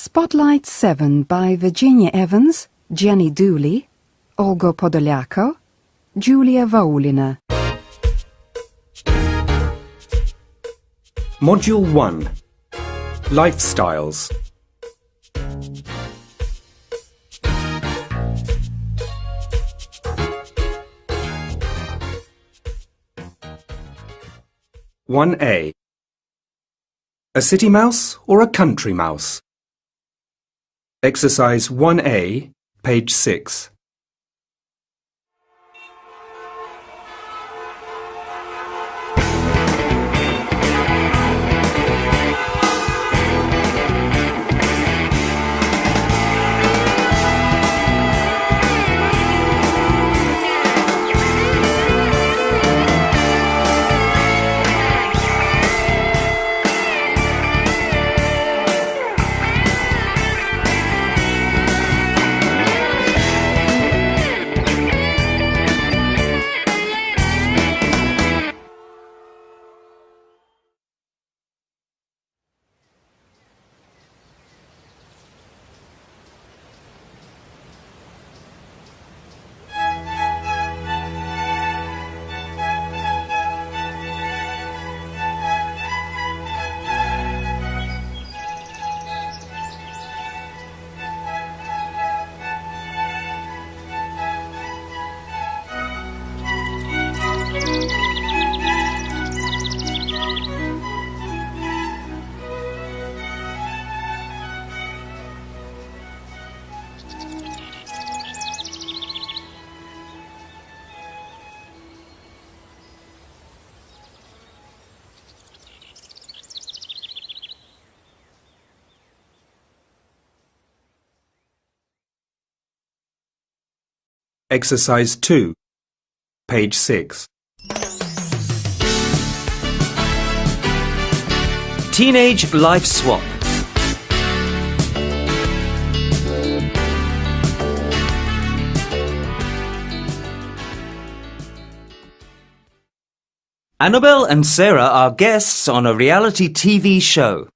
Spotlight 7 by Virginia Evans, Jenny Dooley, Olga Podolyako, Julia Vaulina. Module 1. Lifestyles. One A. A city mouse or a country mouse? Exercise 1A, page 6. Exercise 2, page 6. Teenage life swap. Annabelle and Sarah are guests on a reality TV show.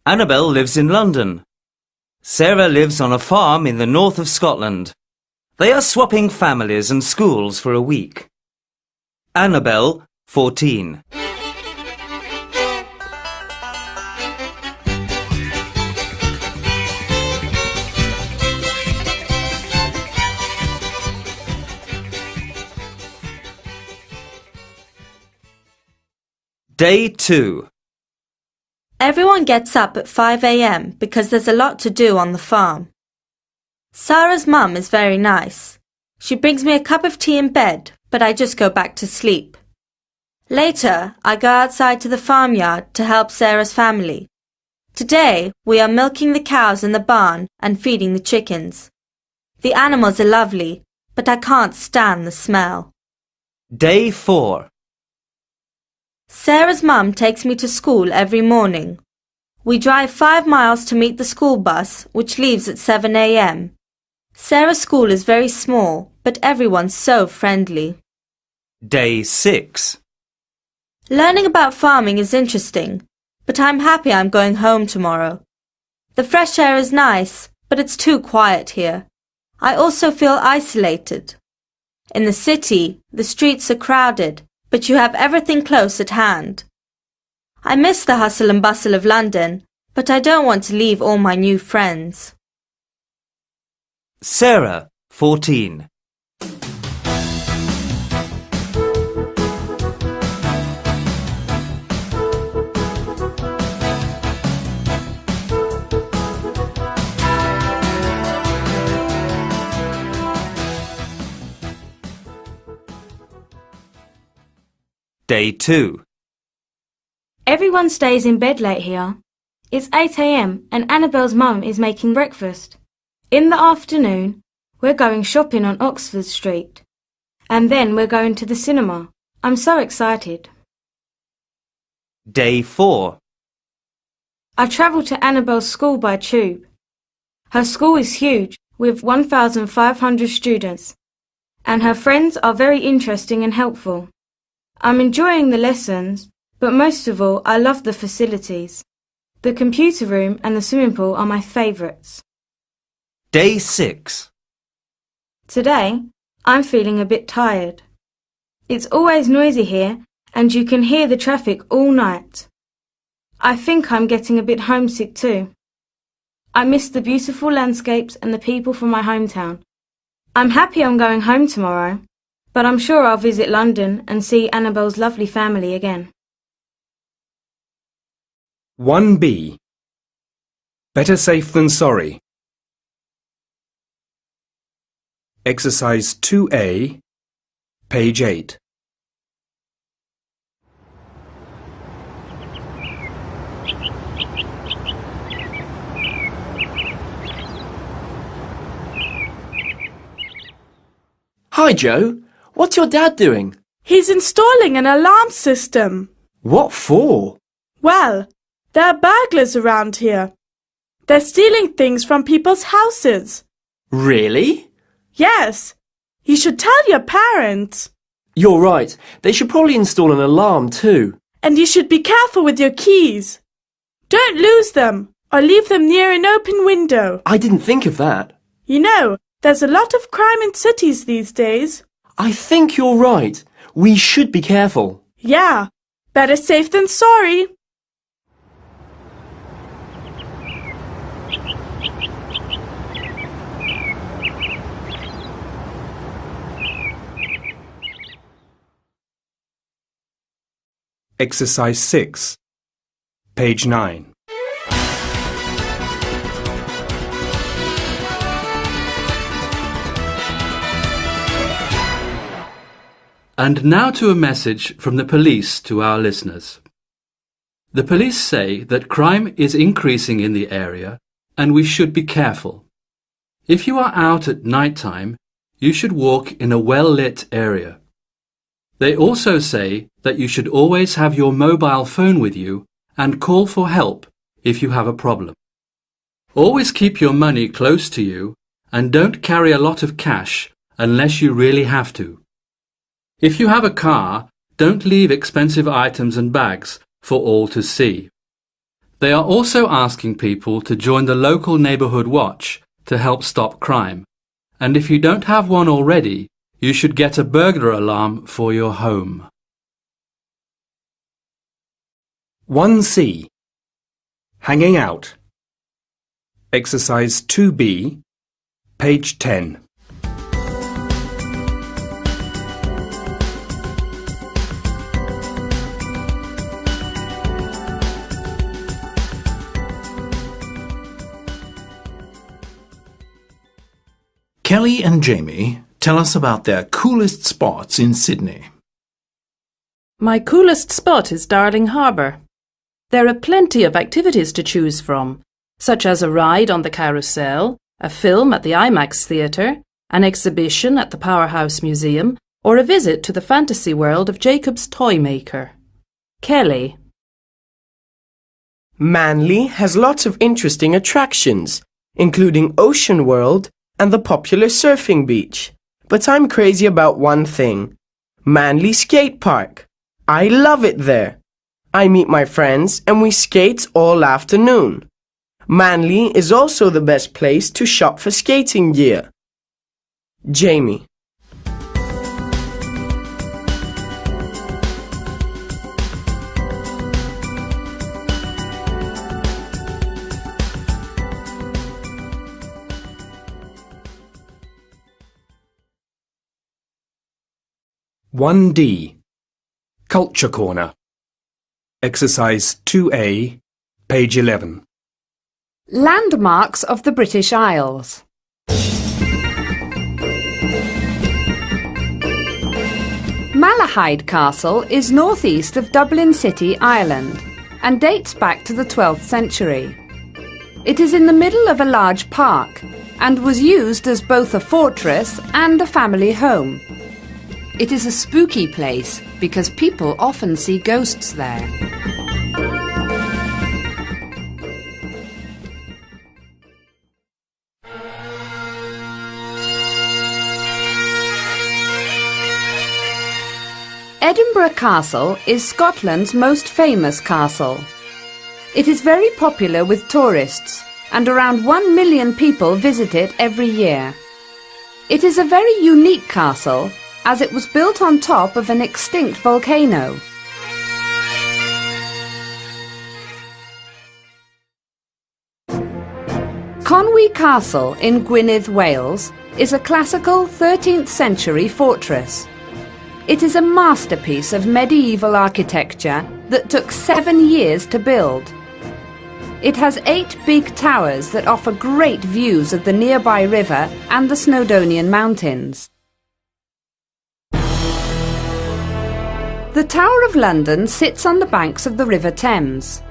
Annabelle lives in London. Sarah lives on a farm in the north of Scotland. They are swapping families and schools for a week. Annabelle, 14. Day 2. Everyone gets up at 5 a.m. because there's a lot to do on the farm. Sarah's mum is very nice. She brings me a cup of tea in bed, but I just go back to sleep. Later, I go outside to the farmyard to help Sarah's family. Today, we are milking the cows in the barn and feeding the chickens. The animals are lovely, but I can't stand the smell. Day 4. Sarah's mum takes me to school every morning. We drive 5 miles to meet the school bus, which leaves at 7 a.m. Sarah's school is very small, but everyone's so friendly. Day 6. Learning about farming is interesting, but I'm happy I'm going home tomorrow. The fresh air is nice, but it's too quiet here. I also feel isolated. In the city, the streets are crowded, but you have everything close at hand. I miss the hustle and bustle of London, but I don't want to leave all my new friends. Sarah, 14. Day 2. Everyone stays in bed late here. It's 8 a.m. and Annabelle's mum is making breakfast. In the afternoon, we're going shopping on Oxford Street. And then we're going to the cinema. I'm so excited. Day 4. I travel to Annabelle's school by tube. Her school is huge, with 1,500 students, and her friends are very interesting and helpful. I'm enjoying the lessons, but most of all, I love the facilities. The computer room and the swimming pool are my favourites. Day 6. Today, I'm feeling a bit tired. It's always noisy here and you can hear the traffic all night. I think I'm getting a bit homesick too. I miss the beautiful landscapes and the people from my hometown. I'm happy I'm going home tomorrow, but I'm sure I'll visit London and see Annabelle's lovely family again. 1B. Better safe than sorry. Exercise 2A, page 8. Hi, Joe. What's your dad doing? He's installing an alarm system. What for? Well, there are burglars around here. They're stealing things from people's houses. Really? Yes. You should tell your parents. You're right. They should probably install an alarm too. And you should be careful with your keys. Don't lose them or leave them near an open window. I didn't think of that. You know, there's a lot of crime in cities these days. I think you're right. We should be careful. Yeah, better safe than sorry. Exercise 6, page 9. And now to a message from the police to our listeners. The police say that crime is increasing in the area and we should be careful. If you are out at night time, you should walk in a well-lit area. They also say that you should always have your mobile phone with you and call for help if you have a problem. Always keep your money close to you and don't carry a lot of cash unless you really have to. If you have a car, don't leave expensive items and bags for all to see. They are also asking people to join the local neighbourhood watch to help stop crime. And if you don't have one already, you should get a burglar alarm for your home. 1C. Hanging out. Exercise 2B, page 10. Kelly and Jamie tell us about their coolest spots in Sydney. My coolest spot is Darling Harbour. There are plenty of activities to choose from, such as a ride on the carousel, a film at the IMAX Theatre, an exhibition at the Powerhouse Museum, or a visit to the fantasy world of Jacob's Toymaker. Kelly. Manly has lots of interesting attractions, including Ocean World and the popular surfing beach. But I'm crazy about one thing. Manly Skate Park. I love it there. I meet my friends and we skate all afternoon. Manly is also the best place to shop for skating gear. Jamie. One D. Culture Corner. Exercise 2A, page 11. Landmarks of the British Isles. Malahide Castle is northeast of Dublin City, Ireland, and dates back to the 12th century. It is in the middle of a large park and was used as both a fortress and a family home. It is a spooky place because people often see ghosts there. Edinburgh Castle is Scotland's most famous castle. It is very popular with tourists, and around 1 million people visit it every year. It is a very unique castle, as it was built on top of an extinct volcano. Conwy Castle in Gwynedd, Wales, is a classical 13th century fortress. It is a masterpiece of medieval architecture that took 7 years to build. It has 8 big towers that offer great views of the nearby river and the Snowdonian Mountains. The Tower of London sits on the banks of the River Thames.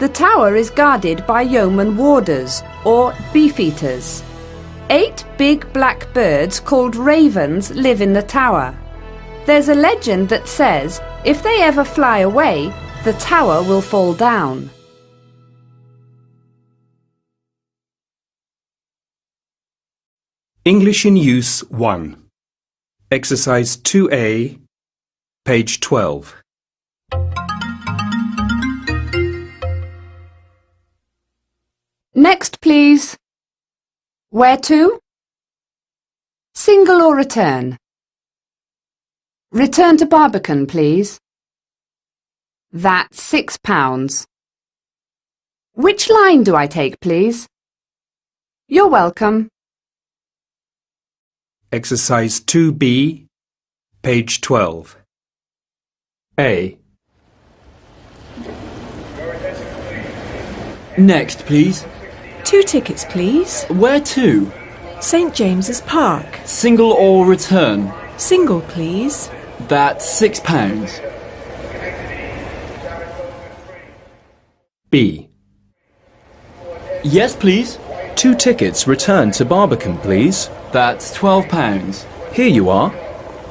The tower is guarded by yeoman warders, or beefeaters. 8 big black birds called ravens live in the tower. There's a legend that says if they ever fly away, the tower will fall down. English in Use 1. Exercise 2A, page 12. Next, please. Where to? Single or return? Return to Barbican, please. That's £6. Which line do I take, please? You're welcome. Exercise 2B, page 12. A. Next, please. 2 tickets, please. Where to? St James's Park. Single or return? Single, please. That's £6. B. Yes, please. 2 tickets return to Barbican, please. That's £12. Here you are.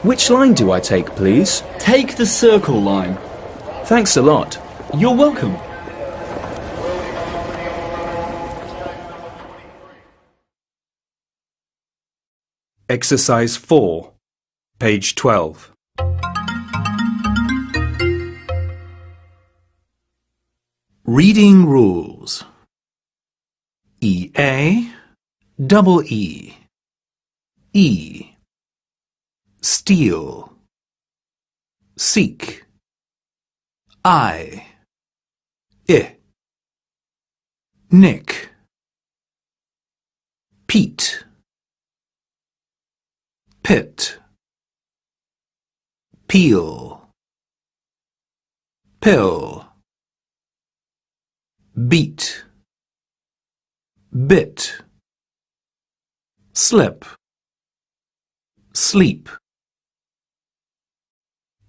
Which line do I take, please? Take the Circle line. Thanks a lot. You're welcome. Exercise 4, page 12. Reading rules. EA, double E. E. Steal. Seek. I. Nick. Pete. Pit. Peel. Pill. Beat. Bit. Slip. Sleep.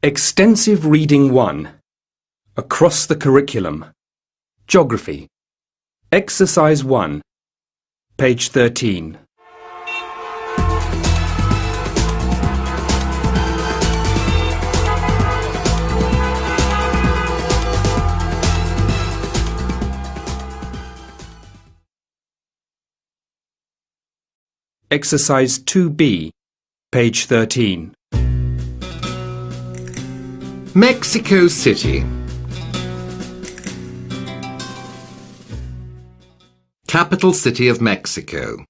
Extensive Reading 1. Across the Curriculum. Geography. Exercise 1, page 13. Exercise 2B, page 13. Mexico City. Capital city of Mexico.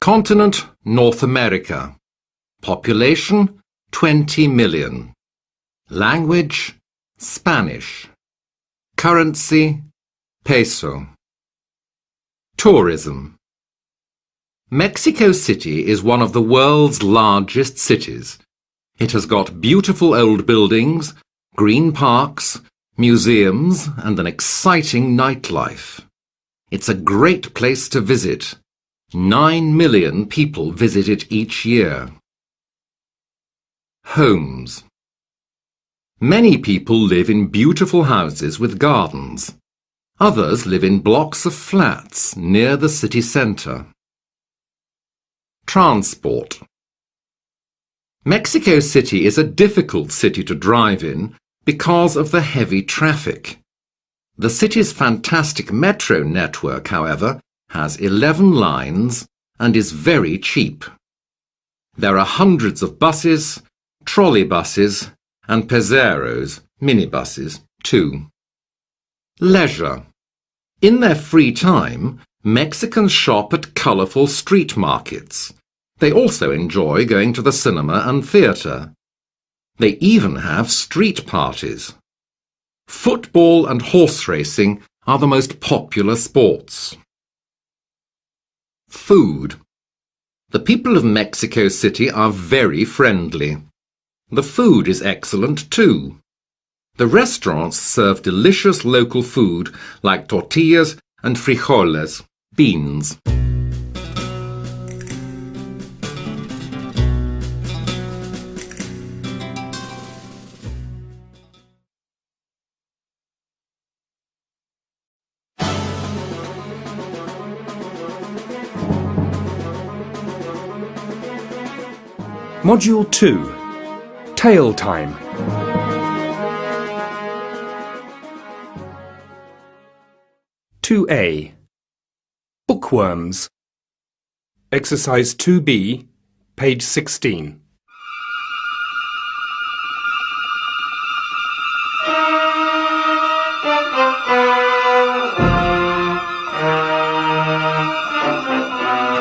Continent, North America. Population, 20 million. Language, Spanish. Currency, peso. Tourism. Mexico City is one of the world's largest cities. It has got beautiful old buildings, green parks, museums, and an exciting nightlife. It's a great place to visit. 9 million people visit it each year. Homes. Many people live in beautiful houses with gardens. Others live in blocks of flats near the city centre. Transport. Mexico City is a difficult city to drive in because of the heavy traffic. The city's fantastic metro network, however, has 11 lines and is very cheap. There are hundreds of buses, trolley buses and Peceros, minibuses, too. Leisure. In their free time, Mexicans shop at colourful street markets. They also enjoy going to the cinema and theatre. They even have street parties. Football and horse racing are the most popular sports. Food. The people of Mexico City are very friendly. The food is excellent too. The restaurants serve delicious local food like tortillas and frijoles, beans. Module 2. Tale Time. (2A). Bookworms. Exercise 2B, page 16.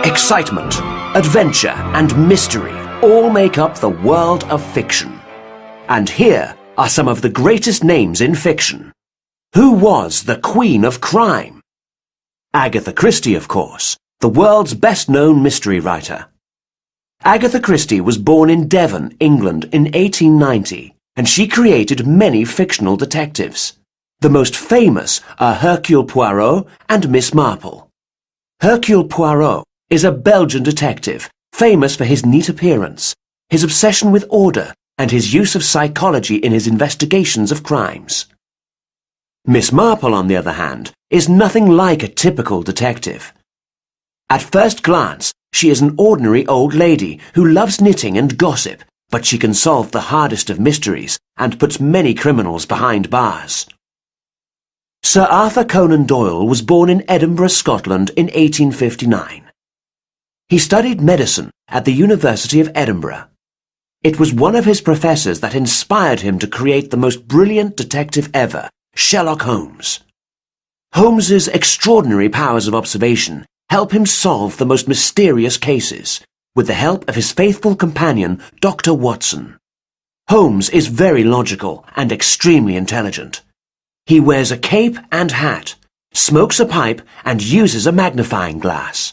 Excitement, adventure and mystery all make up the world of fiction. And here are some of the greatest names in fiction. Who was the Queen of Crime? Agatha Christie, of course, the world's best-known mystery writer. Agatha Christie was born in Devon, England in 1890, and she created many fictional detectives. The most famous are Hercule Poirot and Miss Marple. Hercule Poirot is a Belgian detective famous for his neat appearance, his obsession with order, and his use of psychology in his investigations of crimes. Miss Marple, on the other hand, is nothing like a typical detective. At first glance, she is an ordinary old lady who loves knitting and gossip, but she can solve the hardest of mysteries and puts many criminals behind bars. Sir Arthur Conan Doyle was born in Edinburgh, Scotland in 1859. He studied medicine at the University of Edinburgh. It was one of his professors that inspired him to create the most brilliant detective ever, Sherlock Holmes. Holmes's extraordinary powers of observation help him solve the most mysterious cases, with the help of his faithful companion, Dr. Watson. Holmes is very logical and extremely intelligent. He wears a cape and hat, smokes a pipe, and uses a magnifying glass.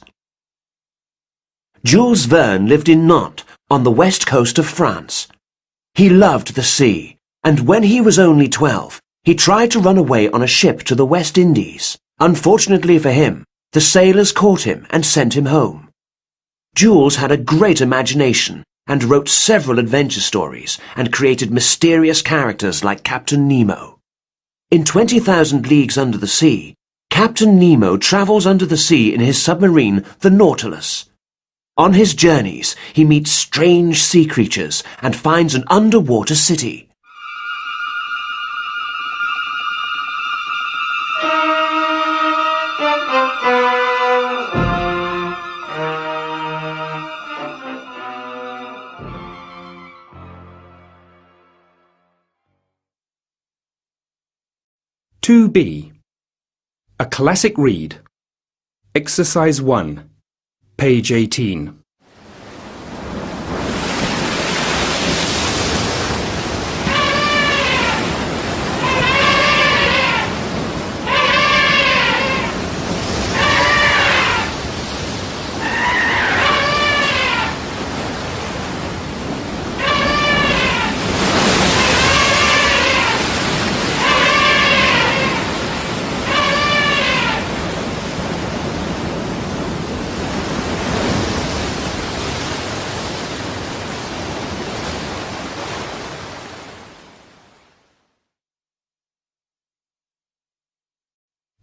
Jules Verne lived in Nantes, on the west coast of France. He loved the sea, and when he was only 12, he tried to run away on a ship to the West Indies. Unfortunately for him, the sailors caught him and sent him home. Jules had a great imagination and wrote several adventure stories and created mysterious characters like Captain Nemo. In 20,000 Leagues Under the Sea, Captain Nemo travels under the sea in his submarine, the Nautilus. On his journeys, he meets strange sea creatures and finds an underwater city. (2B). A classic read. Exercise 1, page 18.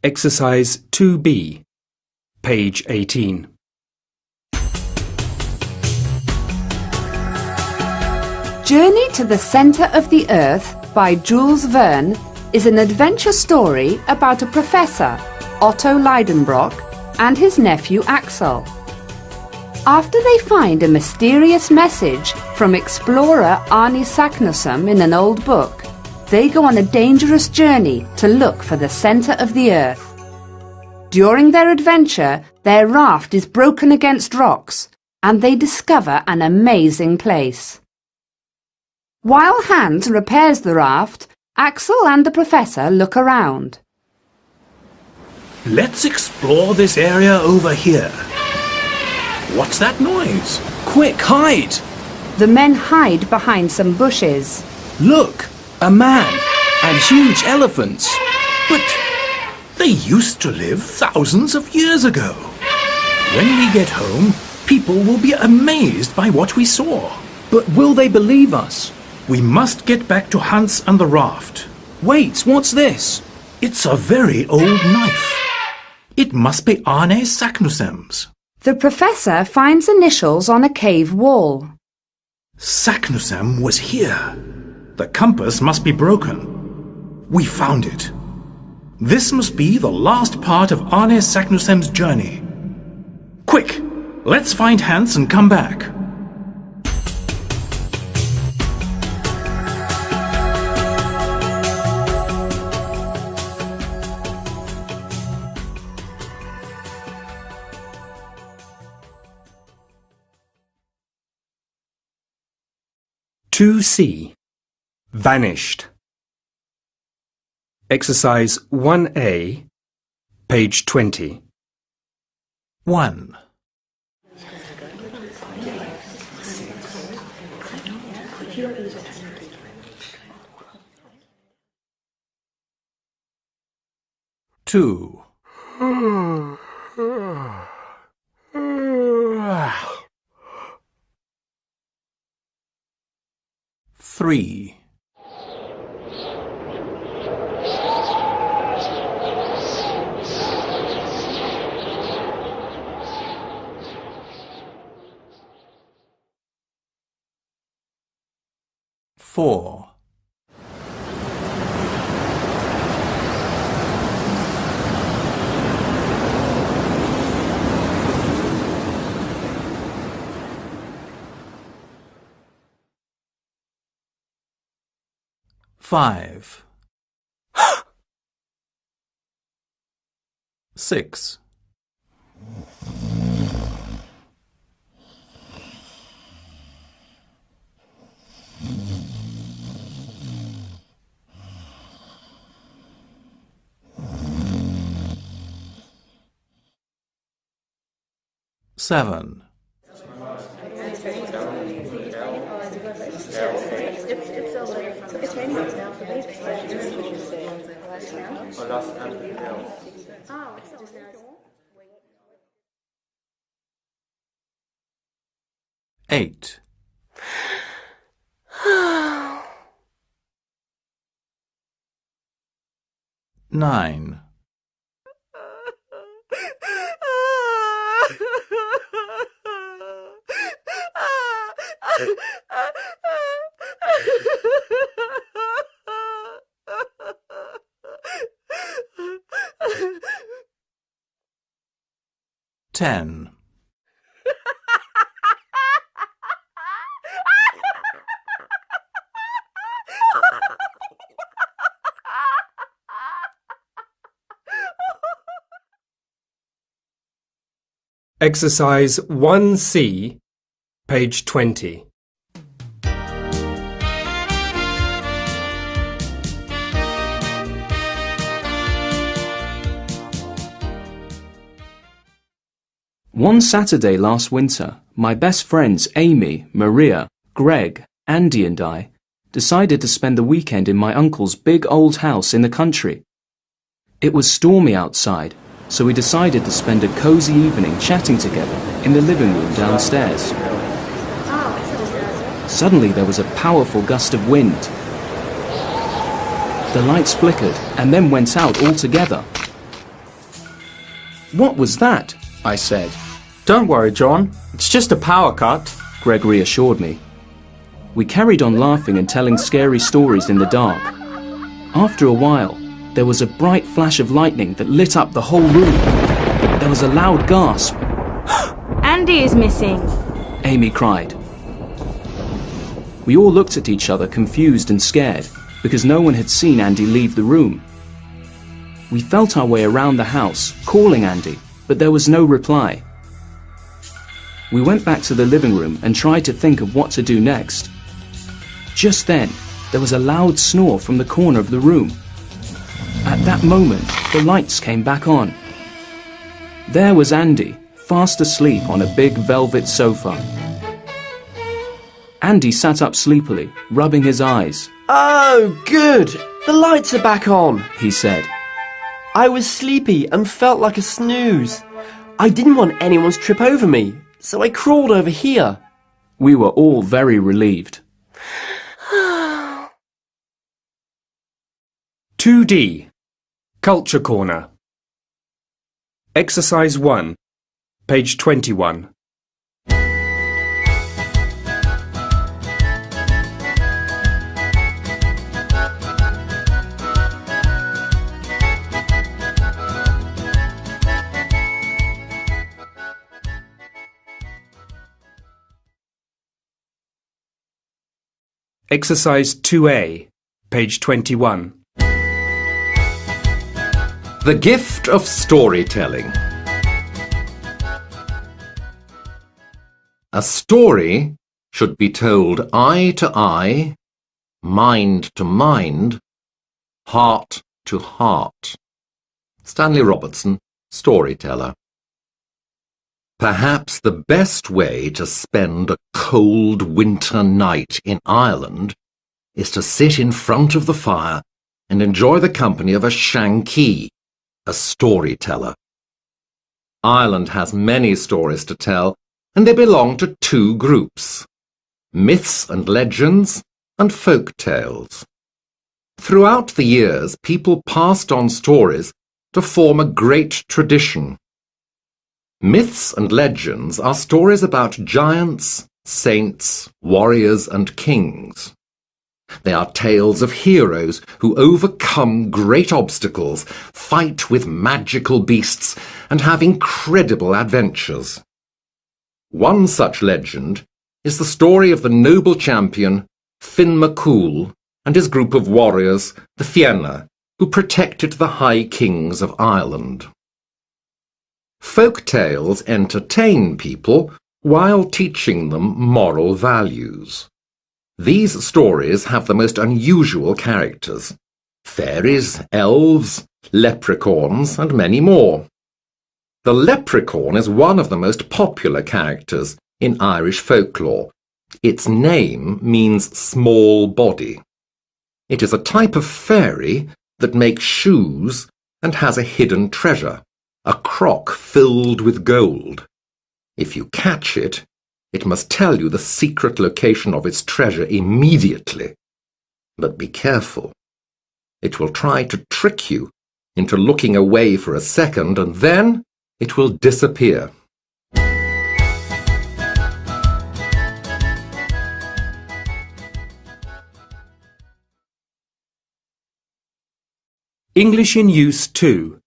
Exercise 2B, page 18. Journey to the Centre of the Earth by Jules Verne is an adventure story about a professor, Otto Lidenbrock, and his nephew Axel. After they find a mysterious message from explorer Arne Saknussemm in an old book, they go on a dangerous journey to look for the centre of the earth. During their adventure, their raft is broken against rocks, and they discover an amazing place. While Hans repairs the raft, Axel and the Professor look around. Let's explore this area over here. What's that noise? Quick, hide! The men hide behind some bushes. Look, a man and huge elephants. But they used to live thousands of years ago. When we get home, people will be amazed by what we saw. But will they believe us? We must get back to Hans and the raft. Wait, what's this? It's a very old knife. It must be Arne Saknussemm's. The Professor finds initials on a cave wall. Saknussemm was here. The compass must be broken. We found it. This must be the last part of Arne Saknussemm's journey. Quick, let's find Hans and come back. (2C) Vanished. Exercise 1A, page 20. 1. Two. 3. 4. 5. 6. 7. 8. 9. 10. 'Exercise 1C, page 20. One Saturday last winter, my best friends Amy, Maria, Greg, Andy and I decided to spend the weekend in my uncle's big old house in the country. It was stormy outside, so we decided to spend a cozy evening chatting together in the living room downstairs. Suddenly there was a powerful gust of wind. The lights flickered and then went out altogether. "What was that?" I said. "Don't worry, John. It's just a power cut," Greg reassured me. We carried on laughing and telling scary stories in the dark. After a while, there was a bright flash of lightning that lit up the whole room. There was a loud gasp. Andy is missing, Amy cried. We all looked at each other, confused and scared. because no one had seen Andy leave the room. We felt our way around the house, calling Andy, but there was no reply. We went back to the living room and tried to think of what to do next. Just then, there was a loud snore from the corner of the room. At that moment, the lights came back on. There was Andy, fast asleep on a big velvet sofa. Andy sat up sleepily, rubbing his eyes. Oh, good! The lights are back on, he said. I was sleepy and felt like a snooze. I didn't want anyone to trip over me, so I crawled over here. We were all very relieved. 2D. Culture Corner. Exercise 1, page 21. Exercise 2A, page 21. The gift of storytelling. A story should be told eye to eye, mind to mind, heart to heart. Stanley Robertson, storyteller. Perhaps the best way to spend a cold winter night in Ireland is to sit in front of the fire and enjoy the company of a Shankie, a storyteller. Ireland has many stories to tell, and they belong to two groups: myths and legends and folk tales. Throughout the years, people passed on stories to form a great tradition. Myths and legends are stories about giants, saints, warriors and kings. They are tales of heroes who overcome great obstacles, fight with magical beasts, and have incredible adventures. One such legend is the story of the noble champion Finn McCool and his group of warriors, the Fianna, who protected the High Kings of Ireland. Folk tales entertain people while teaching them moral values. These stories have the most unusual characters: fairies, elves, leprechauns, and many more. The leprechaun is one of the most popular characters in Irish folklore. Its name means small body. It is a type of fairy that makes shoes and has a hidden treasure, a crock filled with gold. If you catch it, it must tell you the secret location of its treasure immediately. But be careful. It will try to trick you into looking away for a second, and then it will disappear. English in Use 2.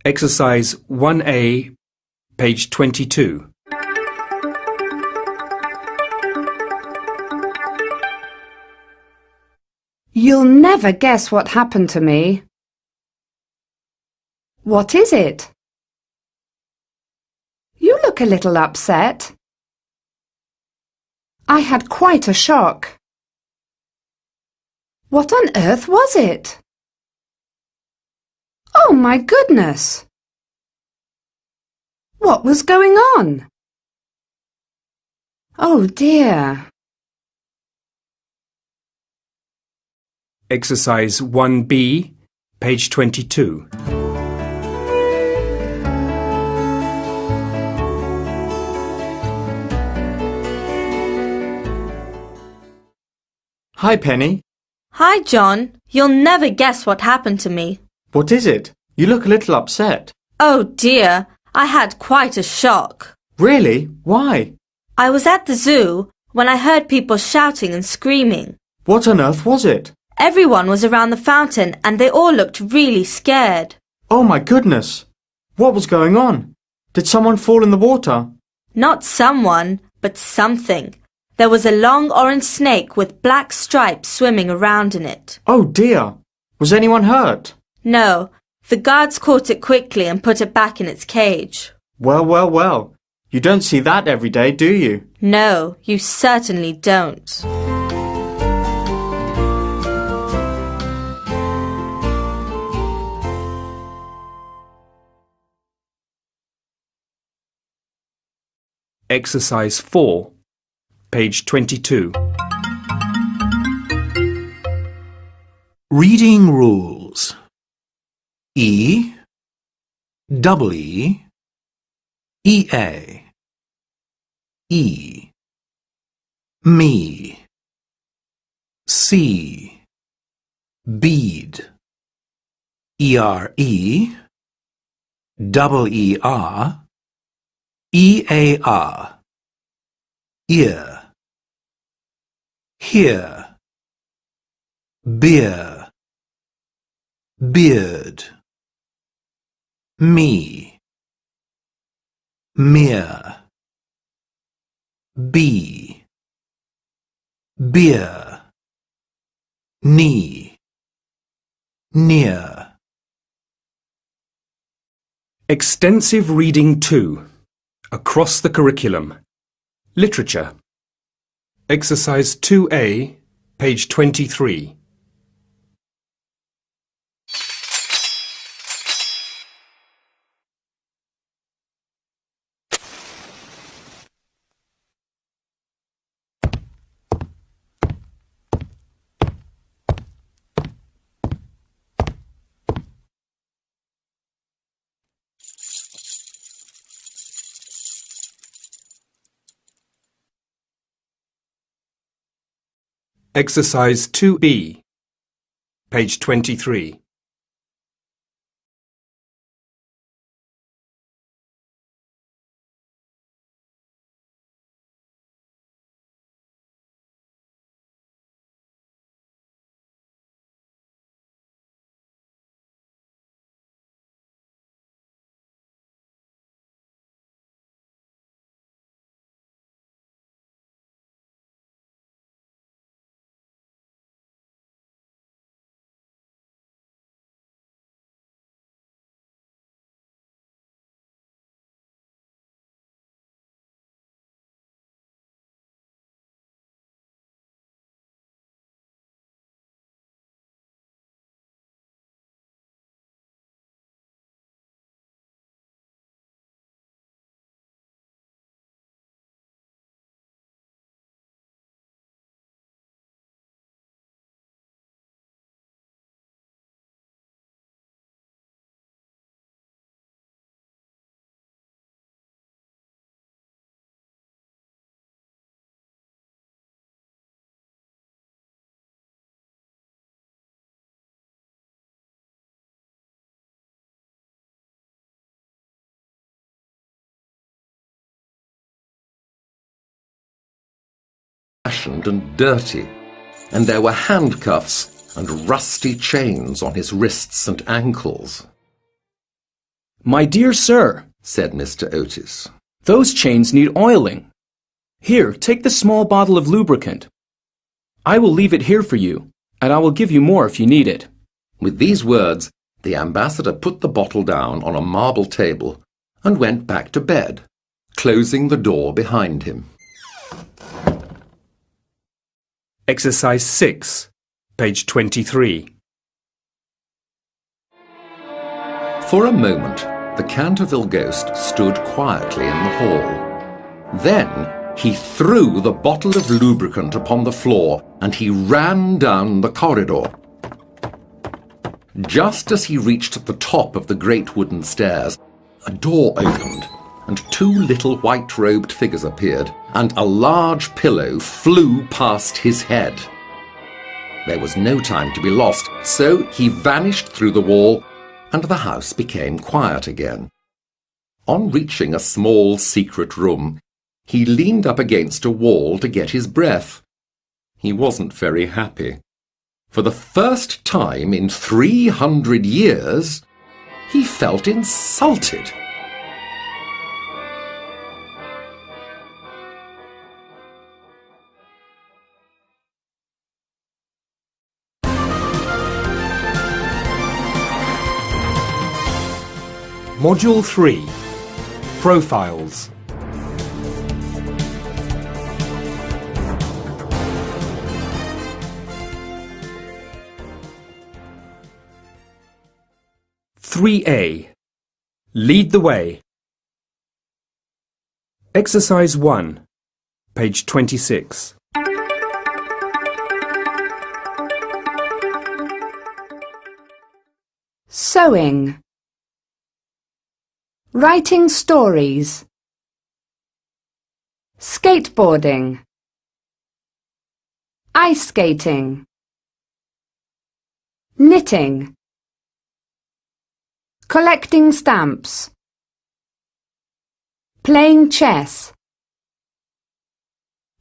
Exercise 1A, page 22. You'll never guess what happened to me. What is it? You look a little upset. I had quite a shock. What on earth was it? Oh my goodness! What was going on? Oh dear! Exercise 1B, page 22. Hi, Penny. Hi, John. You'll never guess what happened to me. What is it? You look a little upset. Oh dear, I had quite a shock. Really? Why? I was at the zoo when I heard people shouting and screaming. What on earth was it? Everyone was around the fountain and they all looked really scared. Oh my goodness! What was going on? Did someone fall in the water? Not someone, but something. There was a long orange snake with black stripes swimming around in it. Oh dear! Was anyone hurt? No, the guards caught it quickly and put it back in its cage. Well, well, well. You don't see that every day, do you? No, you certainly don't. Exercise 4, page 22. Reading rules. E, double E, EA, E, me, C, bead, ERE, double ER, EAR, ear, here, beer, beard, me, mere, bee, beer, knee, near. Extensive Reading 2. Across the Curriculum. Literature. Exercise 2A, page 23. Exercise 2B, page 23. Fashioned and dirty, and there were handcuffs and rusty chains on his wrists and ankles. My dear sir, said Mr. Otis, those chains need oiling. Here, take the small bottle of lubricant. I will leave it here for you, and I will give you more if you need it. With these words, the ambassador put the bottle down on a marble table and went back to bed, closing the door behind him. Exercise 6, page 23. For a moment, the Canterville ghost stood quietly in the hall. Then he threw the bottle of lubricant upon the floor and he ran down the corridor. Just as he reached the top of the great wooden stairs, a door opened and two little white-robed figures appeared, and a large pillow flew past his head. There was no time to be lost, so he vanished through the wall, and the house became quiet again. On reaching a small secret room, he leaned up against a wall to get his breath. He wasn't very happy. For the first time in 300 years, he felt insulted. Module 3. Profiles. (3A). Lead the way. Exercise 1, page 26. Sewing. Writing stories. Skateboarding. Ice skating. Knitting. Collecting stamps. Playing chess.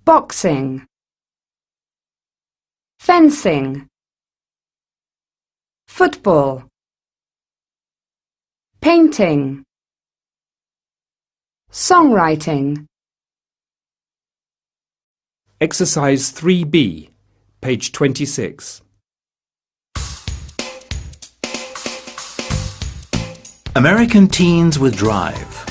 Boxing. Fencing. Football. Painting. Songwriting. Exercise 3B, page 26. American Teens with Drive.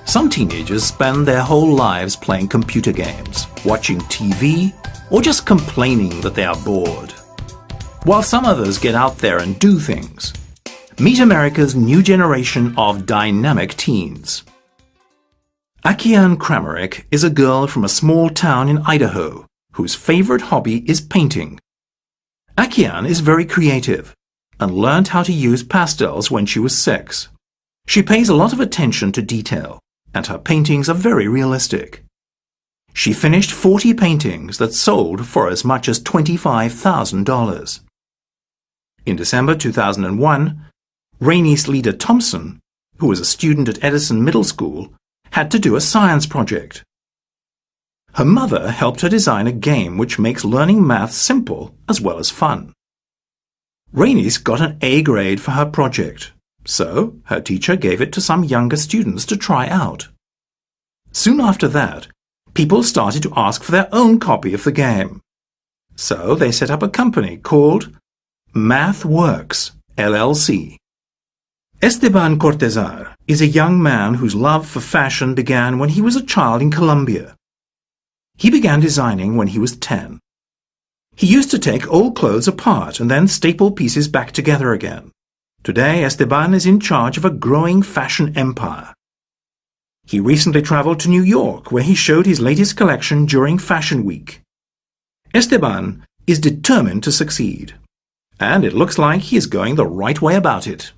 Some teenagers spend their whole lives playing computer games, watching TV, or just complaining that they are bored. While some others get out there and do things. Meet America's new generation of dynamic teens. Akiane Kramaric is a girl from a small town in Idaho whose favorite hobby is painting. Akiane is very creative and learned how to use pastels when she was 6. She pays a lot of attention to detail, and her paintings are very realistic. She finished 40 paintings that sold for as much as $25,000. In December 2001, Rainice Leda Thompson, who was a student at Edison Middle School, had to do a science project. Her mother helped her design a game which makes learning math simple as well as fun. Rainice got an A grade for her project, so her teacher gave it to some younger students to try out. Soon after that, people started to ask for their own copy of the game. So they set up a company called MathWorks, LLC. Esteban Cortezar is a young man whose love for fashion began when he was a child in Colombia. He began designing when he was 10. He used to take old clothes apart and then staple pieces back together again. Today, Esteban is in charge of a growing fashion empire. He recently traveled to New York, where he showed his latest collection during Fashion Week. Esteban is determined to succeed, and it looks like he is going the right way about it.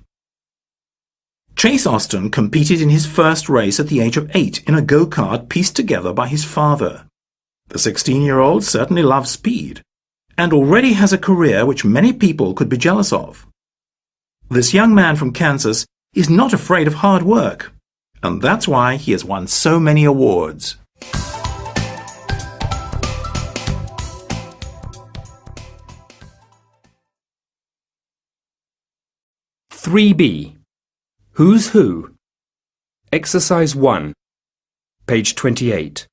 Chase Austin competed in his first race at the age of 8 in a go-kart pieced together by his father. The 16-year-old certainly loves speed, and already has a career which many people could be jealous of. This young man from Kansas is not afraid of hard work, and that's why he has won so many awards. (3B). Who's Who? Exercise 1, page 28.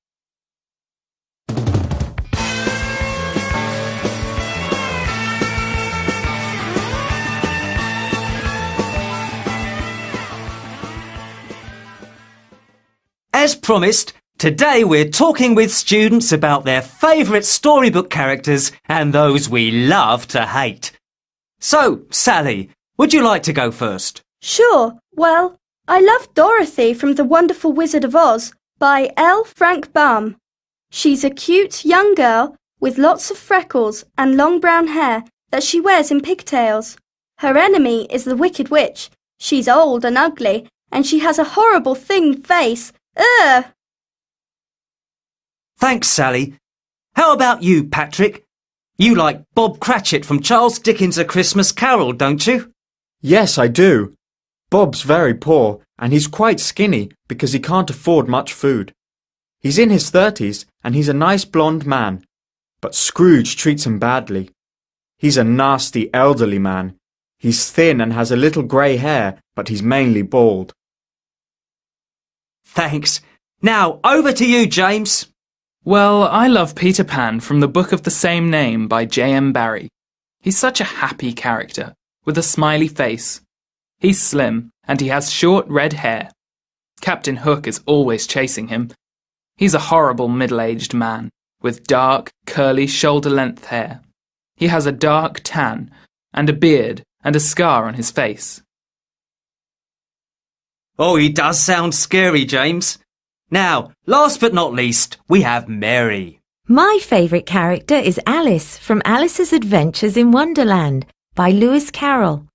As promised, today we're talking with students about their favourite storybook characters and those we love to hate. So, Sally, would you like to go first? Sure. Well, I love Dorothy from The Wonderful Wizard of Oz by L. Frank Baum. She's a cute young girl with lots of freckles and long brown hair that she wears in pigtails. Her enemy is the Wicked Witch. She's old and ugly, and she has a horrible thin face. Ugh! Thanks, Sally. How about you, Patrick? You like Bob Cratchit from Charles Dickens' A Christmas Carol, don't you? Yes, I do. Bob's very poor, and he's quite skinny because he can't afford much food. He's in his 30s, and he's a nice blonde man. But Scrooge treats him badly. He's a nasty elderly man. He's thin and has a little grey hair, but he's mainly bald. Thanks. Now, over to you, James. Well, I love Peter Pan from the book of the same name by J.M. Barrie. He's such a happy character, with a smiley face. He's slim, and he has short red hair. Captain Hook is always chasing him. He's a horrible middle-aged man, with dark, curly, shoulder-length hair. He has a dark tan, and a beard, and a scar on his face. Oh, he does sound scary, James. Now, last but not least, we have Mary. My favourite character is Alice from Alice's Adventures in Wonderland by Lewis Carroll.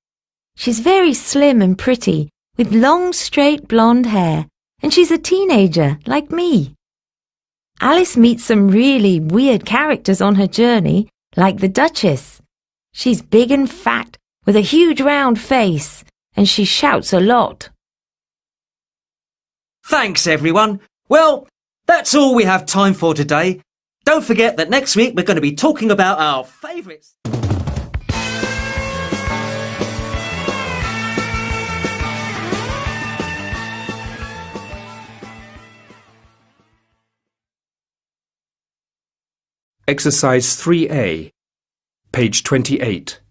She's very slim and pretty, with long straight blonde hair, and she's a teenager like me. Alice meets some really weird characters on her journey, like the Duchess. She's big and fat, with a huge round face, and she shouts a lot. Thanks, everyone. Well, that's all we have time for today. Don't forget that next week we're going to be talking about our favourites. Exercise 3A, page 28.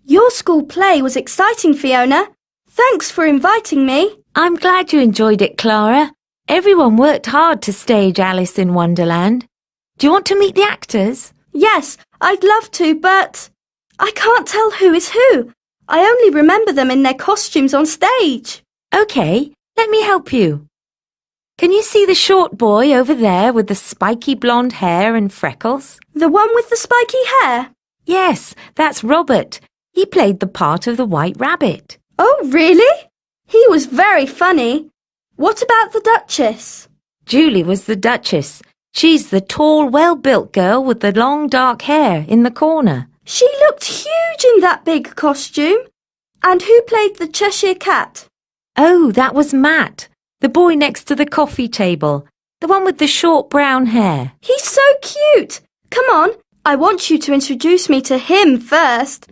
Your school play was exciting, Fiona. Thanks for inviting me. I'm glad you enjoyed it, Clara. Everyone worked hard to stage Alice in Wonderland. Do you want to meet the actors? Yes, I'd love to, but I can't tell who is who. I only remember them in their costumes on stage. OK, let me help you. Can you see the short boy over there with the spiky blonde hair and freckles? The one with the spiky hair? Yes, that's Robert. He played the part of the White Rabbit. Oh, really? He was very funny. What about the Duchess? Julie was the Duchess. She's the tall, well-built girl with the long, dark hair in the corner. She looked huge in that big costume. And who played the Cheshire Cat? Oh, that was Matt, the boy next to the coffee table, the one with the short brown hair. He's so cute. Come on, I want you to introduce me to him first.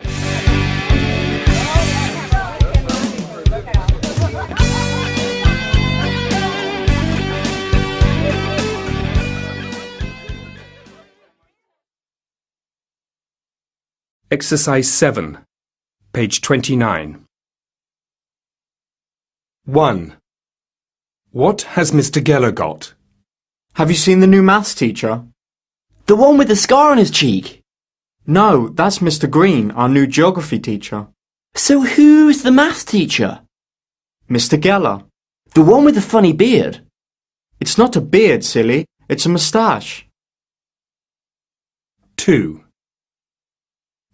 Exercise 7, page 29. 1. What has Mr. Geller got? Have you seen the new maths teacher? The one with the scar on his cheek? No, that's Mr. Green, our new geography teacher. So who's the maths teacher? Mr. Geller. The one with the funny beard? It's not a beard, silly. It's a moustache. 2.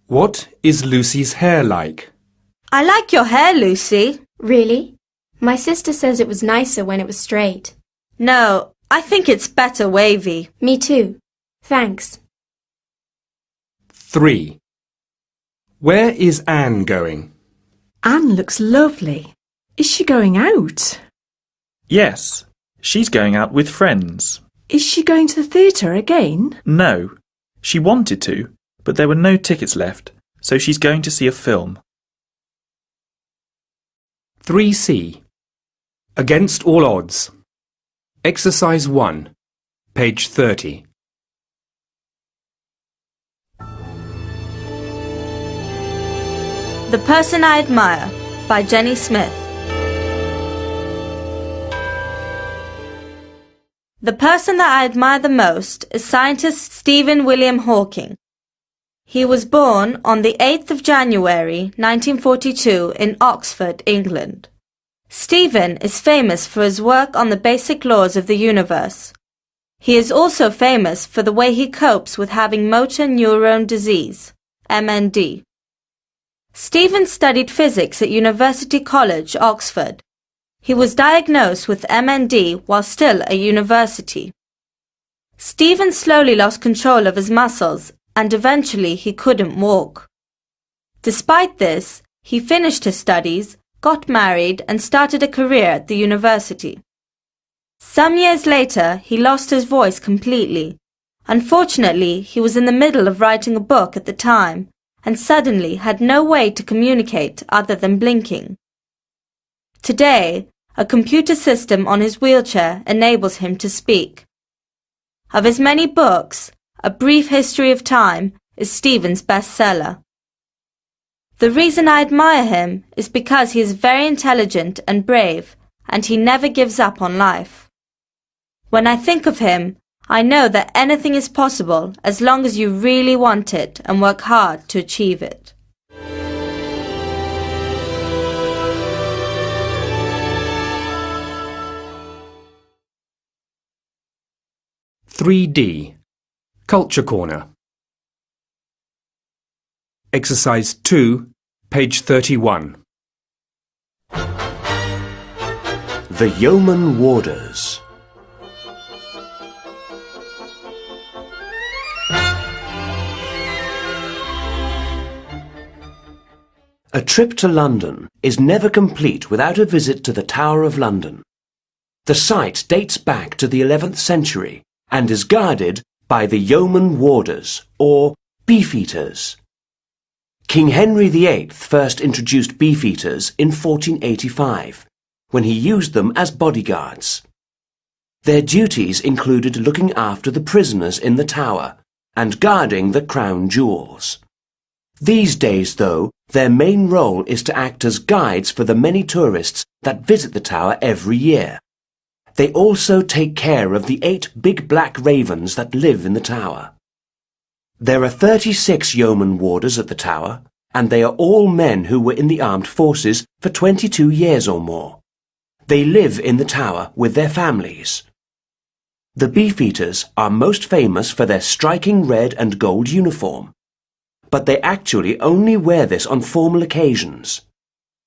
What is Lucy's hair like? I like your hair, Lucy. Really? My sister says it was nicer when it was straight. No, I think it's better wavy. Me too. Thanks. 3. Where is Anne going? Anne looks lovely. Is she going out? Yes, she's going out with friends. Is she going to the theatre again? No, she wanted to, but there were no tickets left, so she's going to see a film. 3C. Against all odds. Exercise 1, page 30. The Person I Admire by Jenny Smith. The person that I admire the most is scientist Stephen William Hawking. He was born on the 8th of January 1942 in Oxford, England. Stephen is famous for his work on the basic laws of the universe. He is also famous for the way he copes with having motor neurone disease, MND. Stephen studied physics at University College, Oxford. He was diagnosed with MND while still at university. Stephen slowly lost control of his muscles and eventually he couldn't walk. Despite this, he finished his studies, got married and started a career at the university. Some years later, he lost his voice completely. Unfortunately, he was in the middle of writing a book at the time, and suddenly had no way to communicate other than blinking. Today, a computer system on his wheelchair enables him to speak. Of his many books, A Brief History of Time is Stephen's bestseller. The reason I admire him is because he is very intelligent and brave, and he never gives up on life. When I think of him, I know that anything is possible as long as you really want it and work hard to achieve it. (3D) Culture Corner. Exercise 2, page 31. The Yeoman Warders. A trip to London is never complete without a visit to the Tower of London. The site dates back to the 11th century and is guarded by the Yeoman Warders, or Beefeaters. King Henry VIII first introduced Beefeaters in 1485, when he used them as bodyguards. Their duties included looking after the prisoners in the tower and guarding the crown jewels. These days, though, their main role is to act as guides for the many tourists that visit the tower every year. They also take care of the 8 big black ravens that live in the tower. There are 36 yeoman warders at the tower, and they are all men who were in the armed forces for 22 years or more. They live in the tower with their families. The Beefeaters are most famous for their striking red and gold uniform, but they actually only wear this on formal occasions.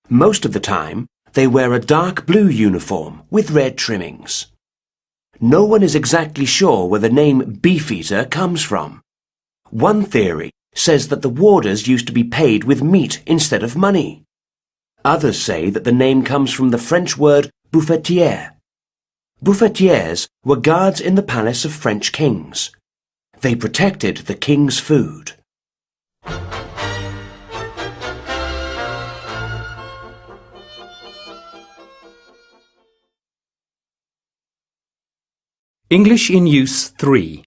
Most of the time, they wear a dark blue uniform with red trimmings. No one is exactly sure where the name Beefeater comes from. One theory says that the warders used to be paid with meat instead of money. Others say that the name comes from the French word bouffetière. Bouffetières were guards in the palace of French kings. They protected the king's food. English in Use 3.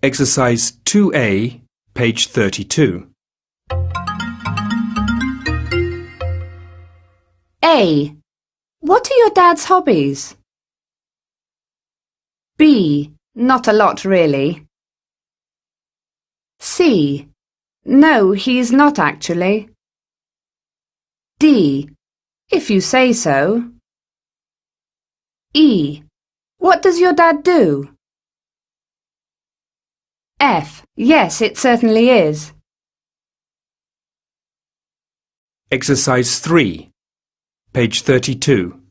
Exercise 2A, page 32. A. What are your dad's hobbies? B. Not a lot, really. C. No, he's not actually. D. If you say so. E. What does your dad do? F. Yes, it certainly is. Exercise 3, page 32.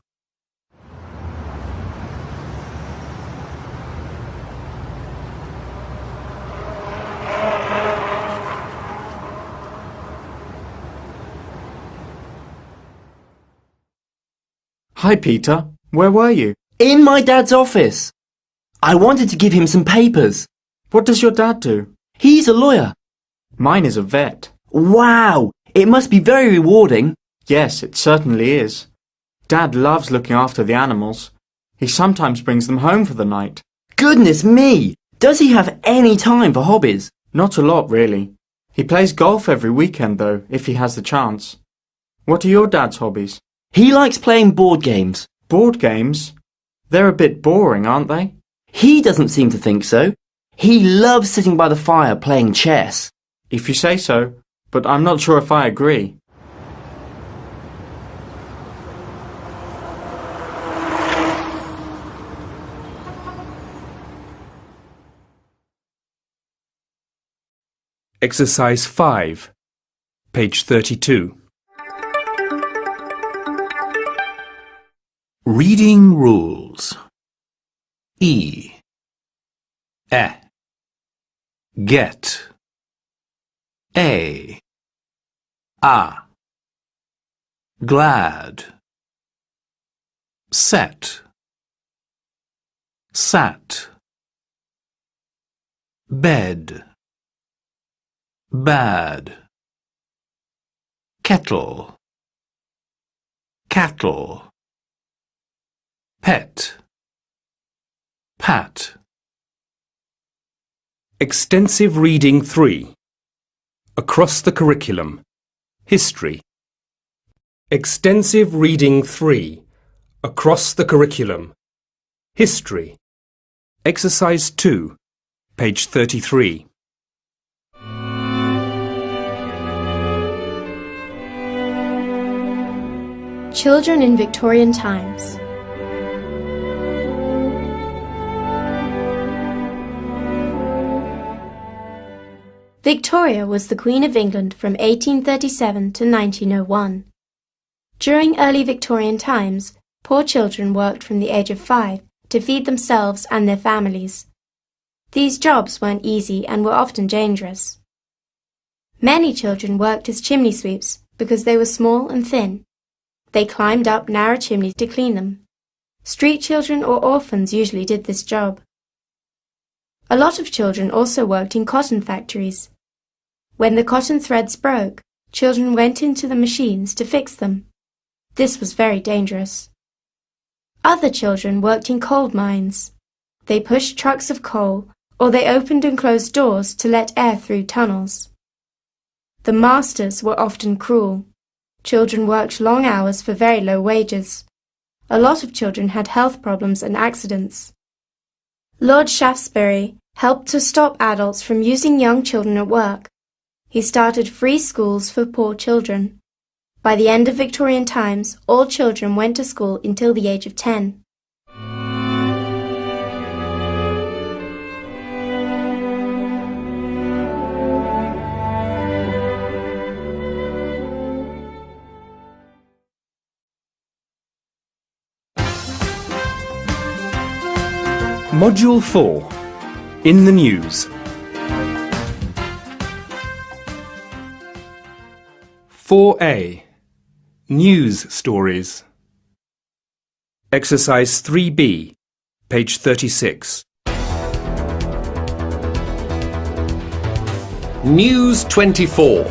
Hi, Peter. Where were you? In my dad's office. I wanted to give him some papers. What does your dad do? He's a lawyer. Mine is a vet. Wow! It must be very rewarding. Yes, it certainly is. Dad loves looking after the animals. He sometimes brings them home for the night. Goodness me! Does he have any time for hobbies? Not a lot, really. He plays golf every weekend, though, if he has the chance. What are your dad's hobbies? He likes playing board games. Board games? They're a bit boring, aren't they? He doesn't seem to think so. He loves sitting by the fire playing chess. If you say so, but I'm not sure if I agree. Exercise 5, page 32. Reading rules. E. Get. A. Glad. Set. Sat. Bed. Bad. kettle, cattle. Pet, pat. Extensive Reading 3. Across the Curriculum. History. Extensive Reading 3. Across the Curriculum. History. Exercise 2, page 33. Children in Victorian times. Victoria was the Queen of England from 1837 to 1901. During early Victorian times, poor children worked from the age of 5 to feed themselves and their families. These jobs weren't easy and were often dangerous. Many children worked as chimney sweeps because they were small and thin. They climbed up narrow chimneys to clean them. Street children or orphans usually did this job. A lot of children also worked in cotton factories. When the cotton threads broke, children went into the machines to fix them. This was very dangerous. Other children worked in coal mines. They pushed trucks of coal, or they opened and closed doors to let air through tunnels. The masters were often cruel. Children worked long hours for very low wages. A lot of children had health problems and accidents. Lord Shaftesbury helped to stop adults from using young children at work. He started free schools for poor children. By the end of Victorian times, all children went to school until the age of 10. Module 4. In the News. 4A. News Stories. Exercise 3B, page 36. News 24.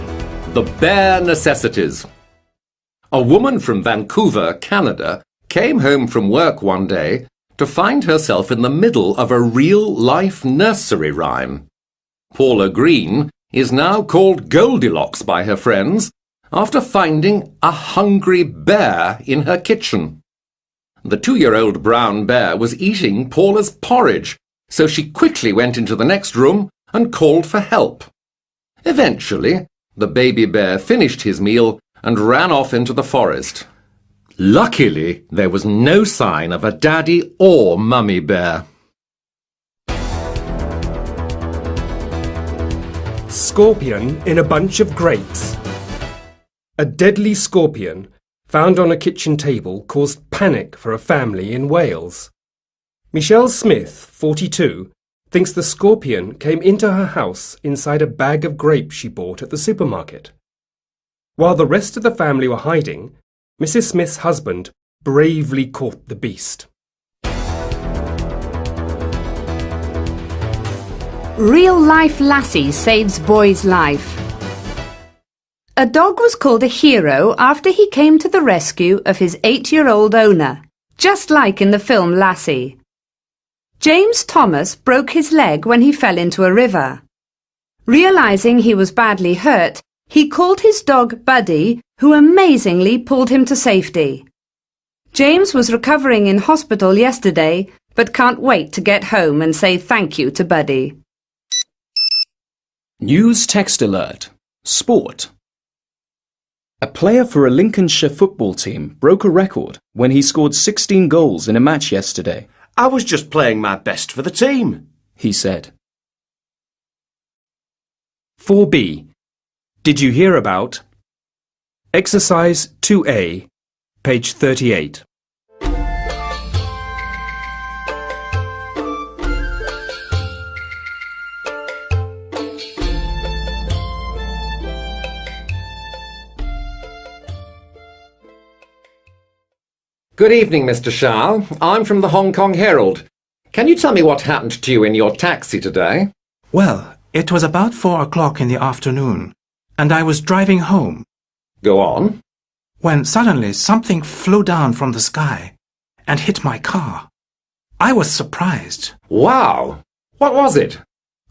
The Bare Necessities. A woman from Vancouver, Canada, came home from work one day to find herself in the middle of a real-life nursery rhyme. Paula Green is now called Goldilocks by her friends after finding a hungry bear in her kitchen. The 2-year-old brown bear was eating Paula's porridge, so she quickly went into the next room and called for help. Eventually, the baby bear finished his meal and ran off into the forest. Luckily, there was no sign of a daddy or mummy bear. Scorpion in a bunch of grapes. A deadly scorpion found on a kitchen table caused panic for a family in Wales. Michelle Smith, 42, thinks the scorpion came into her house inside a bag of grapes she bought at the supermarket. While the rest of the family were hiding, Mrs. Smith's husband bravely caught the beast. Real-life lassie saves boy's life. A dog was called a hero after he came to the rescue of his 8-year-old owner, just like in the film Lassie. James Thomas broke his leg when he fell into a river. Realizing he was badly hurt, he called his dog Buddy, who amazingly pulled him to safety. James was recovering in hospital yesterday, but can't wait to get home and say thank you to Buddy. News text alert. Sport. A player for a Lincolnshire football team broke a record when he scored 16 goals in a match yesterday. I was just playing my best for the team, he said. 4B. Did you hear about? Exercise 2A, page 38. Good evening, Mr. Shah. I'm from the Hong Kong Herald. Can you tell me what happened to you in your taxi today? Well, it was about 4 o'clock in the afternoon, and I was driving home. Go on. When suddenly something flew down from the sky and hit my car. I was surprised. Wow! What was it?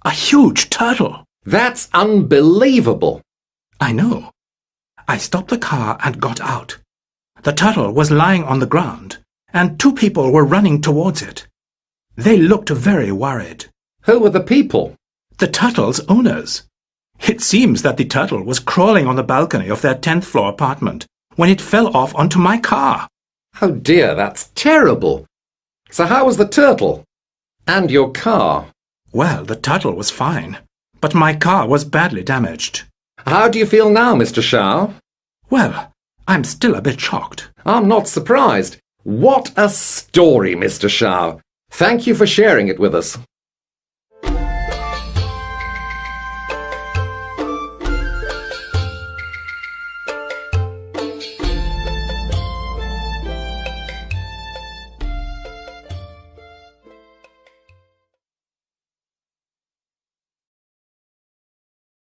A huge turtle. That's unbelievable. I know. I stopped the car and got out. The turtle was lying on the ground, and 2 people were running towards it. They looked very worried. Who were the people? The turtle's owners. It seems that the turtle was crawling on the balcony of their 10th floor apartment when it fell off onto my car. Oh dear, that's terrible. So how was the turtle? And your car? Well, the turtle was fine, but my car was badly damaged. How do you feel now, Mr. Shao? Well, I'm still a bit shocked. I'm not surprised. What a story, Mr. Shao. Thank you for sharing it with us.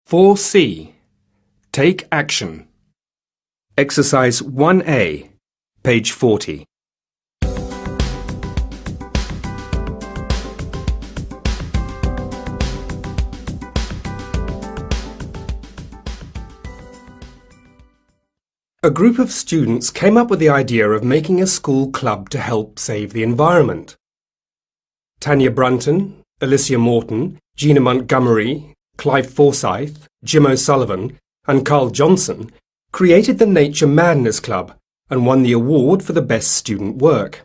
For C. Take action. Exercise 1A, page 40. A group of students came up with the idea of making a school club to help save the environment. Tanya Brunton, Alicia Morton, Gina Montgomery, Clive Forsyth, Jim O'Sullivan and Carl Johnson created the Nature Madness Club and won the award for the best student work.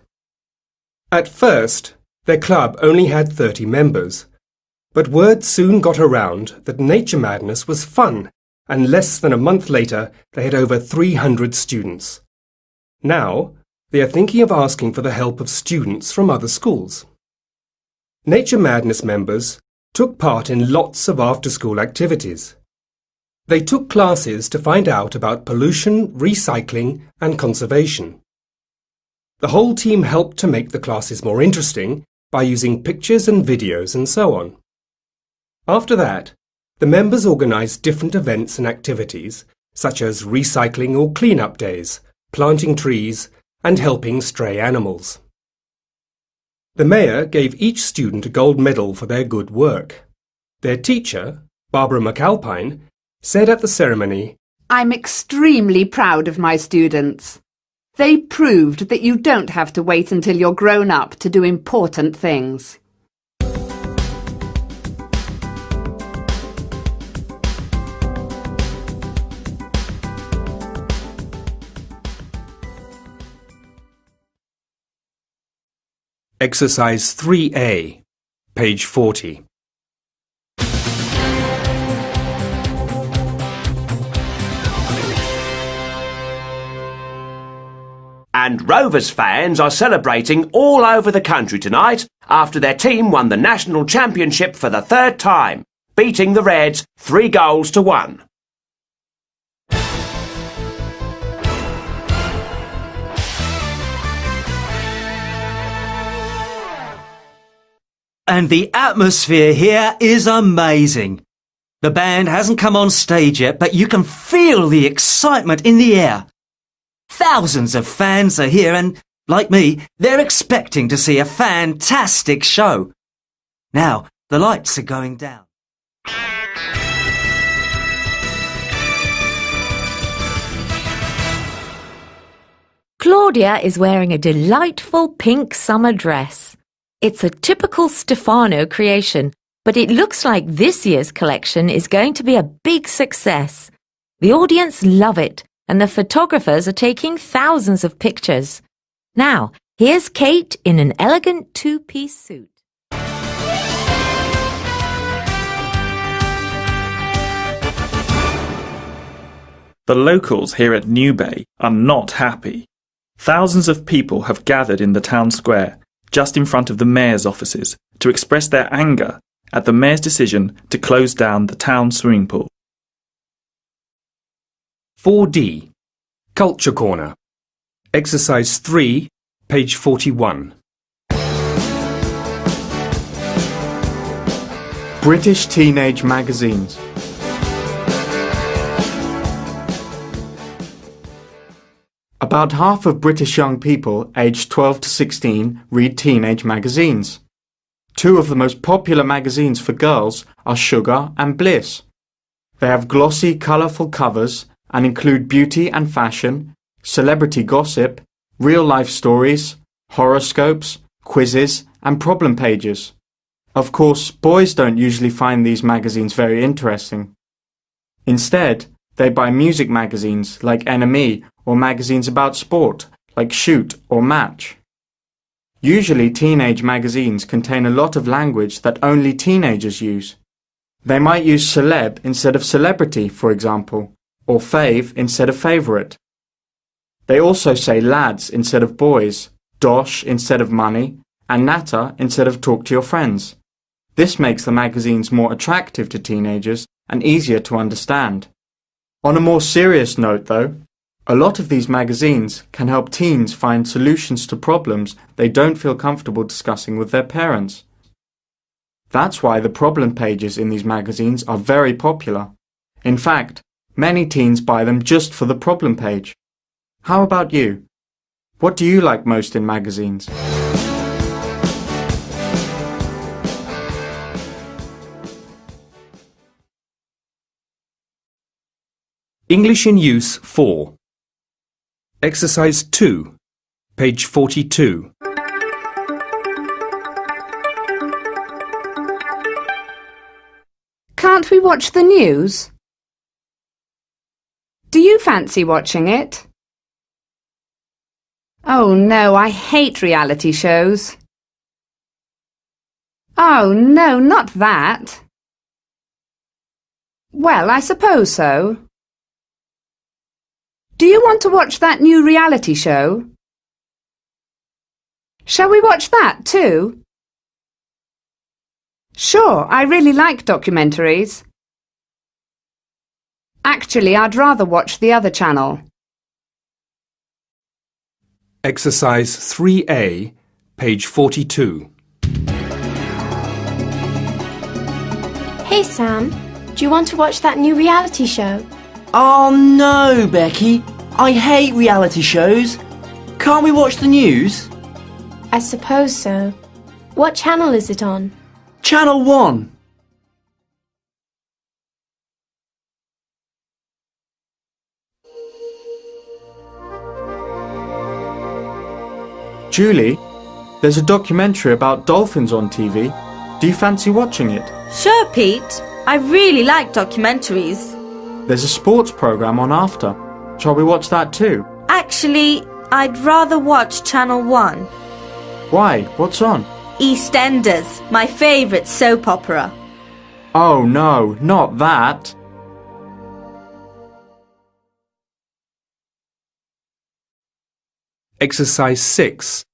At first, their club only had 30 members, but word soon got around that Nature Madness was fun, and less than a month later they had over 300 students. Now, they are thinking of asking for the help of students from other schools. Nature Madness members took part in lots of after-school activities. They took classes to find out about pollution, recycling and conservation. The whole team helped to make the classes more interesting by using pictures and videos and so on. After that, the members organised different events and activities such as recycling or clean-up days, planting trees and helping stray animals. The mayor gave each student a gold medal for their good work. Their teacher, Barbara McAlpine, said at the ceremony, "I'm extremely proud of my students. They proved that you don't have to wait until you're grown up to do important things." Exercise 3A, page 40. And Rovers fans are celebrating all over the country tonight after their team won the national championship for the 3rd time, beating the Reds 3-1. And the atmosphere here is amazing. The band hasn't come on stage yet, but you can feel the excitement in the air. Thousands of fans are here and, like me, they're expecting to see a fantastic show. Now, the lights are going down. Claudia is wearing a delightful pink summer dress. It's a typical Stefano creation, but it looks like this year's collection is going to be a big success. The audience love it, and the photographers are taking thousands of pictures. Now, here's Kate in an elegant 2-piece suit. The locals here at New Bay are not happy. Thousands of people have gathered in the town square, just in front of the mayor's offices, to express their anger at the mayor's decision to close down the town swimming pool. 4D, Culture Corner. Exercise 3, page 41. British teenage magazines. About half of British young people aged 12 to 16 read teenage magazines. Two of the most popular magazines for girls are Sugar and Bliss. They have glossy, colourful covers and include beauty and fashion, celebrity gossip, real-life stories, horoscopes, quizzes and problem pages. Of course, boys don't usually find these magazines very interesting. Instead, they buy music magazines like NME or magazines about sport like Shoot or Match. Usually teenage magazines contain a lot of language that only teenagers use. They might use celeb instead of celebrity, for example, or fave instead of favourite. They also say lads instead of boys, dosh instead of money, and natter instead of talk to your friends. This makes the magazines more attractive to teenagers and easier to understand. On a more serious note though, a lot of these magazines can help teens find solutions to problems they don't feel comfortable discussing with their parents. That's why the problem pages in these magazines are very popular. In fact, many teens buy them just for the problem page. How about you? What do you like most in magazines? English in Use 4. Exercise 2, page 42. Can't we watch the news? Do you fancy watching it? Oh no, I hate reality shows. Oh no, not that. Well, I suppose so. Do you want to watch that new reality show? Shall we watch that too? Sure, I really like documentaries. Actually, I'd rather watch the other channel. Exercise 3A, page 42. Hey Sam, do you want to watch that new reality show? Oh no, Becky. I hate reality shows. Can't we watch the news? I suppose so. What channel is it on? Channel 1. Julie, there's a documentary about dolphins on TV. Do you fancy watching it? Sure, Pete. I really like documentaries. There's a sports programme on after. Shall we watch that too? Actually, I'd rather watch Channel 1. Why? What's on? EastEnders, my favourite soap opera. Oh no, not that. Exercise 6,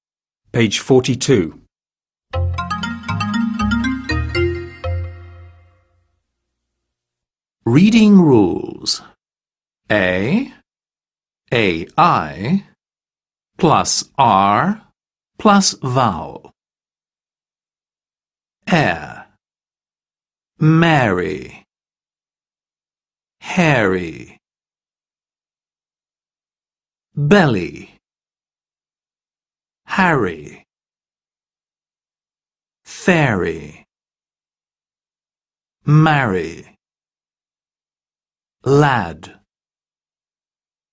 page 42. Reading rules. A, AI, plus R, plus vowel. Air, Mary, Harry. Belly, Harry. Fairy, marry. Lad,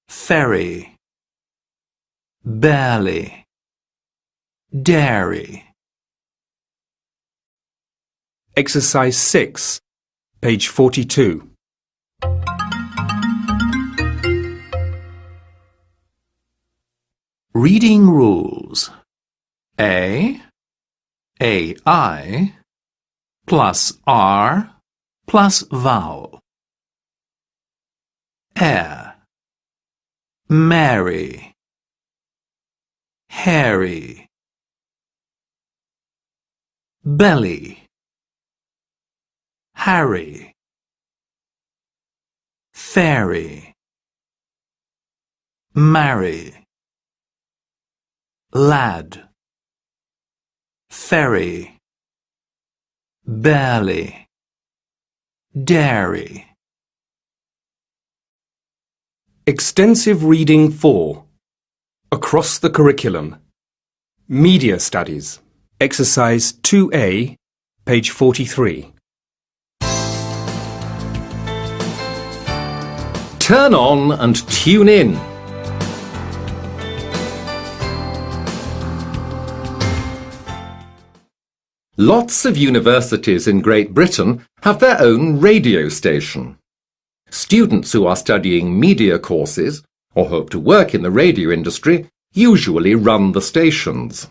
ferry. Barely, dairy. Exercise 6, page 42. Reading rules. A, AI, plus R, plus vowel. Air, Mary, Harry. Belly, Harry. Fairy, marry. Lad, ferry. Barely, dairy. Extensive reading 4. Across the curriculum. Media Studies. Exercise 2A, page 43. Turn on and tune in. Lots of universities in Great Britain have their own radio station. Students who are studying media courses or hope to work in the radio industry usually run the stations.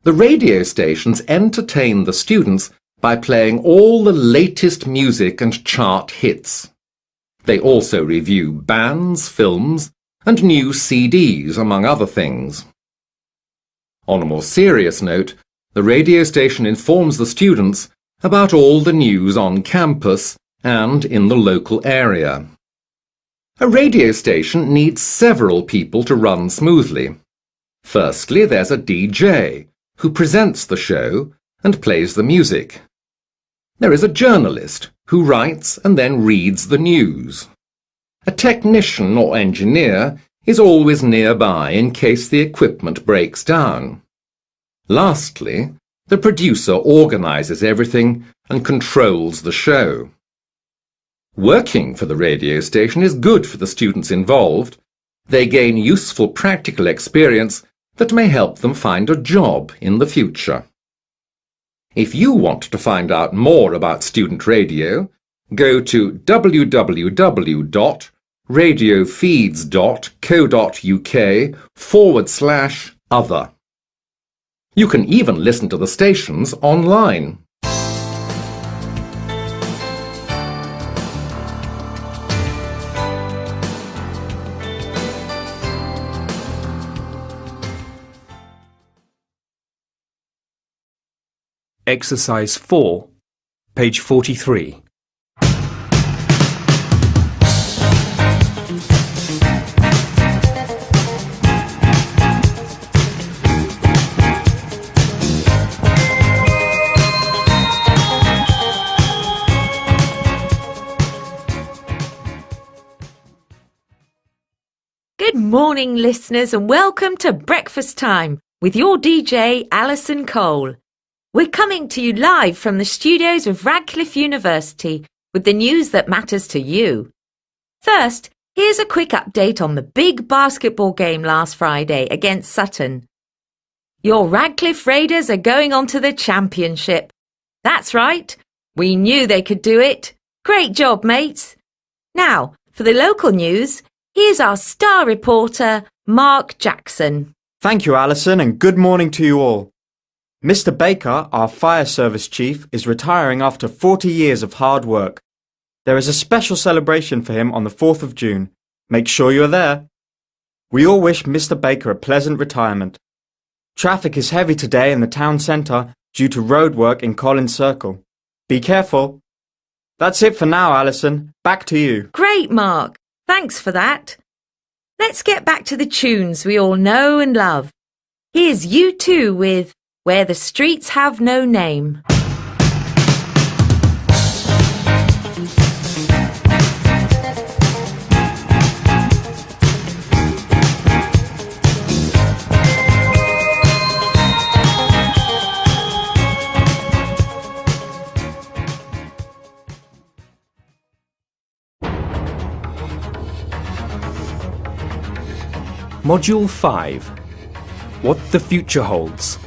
The radio stations entertain the students by playing all the latest music and chart hits. They also review bands, films, and new CDs, among other things. On a more serious note, the radio station informs the students about all the news on campus and in the local area. A radio station needs several people to run smoothly. Firstly, there's a DJ who presents the show and plays the music. There is a journalist who writes and then reads the news. A technician or engineer is always nearby in case the equipment breaks down. Lastly, the producer organises everything and controls the show. Working for the radio station is good for the students involved. They gain useful practical experience that may help them find a job in the future. If you want to find out more about student radio, go to www.radiofeeds.co.uk/other. You can even listen to the stations online. Exercise 4, page 43. Good morning, listeners, and welcome to Breakfast Time with your DJ, Alison Cole. We're coming to you live from the studios of Radcliffe University with the news that matters to you. First, here's a quick update on the big basketball game last Friday against Sutton. Your Radcliffe Raiders are going on to the championship. That's right. We knew they could do it. Great job, mates. Now, for the local news, here's our star reporter, Mark Jackson. Thank you, Alison, and good morning to you all. Mr. Baker, our fire service chief, is retiring after 40 years of hard work. There is a special celebration for him on the 4th of June. Make sure you're there. We all wish Mr. Baker a pleasant retirement. Traffic is heavy today in the town centre due to road work in Collins Circle. Be careful. That's it for now, Alison. Back to you. Great, Mark. Thanks for that. Let's get back to the tunes we all know and love. Here's U2 with Where the Streets Have No Name. Module 5. What the Future Holds.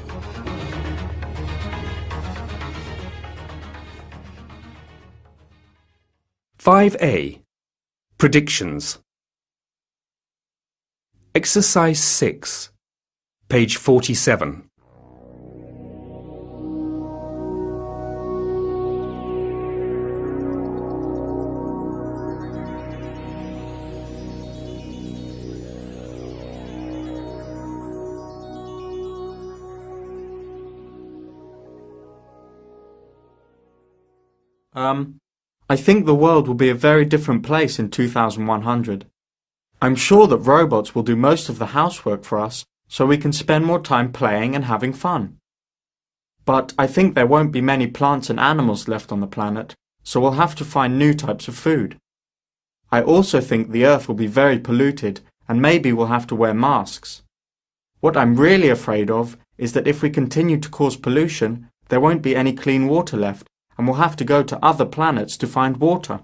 (5A) Predictions. Exercise 6, page 47. I think the world will be a very different place in 2100. I'm sure that robots will do most of the housework for us, so we can spend more time playing and having fun. But I think there won't be many plants and animals left on the planet, so we'll have to find new types of food. I also think the Earth will be very polluted, and maybe we'll have to wear masks. What I'm really afraid of is that if we continue to cause pollution, there won't be any clean water left, and we'll have to go to other planets to find water.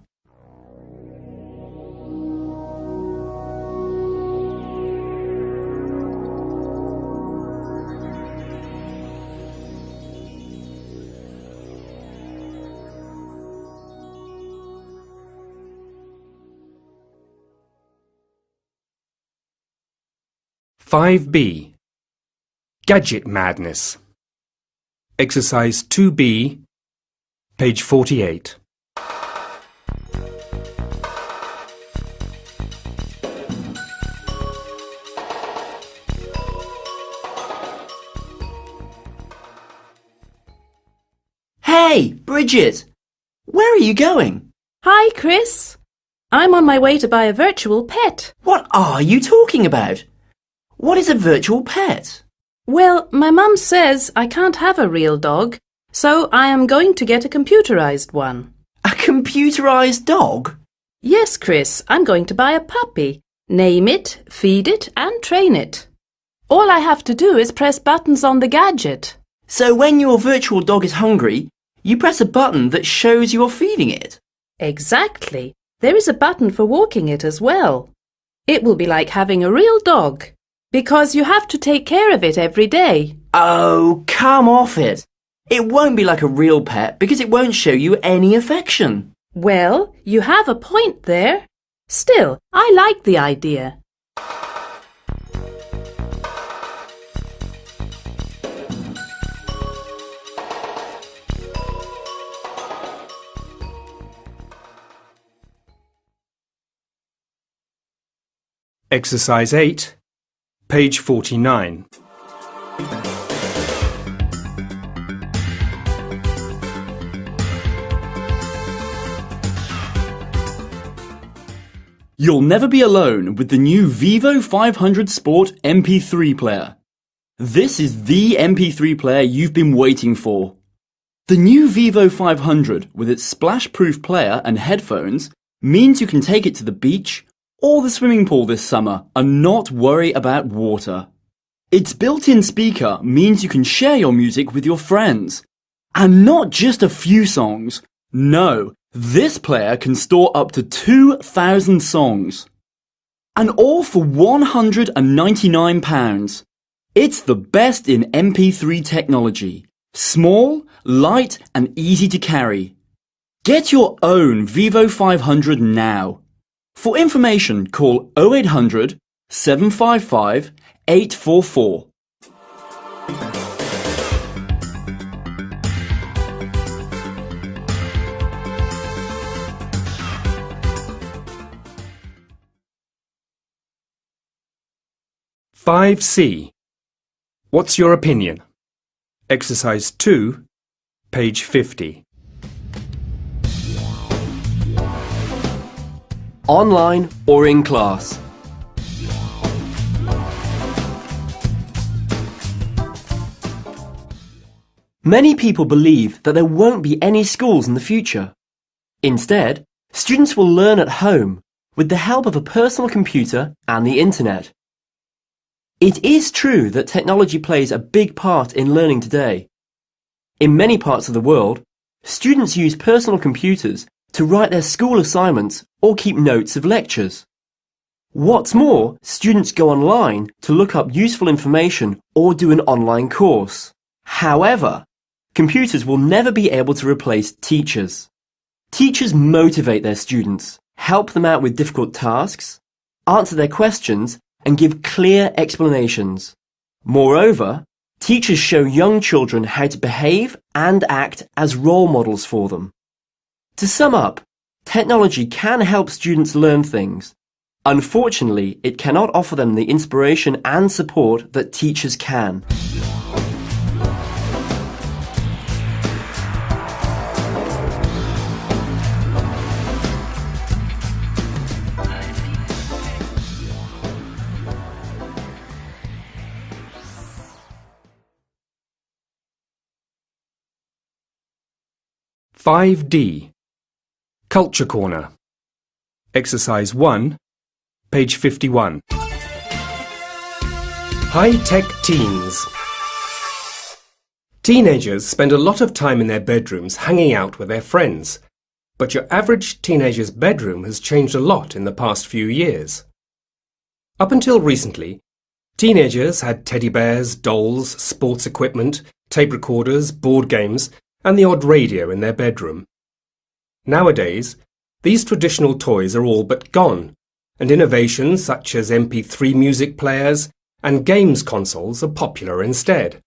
(5B) Gadget Madness. Exercise 2B, page 48. Hey, Bridget! Where are you going? Hi, Chris. I'm on my way to buy a virtual pet. What are you talking about? What is a virtual pet? Well, my mum says I can't have a real dog, so I am going to get a computerized one. A computerized dog? Yes, Chris, I'm going to buy a puppy. Name it, feed it, and train it. All I have to do is press buttons on the gadget. So when your virtual dog is hungry, you press a button that shows you're feeding it? Exactly. There is a button for walking it as well. It will be like having a real dog, because you have to take care of it every day. Oh, come off it. It won't be like a real pet because it won't show you any affection. Well, you have a point there. Still, I like the idea. Exercise 8, page 49. You'll never be alone with the new Vivo 500 Sport MP3 player. This is the MP3 player you've been waiting for. The new Vivo 500 with its splash-proof player and headphones means you can take it to the beach or the swimming pool this summer and not worry about water. Its built-in speaker means you can share your music with your friends. And not just a few songs. No, this player can store up to 2,000 songs. And all for £199. It's the best in MP3 technology. Small, light and easy to carry. Get your own Vivo 500 now. For information, call 0800 755 844. (5C) What's your opinion? Exercise 2, page 50. Online or in class? Many people believe that there won't be any schools in the future. Instead, students will learn at home with the help of a personal computer and the internet. It is true that technology plays a big part in learning today. In many parts of the world, students use personal computers to write their school assignments or keep notes of lectures. What's more, students go online to look up useful information or do an online course. However, computers will never be able to replace teachers. Teachers motivate their students, help them out with difficult tasks, answer their questions, and give clear explanations. Moreover, teachers show young children how to behave and act as role models for them. To sum up, technology can help students learn things. Unfortunately, it cannot offer them the inspiration and support that teachers can. (5D) Culture Corner. Exercise 1, page 51. High-tech teens. Teenagers spend a lot of time in their bedrooms hanging out with their friends. But your average teenager's bedroom has changed a lot in the past few years. Up until recently, teenagers had teddy bears, dolls, sports equipment, tape recorders, board games, and the odd radio in their bedroom. Nowadays, these traditional toys are all but gone, and innovations such as MP3 music players and games consoles are popular instead.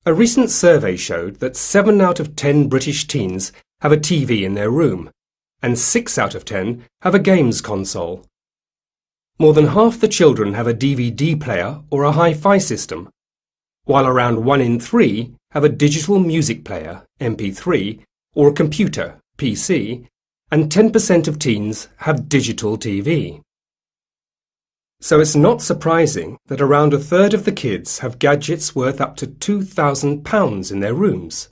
A recent survey showed that 7 out of 10 British teens have a TV in their room, and 6 out of 10 have a games console. More than half the children have a DVD player or a hi-fi system, while around 1 in 3 have a digital music player, MP3, or a computer, PC, and 10% of teens have digital TV. So it's not surprising that around a third of the kids have gadgets worth up to £2,000 in their rooms.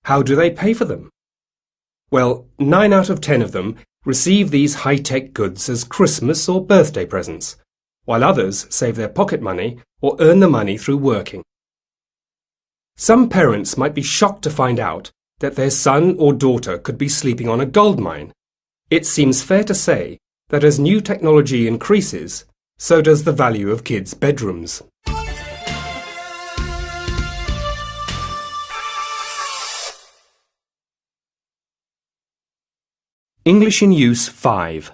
How do they pay for them? Well, 9 out of 10 of them receive these high-tech goods as Christmas or birthday presents, while others save their pocket money or earn the money through working. Some parents might be shocked to find out that their son or daughter could be sleeping on a gold mine. It seems fair to say that as new technology increases, so does the value of kids' bedrooms. English in Use 5.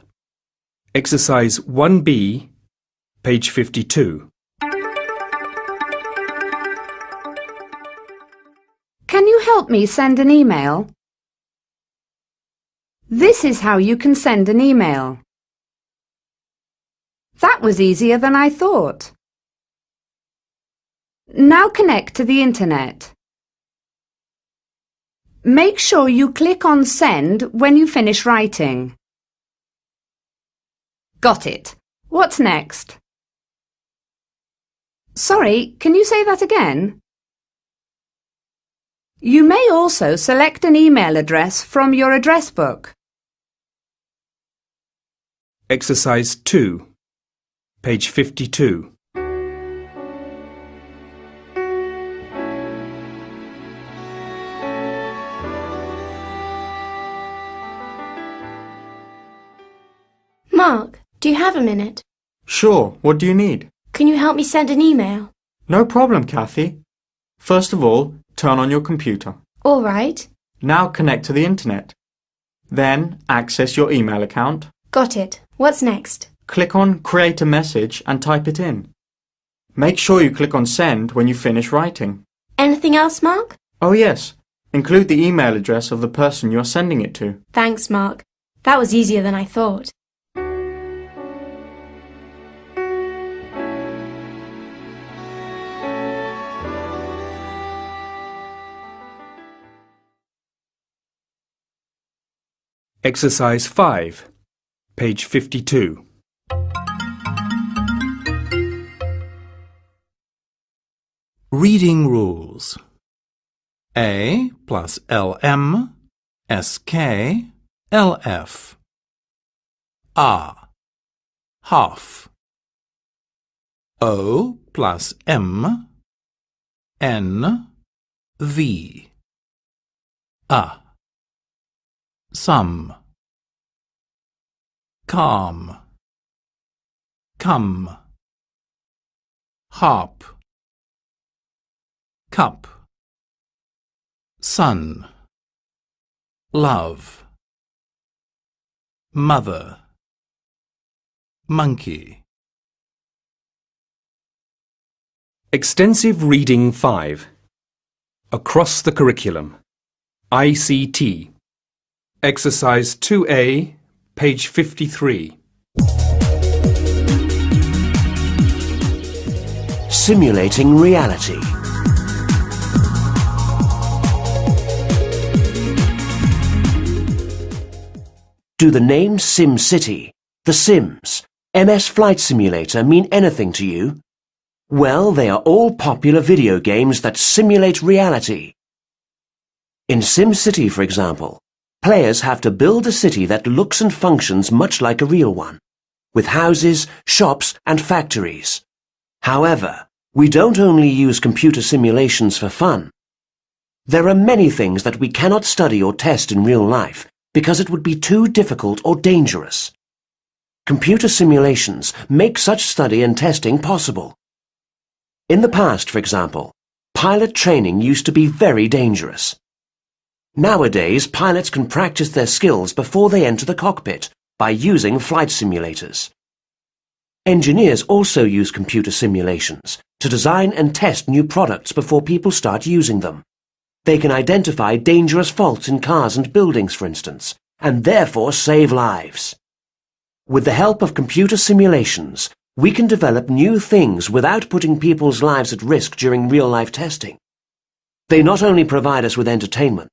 Exercise 1B, page 52. Can you help me send an email? This is how you can send an email. That was easier than I thought. Now connect to the internet. Make sure you click on Send when you finish writing. Got it. What's next? Sorry, can you say that again? You may also select an email address from your address book. Exercise 2, page 52. Mark, do you have a minute? Sure, what do you need? Can you help me send an email? No problem, Kathy. First of all, turn on your computer. All right. Now connect to the internet. Then access your email account. Got it. What's next? Click on Create a Message and type it in. Make sure you click on Send when you finish writing. Anything else, Mark? Oh yes, include the email address of the person you're sending it to. Thanks, Mark. That was easier than I thought. Exercise 5, page 52. Reading rules. A plus LM, SK, LF. Half. O plus M, N, V. Some. Calm. Come. Harp. Cup. Sun. Love. Mother. Monkey. Extensive Reading 5. Across the Curriculum. ICT. Exercise 2A, page 53. Simulating reality. Do the names SimCity, The Sims, MS Flight Simulator mean anything to you? Well, they are all popular video games that simulate reality. In SimCity, for example, players have to build a city that looks and functions much like a real one, with houses, shops and factories. However, we don't only use computer simulations for fun. There are many things that we cannot study or test in real life because it would be too difficult or dangerous. Computer simulations make such study and testing possible. In the past, for example, pilot training used to be very dangerous. Nowadays, pilots can practice their skills before they enter the cockpit by using flight simulators. Engineers also use computer simulations to design and test new products before people start using them. They can identify dangerous faults in cars and buildings, for instance, and therefore save lives. With the help of computer simulations, we can develop new things without putting people's lives at risk during real-life testing. They not only provide us with entertainment,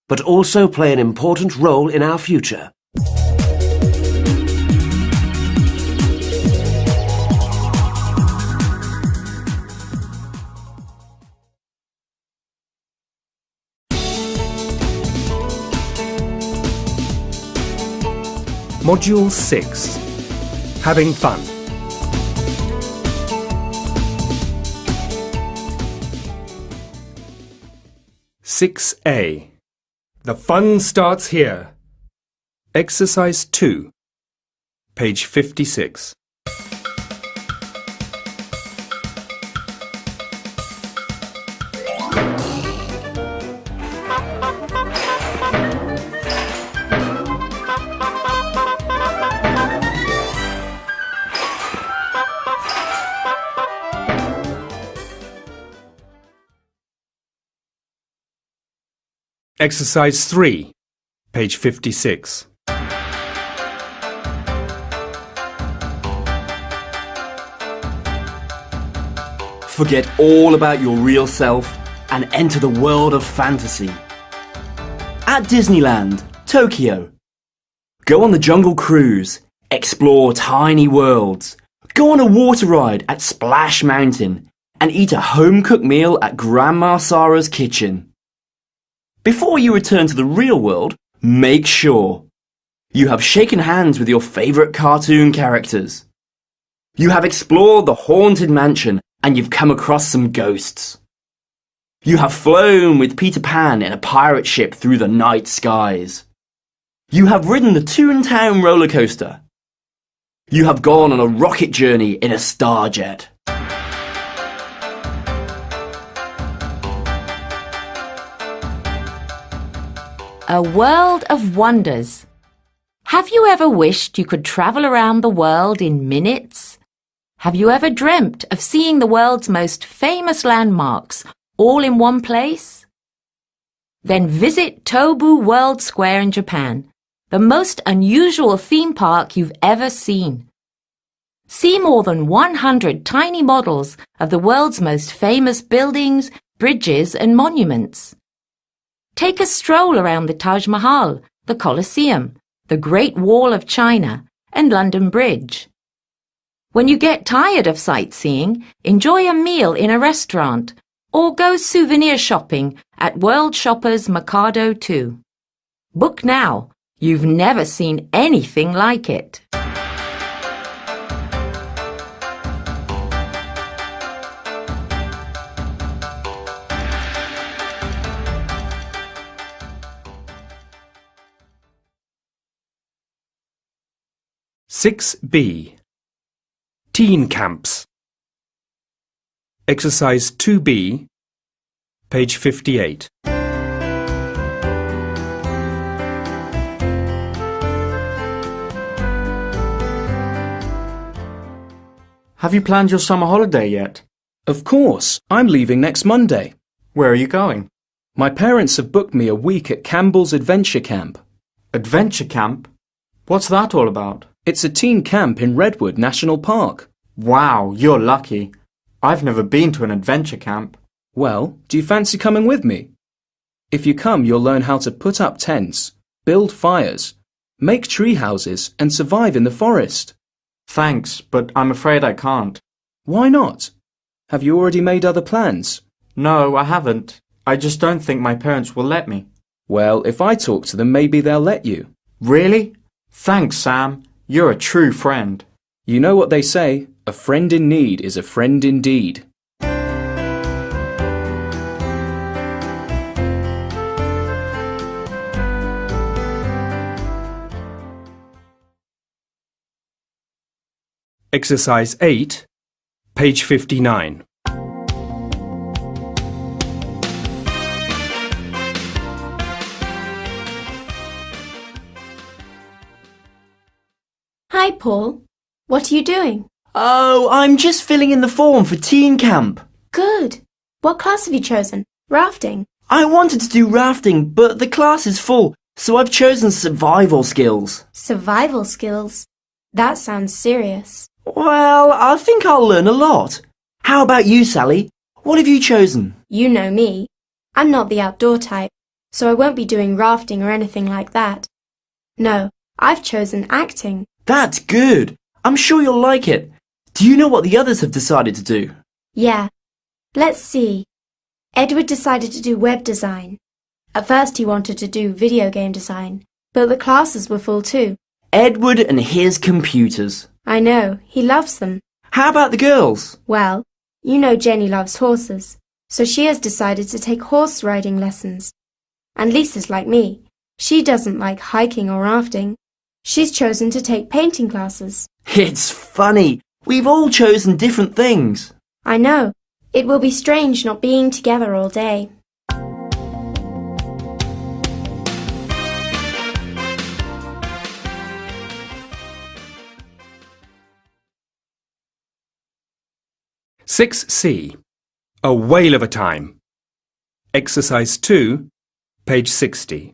but also play an important role in our future. Module 6. Having fun. (6A). The fun starts here. Exercise 2. Page 56. Exercise 3, page 56. Forget all about your real self and enter the world of fantasy. At Disneyland, Tokyo. Go on the Jungle Cruise, explore tiny worlds, go on a water ride at Splash Mountain, and eat a home-cooked meal at Grandma Sarah's kitchen. Before you return to the real world, make sure you have shaken hands with your favourite cartoon characters. You have explored the haunted mansion and you've come across some ghosts. You have flown with Peter Pan in a pirate ship through the night skies. You have ridden the Toontown roller coaster. You have gone on a rocket journey in a Starjet. A world of wonders. Have you ever wished you could travel around the world in minutes? Have you ever dreamt of seeing the world's most famous landmarks all in one place? Then visit Tobu World Square in Japan, the most unusual theme park you've ever seen. See more than 100 tiny models of the world's most famous buildings, bridges and monuments. Take a stroll around the Taj Mahal, the Colosseum, the Great Wall of China, and London Bridge. When you get tired of sightseeing, enjoy a meal in a restaurant or go souvenir shopping at World Shoppers Mercado 2. Book now. You've never seen anything like it. (6B). Teen camps. Exercise 2B, page 58. Have you planned your summer holiday yet? Of course. I'm leaving next Monday. Where are you going? My parents have booked me a week at Campbell's Adventure Camp. Adventure Camp? What's that all about? It's a teen camp in Redwood National Park. Wow, you're lucky. I've never been to an adventure camp. Well, do you fancy coming with me? If you come, you'll learn how to put up tents, build fires, make tree houses, and survive in the forest. Thanks, but I'm afraid I can't. Why not? Have you already made other plans? No, I haven't. I just don't think my parents will let me. Well, if I talk to them, maybe they'll let you. Really? Thanks, Sam. You're a true friend. You know what they say, A friend in need is a friend indeed. Exercise 8, page 59. Hi, Paul. What are you doing? Oh, I'm just filling in the form for teen camp. Good. What class have you chosen? Rafting? I wanted to do rafting, but the class is full, so I've chosen survival skills. Survival skills? That sounds serious. Well, I think I'll learn a lot. How about you, Sally? What have you chosen? You know me. I'm not the outdoor type, so I won't be doing rafting or anything like that. No, I've chosen acting. That's good. I'm sure you'll like it. Do you know what the others have decided to do? Yeah. Let's see. Edward decided to do web design. At first he wanted to do video game design, but the classes were full too. Edward and his computers. I know, he loves them. How about the girls? Well, you know Jenny loves horses, so she has decided to take horse riding lessons. And Lisa's like me. She doesn't like hiking or rafting. She's chosen to take painting classes. It's funny. We've all chosen different things. I know. It will be strange not being together all day. C. A whale of a time. Exercise 2, page 60.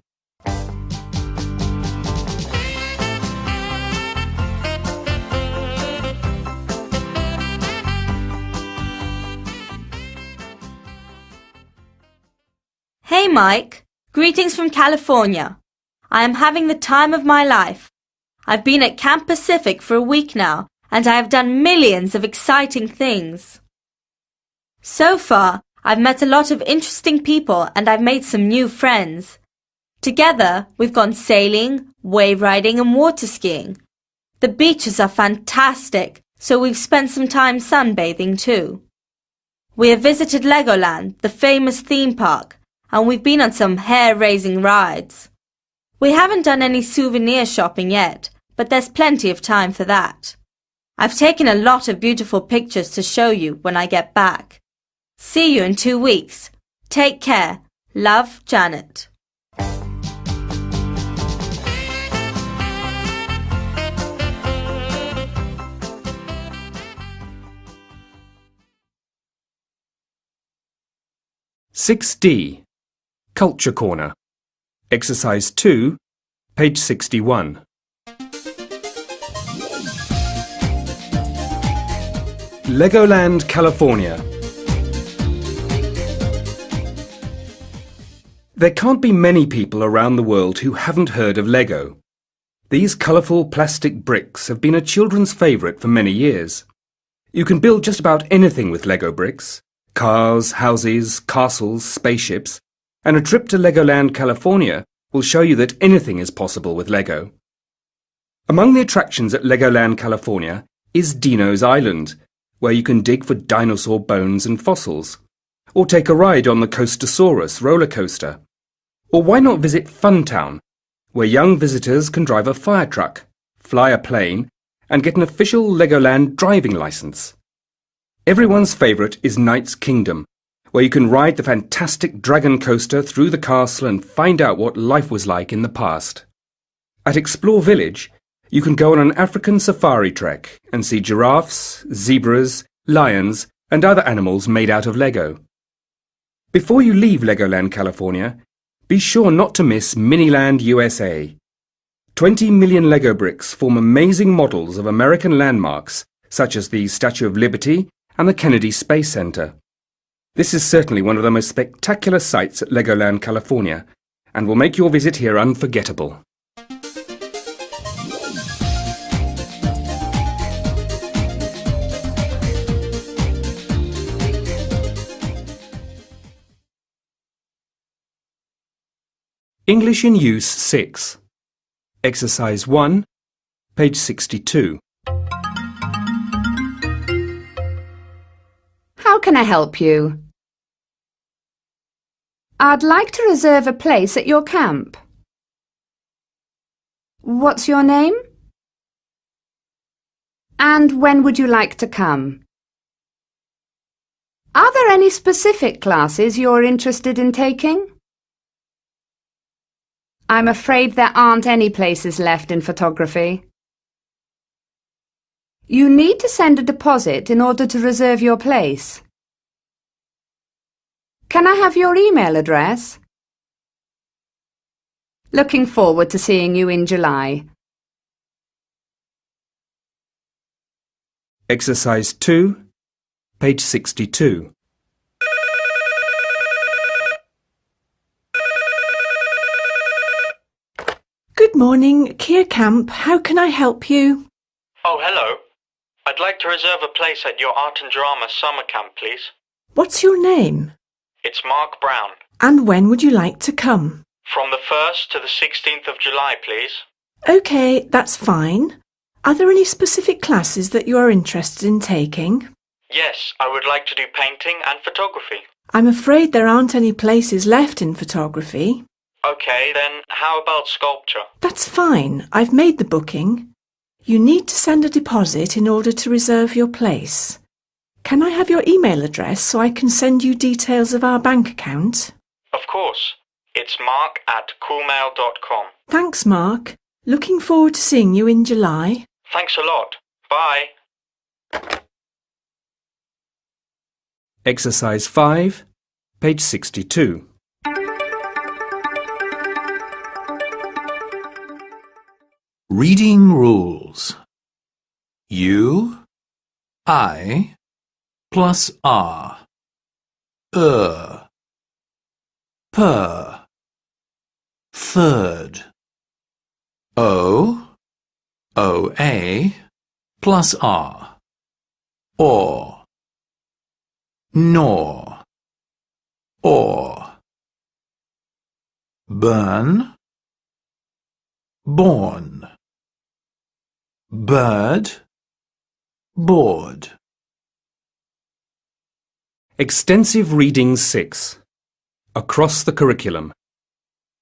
Hey Mike, greetings from California. I am having the time of my life. I've been at Camp Pacific for a week now, and I have done millions of exciting things. So far, I've met a lot of interesting people and I've made some new friends. Together, we've gone sailing, wave riding and water skiing. The beaches are fantastic, so we've spent some time sunbathing too. We have visited Legoland, the famous theme park, and we've been on some hair-raising rides. We haven't done any souvenir shopping yet, but there's plenty of time for that. I've taken a lot of beautiful pictures to show you when I get back. See you in 2 weeks. Take care. Love, Janet. D. Culture Corner. Exercise 2, page 61. Legoland, California. There can't be many people around the world who haven't heard of Lego. These colourful plastic bricks have been a children's favourite for many years. You can build just about anything with Lego bricks. Cars, houses, castles, spaceships. And a trip to Legoland, California will show you that anything is possible with Lego. Among the attractions at Legoland, California is Dino's Island, where you can dig for dinosaur bones and fossils. Or take a ride on the Coastosaurus roller coaster. Or why not visit Funtown, where young visitors can drive a fire truck, fly a plane, and get an official Legoland driving license. Everyone's favourite is Knight's Kingdom, where you can ride the fantastic dragon coaster through the castle and find out what life was like in the past. At Explore Village, you can go on an African safari trek and see giraffes, zebras, lions, and other animals made out of Lego. Before you leave Legoland, California, be sure not to miss Miniland USA. 20 million Lego bricks form amazing models of American landmarks such as the Statue of Liberty and the Kennedy Space Center. This is certainly one of the most spectacular sights at Legoland, California, and will make your visit here unforgettable. English in Use 6. Exercise 1, page 62. can I help you? I'd like to reserve a place at your camp. What's your name? And when would you like to come? Are there any specific classes you're interested in taking? I'm afraid there aren't any places left in photography. You need to send a deposit in order to reserve your place. Can I have your email address? Looking forward to seeing you in July. Exercise 2, page 62. Good morning, Keir Camp. How can I help you? Oh, hello. I'd like to reserve a place at your art and drama summer camp, please. What's your name? It's Mark Brown. And when would you like to come? From the 1st to the 16th of July, please. OK, that's fine. Are there any specific classes that you are interested in taking? Yes, I would like to do painting and photography. I'm afraid there aren't any places left in photography. OK, then how about sculpture? That's fine. I've made the booking. You need to send a deposit in order to reserve your place. Can I have your email address so I can send you details of our bank account? Of course. It's mark@coolmail.com. Thanks, Mark. Looking forward to seeing you in July. Thanks a lot. Bye. Exercise 5, page 62. Reading rules. U, I, plus R. Per. Third. O, OA, plus R. Or. Nor. Or. Burn. Born. Bird. Board. Extensive Reading 6. Across the Curriculum.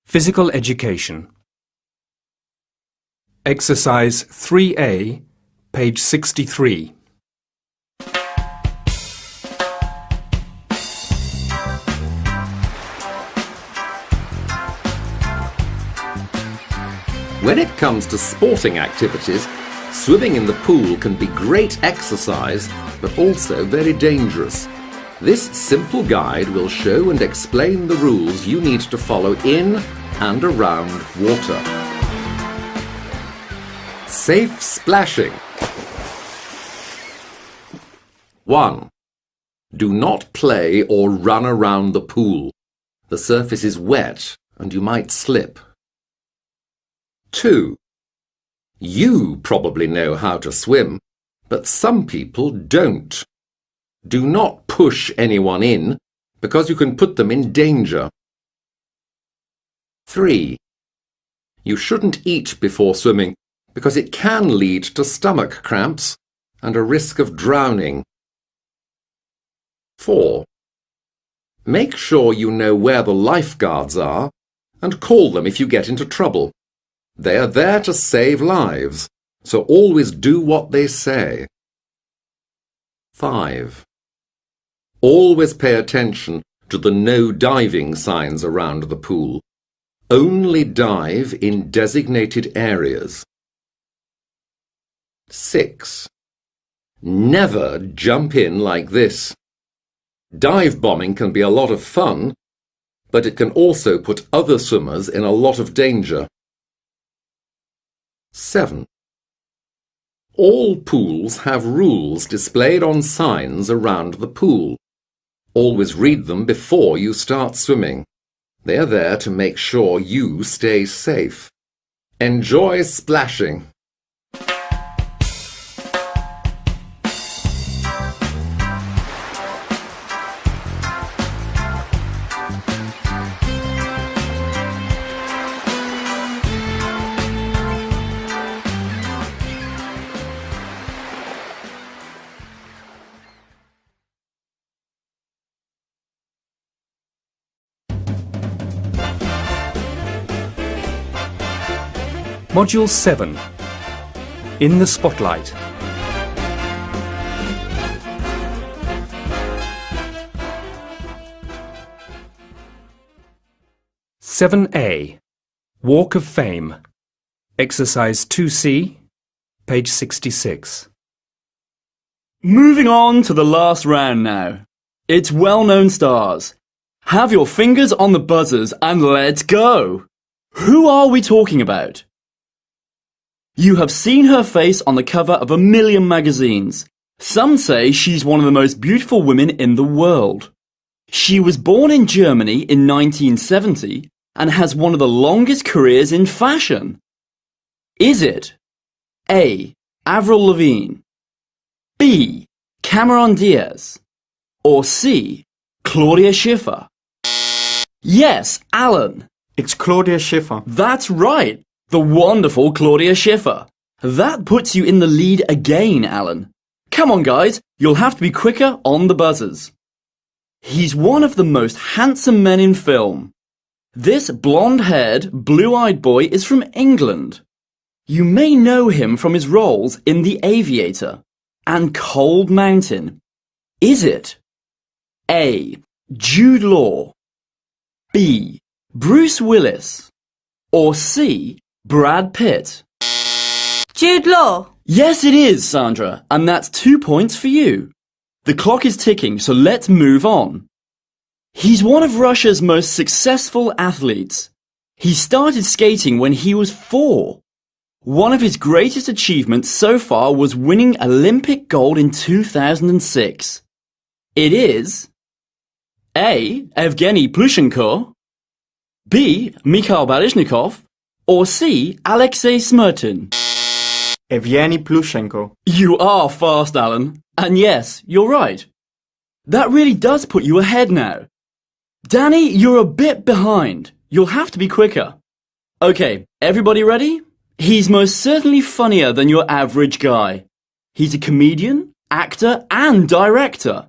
Physical Education. Exercise 3A, page 63. When it comes to sporting activities, swimming in the pool can be great exercise, but also very dangerous. This simple guide will show and explain the rules you need to follow in and around water. Safe splashing. 1. Do not play or run around the pool. The surface is wet and you might slip. 2. You probably know how to swim, but some people don't. Do not push anyone in, because you can put them in danger. 3. You shouldn't eat before swimming, because it can lead to stomach cramps and a risk of drowning. 4. Make sure you know where the lifeguards are and call them if you get into trouble. They are there to save lives, so always do what they say. 5. Always pay attention to the no diving signs around the pool. Only dive in designated areas. 6. Never jump in like this. Dive bombing can be a lot of fun, but it can also put other swimmers in a lot of danger. 7. All pools have rules displayed on signs around the pool. Always read them before you start swimming. They are there to make sure you stay safe. Enjoy splashing. Module 7. In the Spotlight. Seven A. Walk of Fame. Exercise 2C, page 66. Moving on to the last round now. It's well-known stars. Have your fingers on the buzzers and let's go! Who are we talking about? You have seen her face on the cover of a million magazines. Some say she's one of the most beautiful women in the world. She was born in Germany in 1970 and has one of the longest careers in fashion. Is it A. Avril Lavigne, B. Cameron Diaz, or C. Claudia Schiffer? Yes, Alan. It's Claudia Schiffer. That's right, the wonderful Claudia Schiffer. That puts you in the lead again, Alan. Come on, guys, you'll have to be quicker on the buzzers. He's one of the most handsome men in film. This blonde-haired, blue-eyed boy is from England. You may know him from his roles in The Aviator and Cold Mountain. Is it A. Jude Law, B. Bruce Willis, or C. Brad Pitt? Jude Law. Yes, it is, Sandra, and that's 2 points for you. The clock is ticking, so let's move on. He's one of Russia's most successful athletes. He started skating when he was 4. One of his greatest achievements so far was winning Olympic gold in 2006. It is A. Evgeny Plushenko, B. Mikhail Baryshnikov, or C. Alexei Smirtin? Evgeny Plushenko. You are fast, Alan. And yes, you're right. That really does put you ahead now. Danny, you're a bit behind. You'll have to be quicker. Okay, everybody ready? He's most certainly funnier than your average guy. He's a comedian, actor, and director.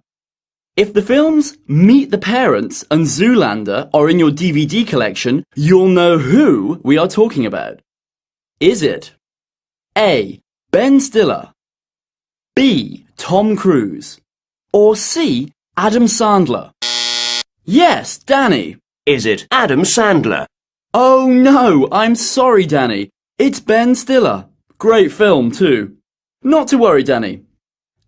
If the films Meet the Parents and Zoolander are in your DVD collection, you'll know who we are talking about. Is it A. Ben Stiller, B. Tom Cruise, or C. Adam Sandler? Yes, Danny. Is it Adam Sandler? Oh no, I'm sorry, Danny. It's Ben Stiller. Great film too. Not to worry, Danny.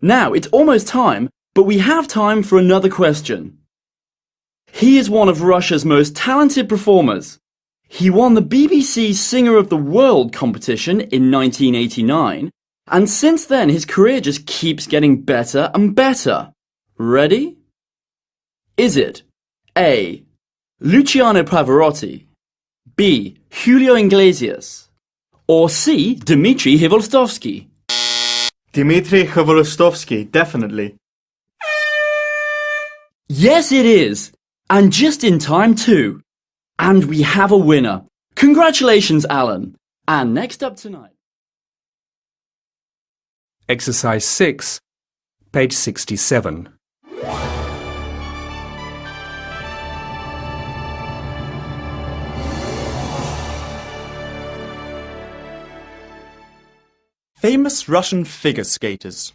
Now, it's almost time, but we have time for another question. He is one of Russia's most talented performers. He won the BBC Singer of the World competition in 1989, and since then his career just keeps getting better and better. Ready? Is it A. Luciano Pavarotti, B. Julio Iglesias, or C. Dmitry Hvostovsky? Dmitry Hvostovsky, definitely. Yes, it is. And just in time too. And we have a winner. Congratulations, Alan. And next up tonight. Exercise 6, page 67. Famous Russian figure skaters.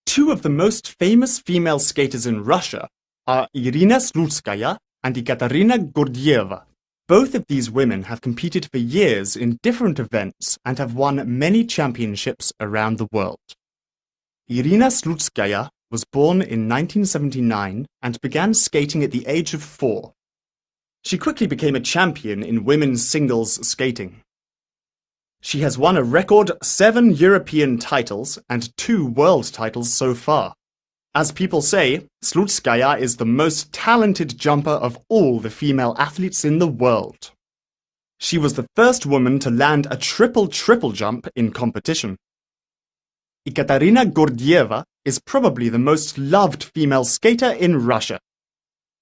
Two of the most famous female skaters in Russia are Irina Slutskaya and Ekaterina Gordieva. Both of these women have competed for years in different events and have won many championships around the world. Irina Slutskaya was born in 1979 and began skating at the age of 4. She quickly became a champion in women's singles skating. She has won a record 7 European titles and 2 world titles so far. As people say, Slutskaya is the most talented jumper of all the female athletes in the world. She was the first woman to land a triple jump in competition. Ekaterina Gordieva is probably the most loved female skater in Russia.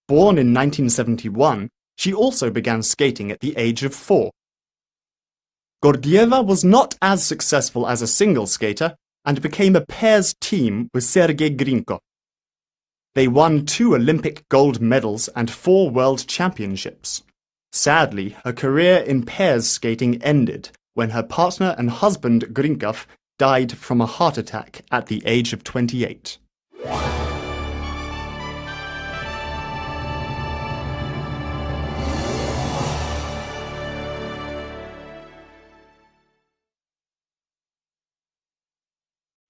Born in 1971, she also began skating at the age of 4. Gordieva was not as successful as a single skater and became a pairs team with Sergei Grinko. They won 2 Olympic gold medals and 4 world championships. Sadly, her career in pairs skating ended when her partner and husband Grinkov died from a heart attack at the age of 28.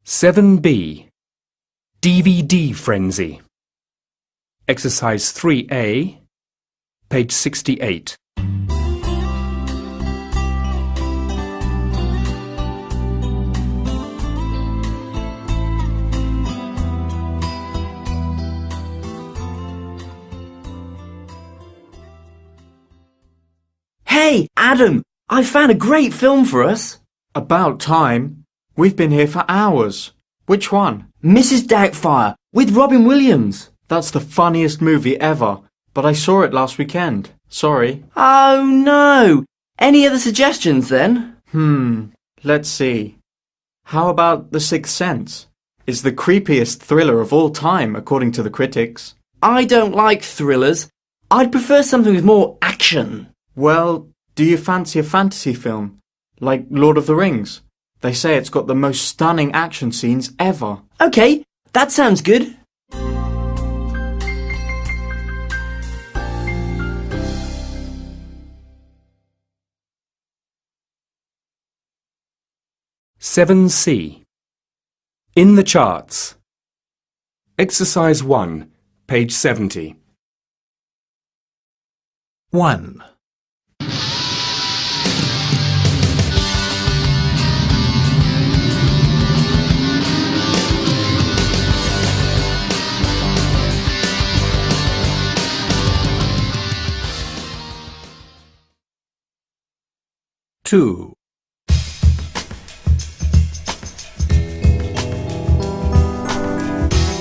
Seven B. DVD Frenzy. Exercise 3A, page 68. Hey, Adam, I found a great film for us. About time. We've been here for hours. Which one? Mrs. Doubtfire, with Robin Williams. That's the funniest movie ever, but I saw it last weekend. Sorry. Oh, no. Any other suggestions, then? Let's see. How about The Sixth Sense? It's the creepiest thriller of all time, according to the critics. I don't like thrillers. I'd prefer something with more action. Well, do you fancy a fantasy film? Like Lord of the Rings? They say it's got the most stunning action scenes ever. OK, that sounds good. Seven C. In the charts. Exercise 1, page 70. 1. Two.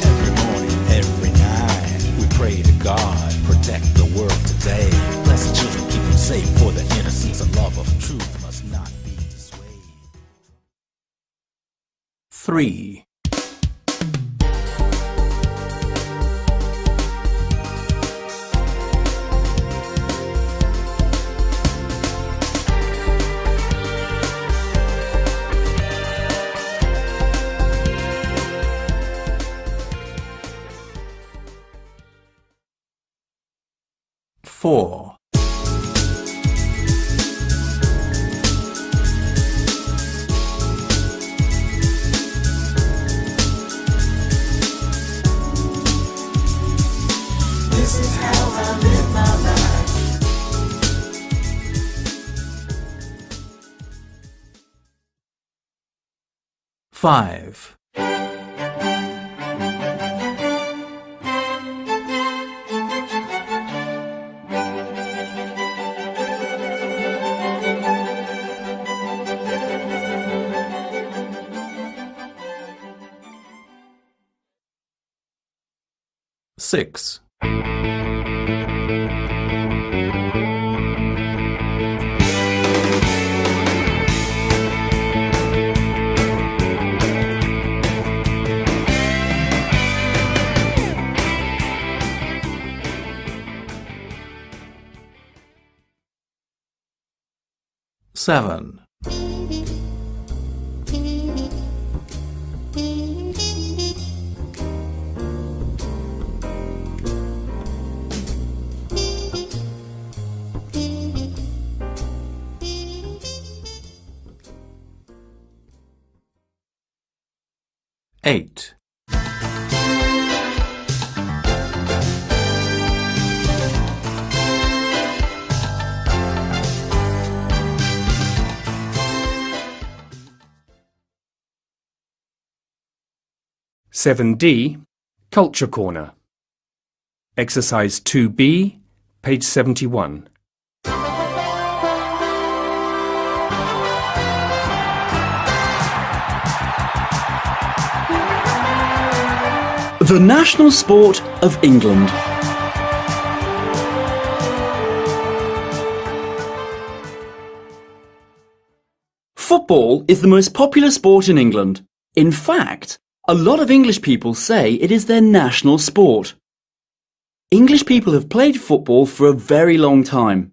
Every morning, every night, we pray to God, protect the world today. Bless the children, keep them safe, for the innocence and love of truth must not be dissuaded. 3.4. 5. 6. 7. 8. 7D, Culture Corner. Exercise 2B, page 71. The national sport of England. Football is the most popular sport in England. In fact, a lot of English people say it is their national sport. English people have played football for a very long time.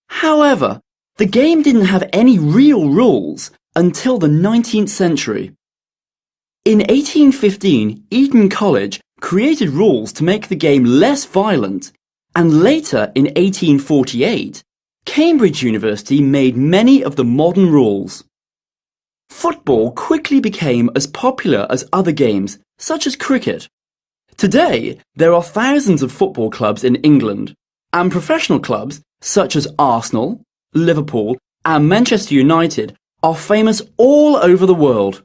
However, The game didn't have any real rules until the 19th century. In 1815, Eton College created rules to make the game less violent, and later, in 1848, Cambridge University made many of the modern rules. Football quickly became as popular as other games, such as cricket. Today, there are thousands of football clubs in England, and professional clubs such as Arsenal, Liverpool, and Manchester United are famous all over the world.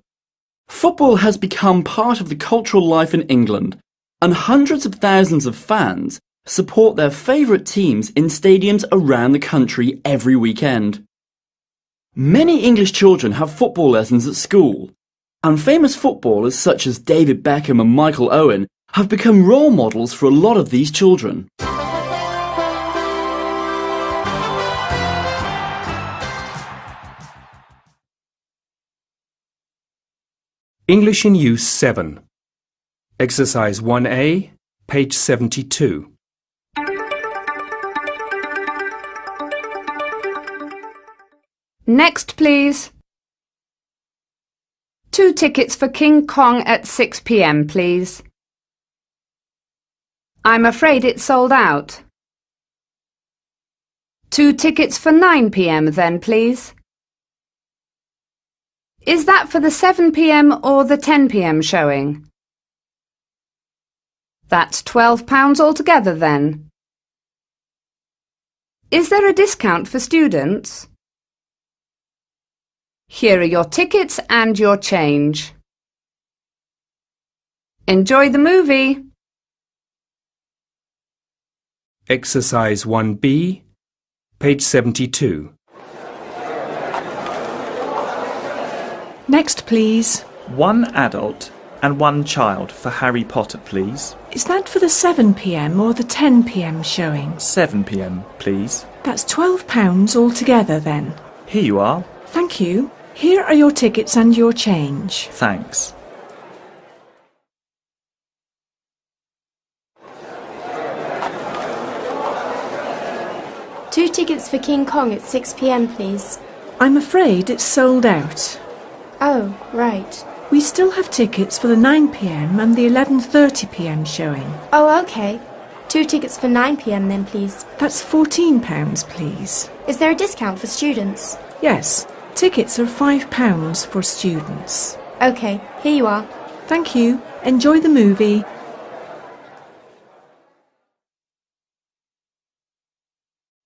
Football has become part of the cultural life in England, and hundreds of thousands of fans support their favourite teams in stadiums around the country every weekend. Many English children have football lessons at school, and famous footballers such as David Beckham and Michael Owen have become role models for a lot of these children. English in Use 7. Exercise 1A, page 72. Next, please. 2 tickets for King Kong at 6 p.m, please. I'm afraid it's sold out. 2 tickets for 9 p.m. then, please. Is that for the 7 p.m. or the 10 p.m. showing? That's £12 altogether then. Is there a discount for students? Here are your tickets and your change. Enjoy the movie. Exercise 1B, page 72. Next, please. 1 adult and 1 child for Harry Potter, please. Is that for the 7 p.m. or the 10 p.m. showing? 7 p.m, please. That's £12 altogether then. Here you are. Thank you. Here are your tickets and your change. Thanks. Two tickets for King Kong at 6 p.m, please. I'm afraid it's sold out. Oh, right. We still have tickets for the 9 p.m. and the 11:30 p.m. showing. Oh, okay. 2 tickets for 9 p.m. then, please. That's £14, please. Is there a discount for students? Yes. Tickets are £5 for students. Okay, here you are. Thank you. Enjoy the movie.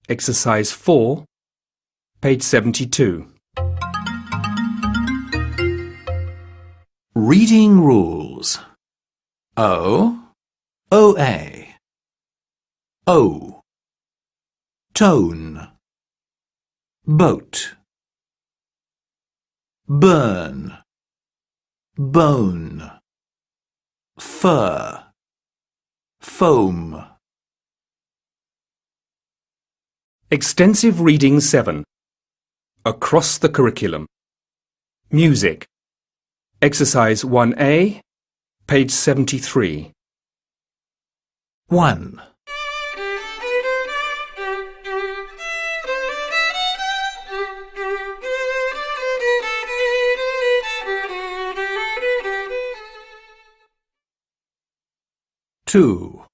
Exercise 4, page 72. Reading rules. O, OA. O. Tone. Boat. Burn. Bone. Fur. Foam. Extensive Reading 7. Across the Curriculum. Music. Exercise 1A, page 73. 1. Two.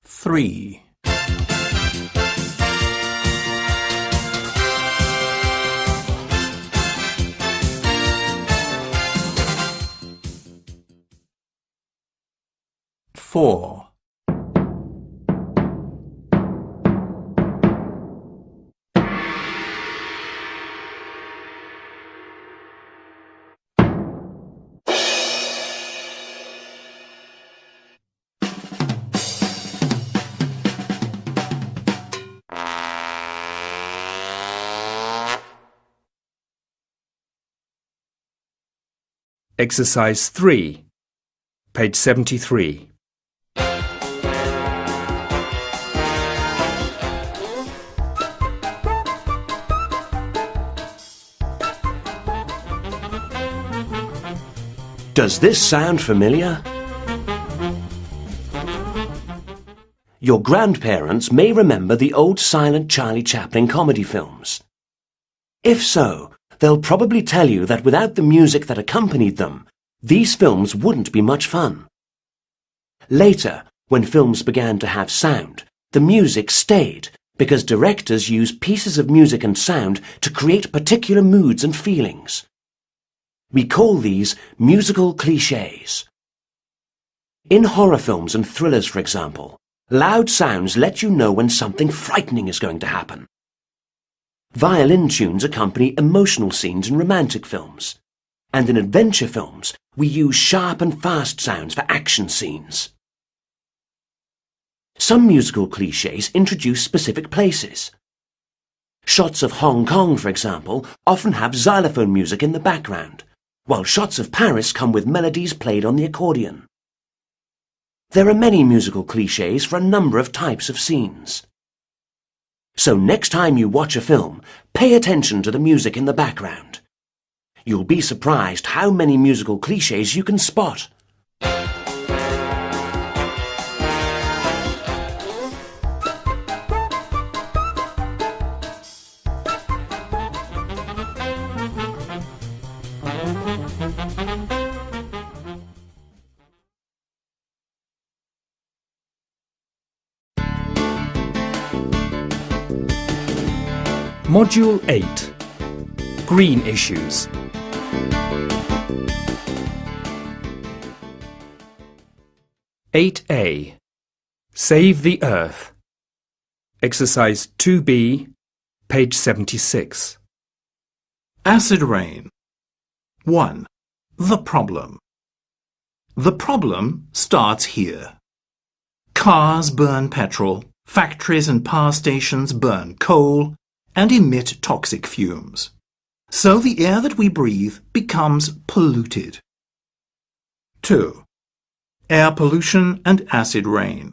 3. 4. 'Exercise 3, page 73. Does this sound familiar? Your grandparents may remember the old silent Charlie Chaplin comedy films. If so, they'll probably tell you that without the music that accompanied them, these films wouldn't be much fun. Later, when films began to have sound, the music stayed because directors used pieces of music and sound to create particular moods and feelings. We call these musical clichés. In horror films and thrillers, for example, loud sounds let you know when something frightening is going to happen. Violin tunes accompany emotional scenes in romantic films, and in adventure films we use sharp and fast sounds for action scenes. Some musical clichés introduce specific places. Shots of Hong Kong, for example, often have xylophone music in the background, while shots of Paris come with melodies played on the accordion. There are many musical clichés for a number of types of scenes. So next time you watch a film, pay attention to the music in the background. You'll be surprised how many musical clichés you can spot. Module 8. Green Issues. (8A) Save the Earth. Exercise 2B, page 76. Acid rain. 1. The problem. The problem starts here. Cars burn petrol, factories and power stations burn coal, and emit toxic fumes. So the air that we breathe becomes polluted. 2. Air pollution and acid rain.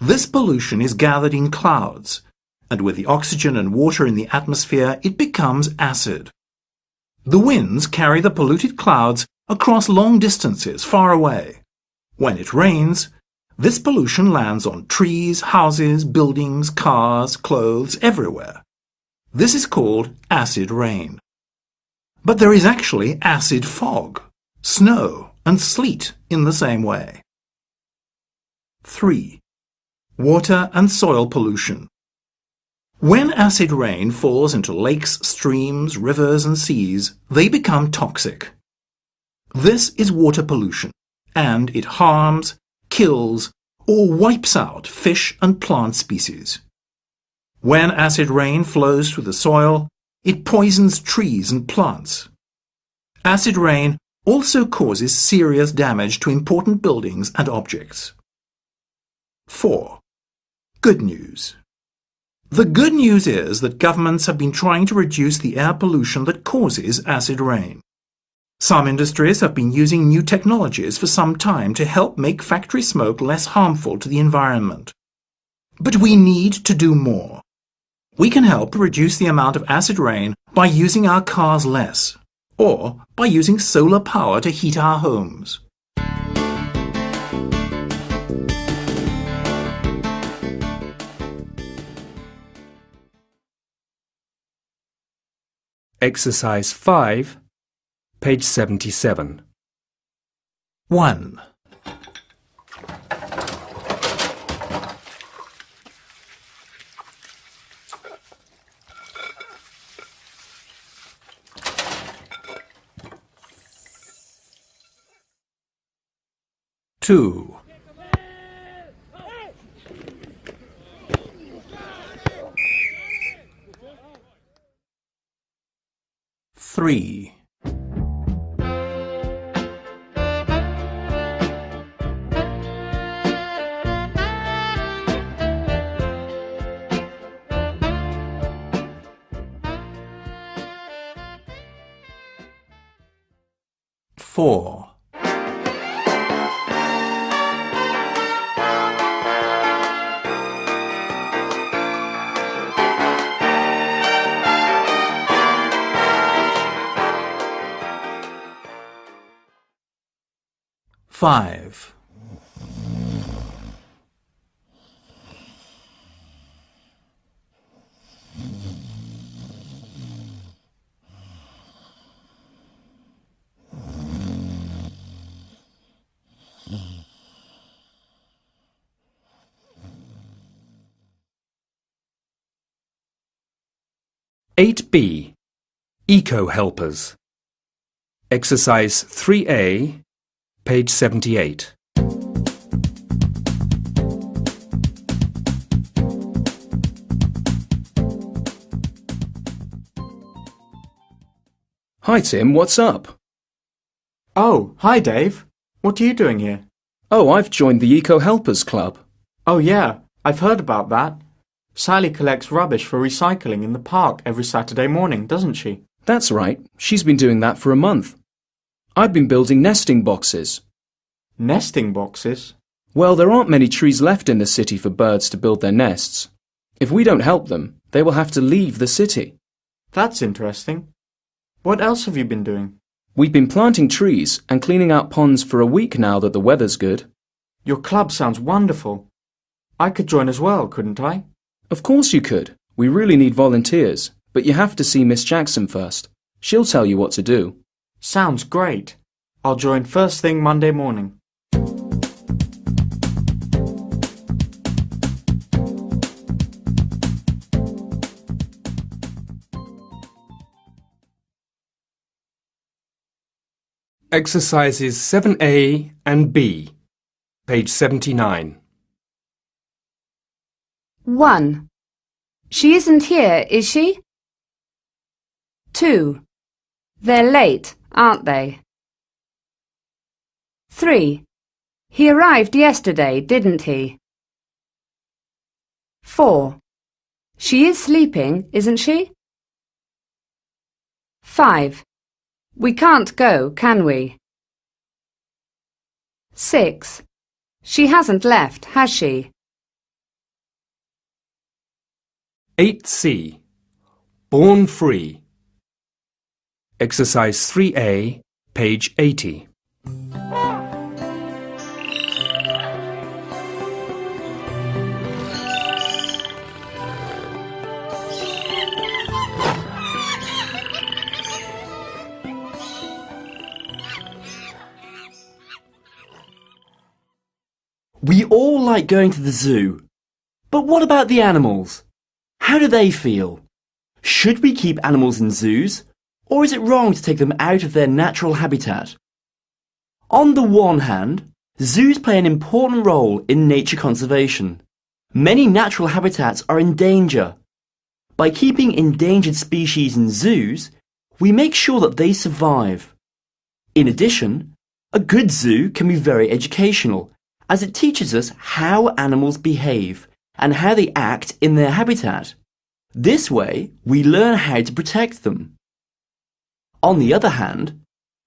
This pollution is gathered in clouds, and with the oxygen and water in the atmosphere, it becomes acid. The winds carry the polluted clouds across long distances far away. When it rains, this pollution lands on trees, houses, buildings, cars, clothes, everywhere. This is called acid rain. But there is actually acid fog, snow, and sleet in the same way. 3. Water and soil pollution. When acid rain falls into lakes, streams, rivers, and seas, they become toxic. This is water pollution, and it harms, kills, or wipes out fish and plant species. When acid rain flows through the soil, it poisons trees and plants. Acid rain also causes serious damage to important buildings and objects. 4. Good news. The good news is that governments have been trying to reduce the air pollution that causes acid rain. Some industries have been using new technologies for some time to help make factory smoke less harmful to the environment. But we need to do more. We can help reduce the amount of acid rain by using our cars less, or by using solar power to heat our homes. Exercise 5, page 77. 1. Two. 3. 4. 5. 8B. Eco-helpers. Exercise 3A, page 78. Hi Tim, what's up? Oh, hi Dave. What are you doing here? Oh, I've joined the Eco Helpers Club. Oh yeah, I've heard about that. Sally collects rubbish for recycling in the park every Saturday morning, doesn't she? That's right, she's been doing that for a month. I've been building nesting boxes. Nesting boxes? Well, there aren't many trees left in the city for birds to build their nests. If we don't help them, they will have to leave the city. That's interesting. What else have you been doing? We've been planting trees and cleaning out ponds for a week now that the weather's good. Your club sounds wonderful. I could join as well, couldn't I? Of course you could. We really need volunteers, but you have to see Miss Jackson first. She'll tell you what to do. Sounds great. I'll join first thing Monday morning. Exercises 7A and B, page 79. 1. She isn't here, is she? 2. They're late, aren't they? 3. He arrived yesterday, didn't he? 4. She is sleeping, isn't she? 5. We can't go, can we? 6. She hasn't left, has she? 8C. Born Free. Exercise 3A, page 80. We all like going to the zoo. But what about the animals? How do they feel? Should we keep animals in zoos, or is it wrong to take them out of their natural habitat? On the one hand, zoos play an important role in nature conservation. Many natural habitats are in danger. By keeping endangered species in zoos, we make sure that they survive. In addition, a good zoo can be very educational, as it teaches us how animals behave and how they act in their habitat. This way, we learn how to protect them. On the other hand,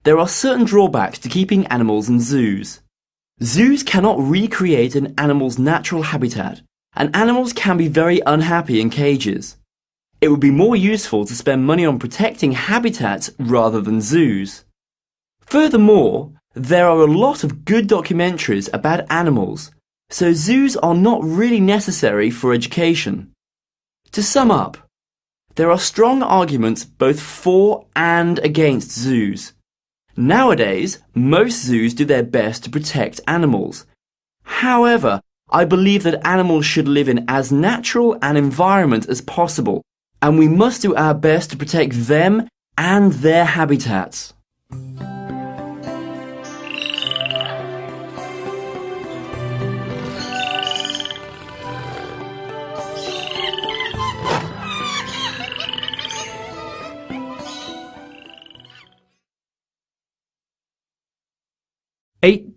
there are certain drawbacks to keeping animals in zoos. Zoos cannot recreate an animal's natural habitat, and animals can be very unhappy in cages. It would be more useful to spend money on protecting habitats rather than zoos. Furthermore, there are a lot of good documentaries about animals, so zoos are not really necessary for education. To sum up, there are strong arguments both for and against zoos. Nowadays, most zoos do their best to protect animals. However, I believe that animals should live in as natural an environment as possible, and we must do our best to protect them and their habitats.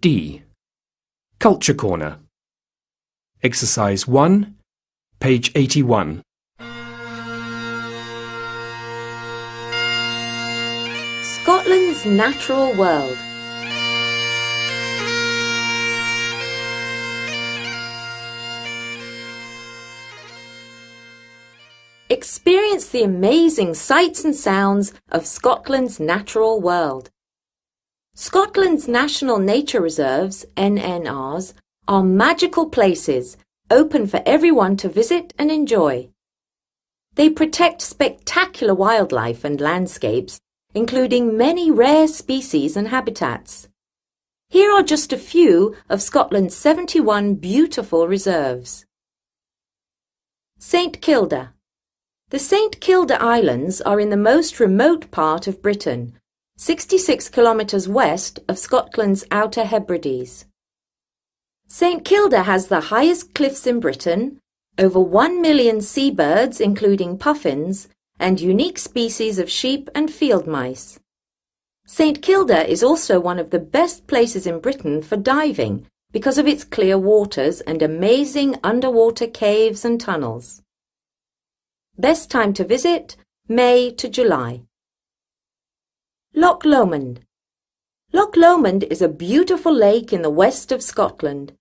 D. Culture Corner. Exercise 1, page 81. Scotland's natural world. Experience the amazing sights and sounds of Scotland's natural world. Scotland's National Nature Reserves, NNRs, are magical places open for everyone to visit and enjoy. They protect spectacular wildlife and landscapes, including many rare species and habitats. Here are just a few of Scotland's 71 beautiful reserves. St Kilda. The St Kilda Islands are in the most remote part of Britain, 66 kilometres west of Scotland's Outer Hebrides. St Kilda has the highest cliffs in Britain, over 1 million seabirds including puffins, and unique species of sheep and field mice. St Kilda is also one of the best places in Britain for diving because of its clear waters and amazing underwater caves and tunnels. Best time to visit, May to July. Loch Lomond. Loch Lomond is a beautiful lake in the west of Scotland.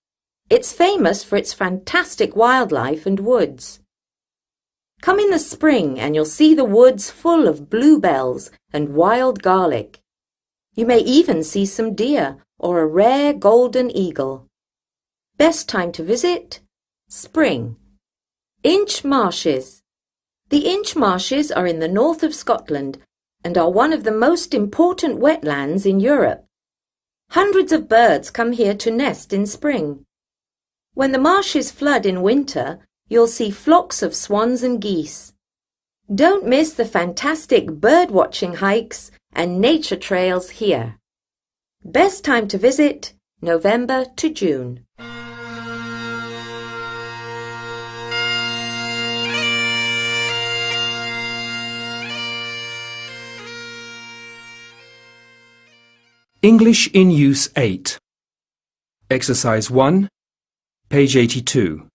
It's famous for its fantastic wildlife and woods. Come in the spring and you'll see the woods full of bluebells and wild garlic. You may even see some deer or a rare golden eagle. Best time to visit, spring. Inch Marshes. The Inch Marshes are in the north of Scotland and are one of the most important wetlands in Europe. Hundreds of birds come here to nest in spring. When the marshes flood in winter, you'll see flocks of swans and geese. Don't miss the fantastic bird-watching hikes and nature trails here. Best time to visit, November to June. English in Use 8. Exercise 1, page 82.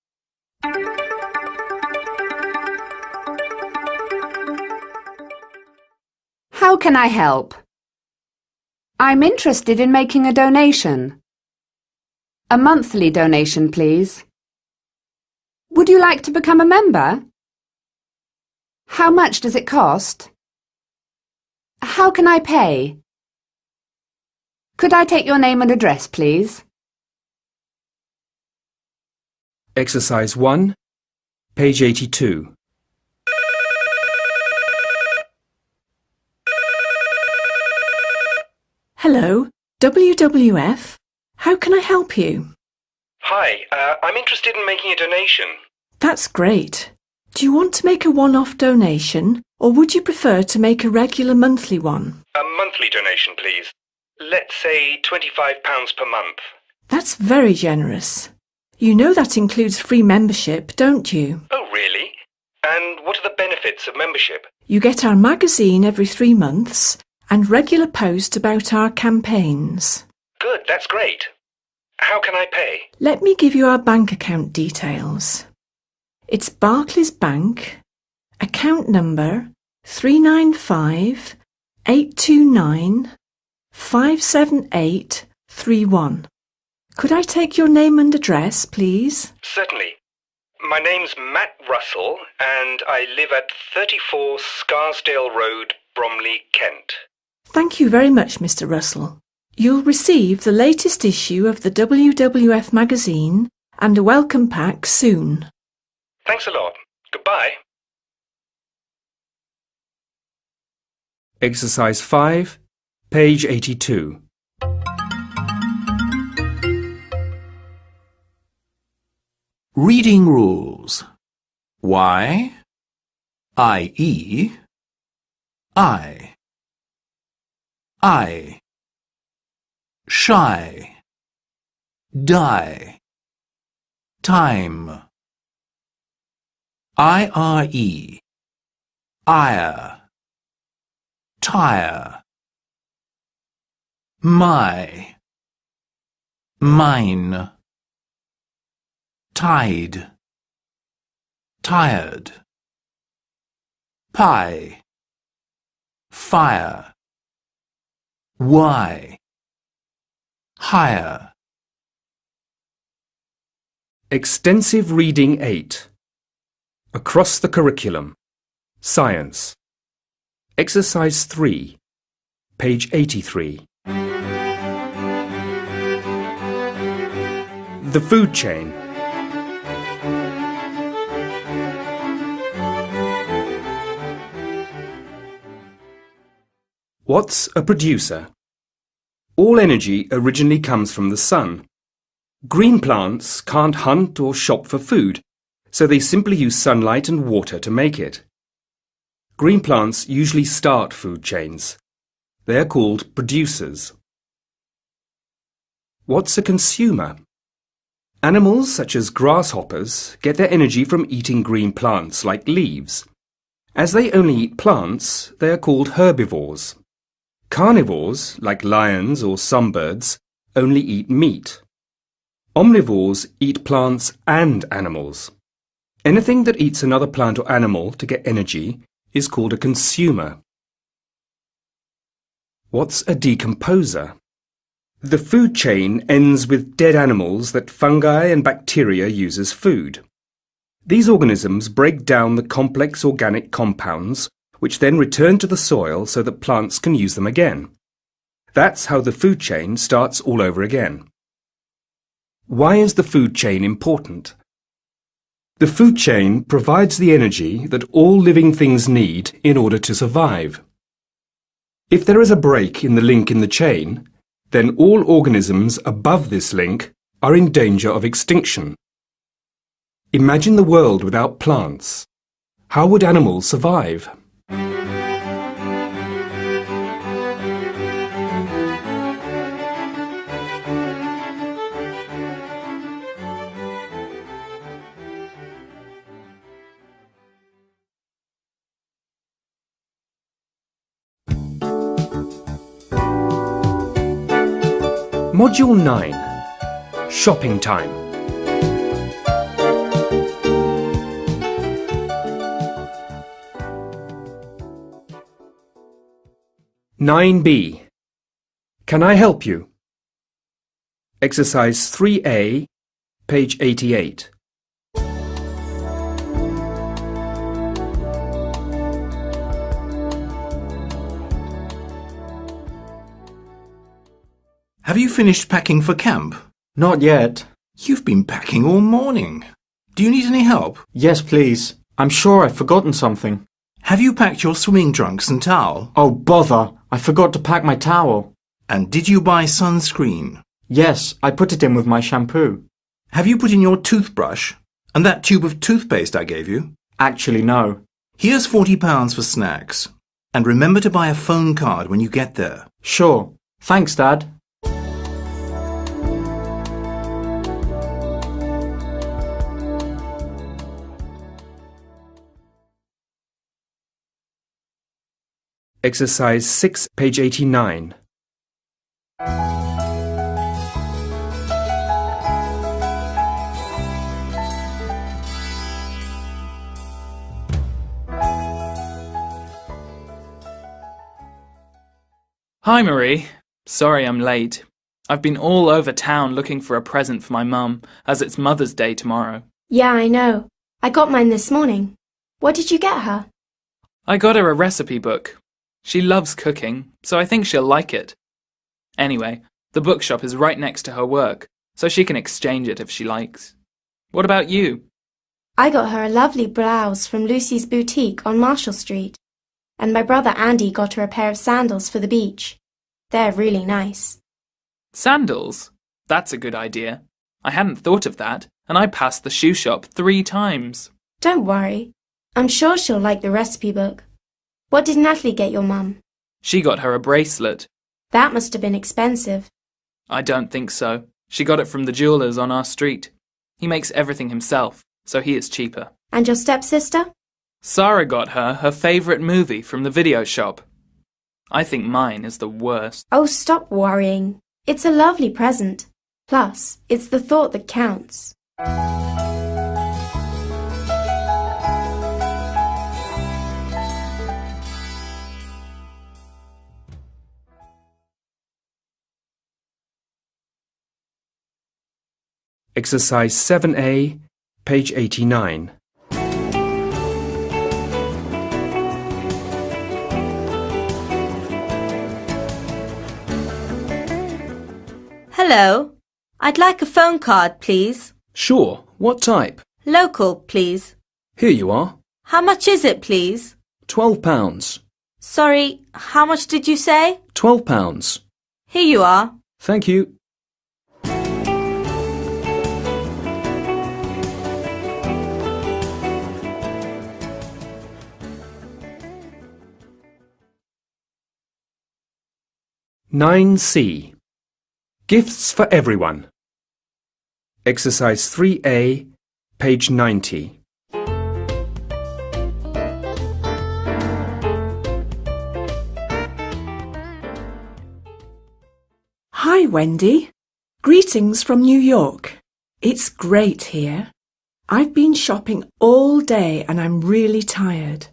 How can I help? I'm interested in making a donation. A monthly donation, please. Would you like to become a member? How much does it cost? How can I pay? Could I take your name and address, please? Exercise 1, page 82. Hello, WWF. How can I help you? Hi, I'm interested in making a donation. That's great. Do you want to make a one-off donation, or would you prefer to make a regular monthly one? A monthly donation, please. Let's say £25 per month. That's very generous. You know that includes free membership, don't you? Oh, really? And what are the benefits of membership? You get our magazine every 3 months and regular post about our campaigns. Good, that's great. How can I pay? Let me give you our bank account details. It's Barclays Bank, account number 395 829 57831. Could I take your name and address, please? Certainly. My name's Matt Russell and I live at 34 Scarsdale Road, Bromley, Kent. Thank you very much, Mr. Russell. You'll receive the latest issue of the WWF magazine and a welcome pack soon. Thanks a lot. Goodbye. Exercise 5, page 82. Reading rules. Y, I-E, I. I. Shy. Die. Time. I-R-E. Ire. Tire. My. Mine. Tide. Tired. Pie. Fire. Why. Higher. Extensive Reading 8. Across the Curriculum. Science. Exercise 3, page 83. The food chain. What's a producer? All energy originally comes from the sun. Green plants can't hunt or shop for food, so they simply use sunlight and water to make it. Green plants usually start food chains. They are called producers. What's a consumer? Animals such as grasshoppers get their energy from eating green plants like leaves. As they only eat plants, they are called herbivores. Carnivores, like lions or some birds, only eat meat. Omnivores eat plants and animals. Anything that eats another plant or animal to get energy is called a consumer. What's a decomposer? The food chain ends with dead animals that fungi and bacteria use as food. These organisms break down the complex organic compounds, which then return to the soil so that plants can use them again. That's how the food chain starts all over again. Why is the food chain important? The food chain provides the energy that all living things need in order to survive. If there is a break in the link in the chain, then all organisms above this link are in danger of extinction. Imagine the world without plants. How would animals survive? Module 9. Shopping time. (9B). Can I help you? Exercise 3A, page 88. Have you finished packing for camp? Not yet. You've been packing all morning. Do you need any help? Yes, please. I'm sure I've forgotten something. Have you packed your swimming trunks and towel? Oh, bother. I forgot to pack my towel. And did you buy sunscreen? Yes, I put it in with my shampoo. Have you put in your toothbrush? And that tube of toothpaste I gave you? Actually, no. Here's £40 for snacks. And remember to buy a phone card when you get there. Sure. Thanks, Dad. Exercise 6, page 89. Hi, Marie. Sorry I'm late. I've been all over town looking for a present for my mum, as it's Mother's Day tomorrow. Yeah, I know. I got mine this morning. What did you get her? I got her a recipe book. She loves cooking, so I think she'll like it. Anyway, the bookshop is right next to her work, so she can exchange it if she likes. What about you? I got her a lovely blouse from Lucy's boutique on Marshall Street. And my brother Andy got her a pair of sandals for the beach. They're really nice. Sandals? That's a good idea. I hadn't thought of that, and I passed the shoe shop 3 times. Don't worry. I'm sure she'll like the recipe book. What did Natalie get your mum? She got her a bracelet. That must have been expensive. I don't think so. She got it from the jeweller's on our street. He makes everything himself, so he is cheaper. And your stepsister? Sarah got her favourite movie from the video shop. I think mine is the worst. Oh, stop worrying. It's a lovely present. Plus, it's the thought that counts. Exercise 7A, page 89. Hello. I'd like a phone card, please. Sure. What type? Local, please. Here you are. How much is it, please? £12. Sorry, how much did you say? £12. Here you are. Thank you. (9C). Gifts for everyone. Exercise 3A, page 90. Hi, Wendy. Greetings from New York. It's great here. I've been shopping all day and I'm really tired.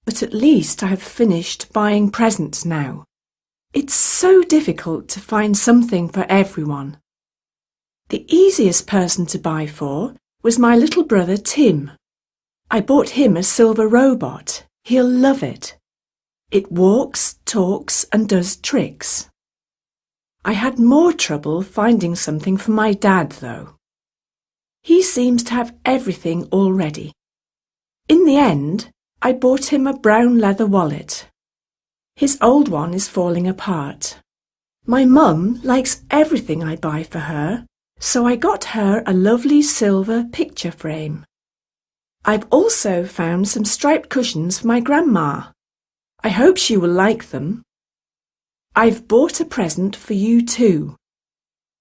But at least I've finished buying presents now. It's so difficult to find something for everyone. The easiest person to buy for was my little brother Tim. I bought him a silver robot. He'll love it. It walks, talks and does tricks. I had more trouble finding something for my dad, though. He seems to have everything already. In the end, I bought him a brown leather wallet. His old one is falling apart. My mum likes everything I buy for her, so I got her a lovely silver picture frame. I've also found some striped cushions for my grandma. I hope she will like them. I've bought a present for you too.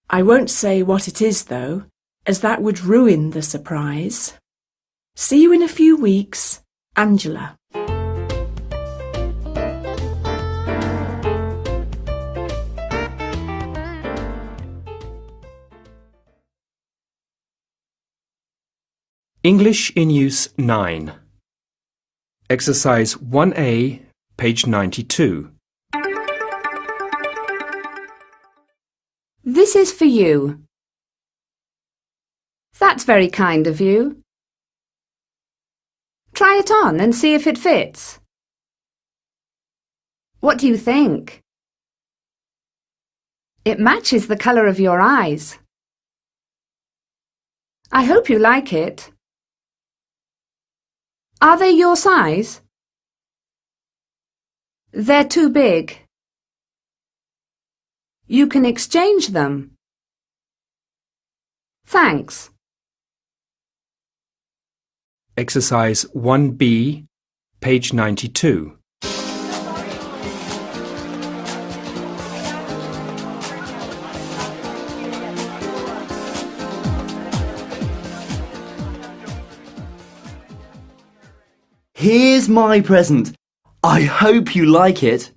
I won't say what it is though, as that would ruin the surprise. See you in a few weeks, Angela. English in Use 9. Exercise 1A, page 92. This is for you. That's very kind of you. Try it on and see if it fits. What do you think? It matches the colour of your eyes. I hope you like it. Are they your size? They're too big. You can exchange them. Thanks. Exercise 1B, page 92. Here's my present. I hope you like it.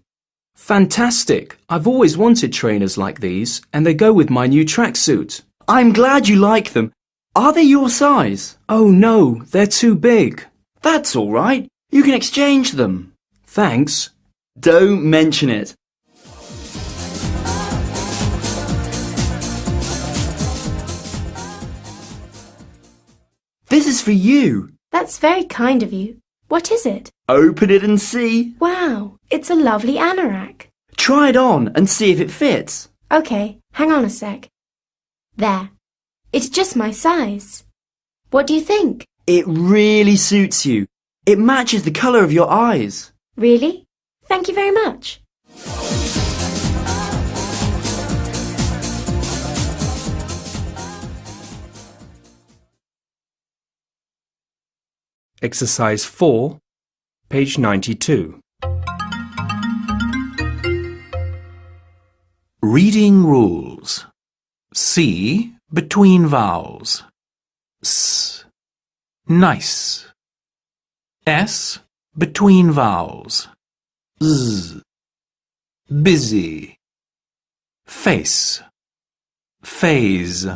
Fantastic. I've always wanted trainers like these, and they go with my new tracksuit. I'm glad you like them. Are they your size? Oh no, they're too big. That's all right. You can exchange them. Thanks. Don't mention it. This is for you. That's very kind of you. What is it? Open it and see. Wow, it's a lovely anorak. Try it on and see if it fits. OK, hang on a sec. There. It's just my size. What do you think? It really suits you. It matches the colour of your eyes. Really? Thank you very much. Exercise 4, page 92. Reading rules. C between vowels. S. Nice. S between vowels. Z. Busy. Face. Phase.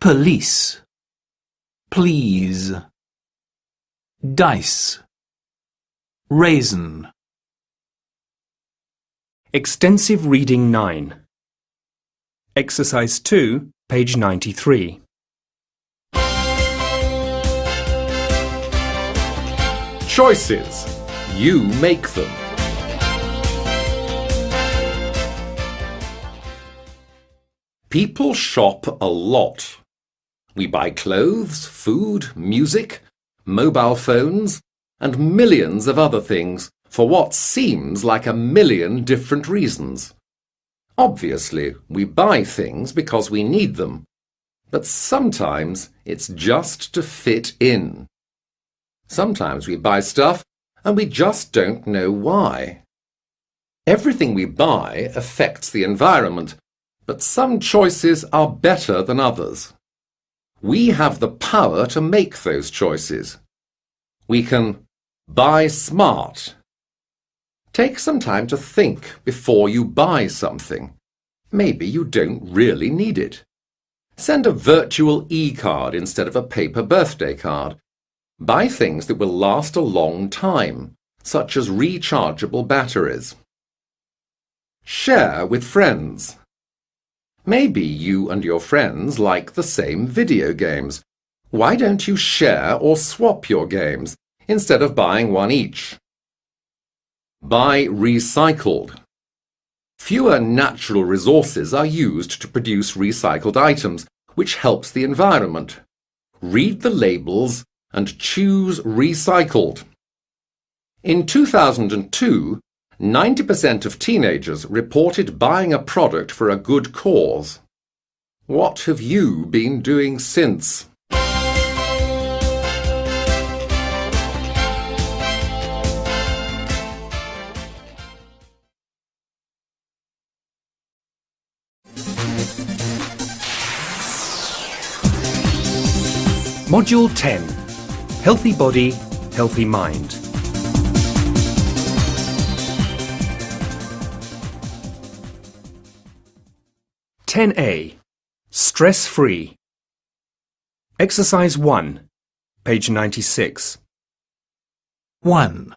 Police. Please. Dice. Raisin. Extensive Reading 9. Exercise 2, page 93. Choices. You make them. People shop a lot. We buy clothes, food, music, mobile phones, and millions of other things for what seems like a million different reasons. Obviously, we buy things because we need them, but sometimes it's just to fit in. Sometimes we buy stuff and we just don't know why. Everything we buy affects the environment, but some choices are better than others. We have the power to make those choices. We can buy smart. Take some time to think before you buy something. Maybe you don't really need it. Send a virtual e-card instead of a paper birthday card. Buy things that will last a long time, such as rechargeable batteries. Share with friends. Maybe you and your friends like the same video games. Why don't you share or swap your games instead of buying one each? Buy recycled. Fewer natural resources are used to produce recycled items, which helps the environment. Read the labels and choose recycled. In 2002, 90% of teenagers reported buying a product for a good cause. What have you been doing since? Module 10. Healthy Body, Healthy Mind. (10A) Stress-free. Exercise 1, page 96. 1.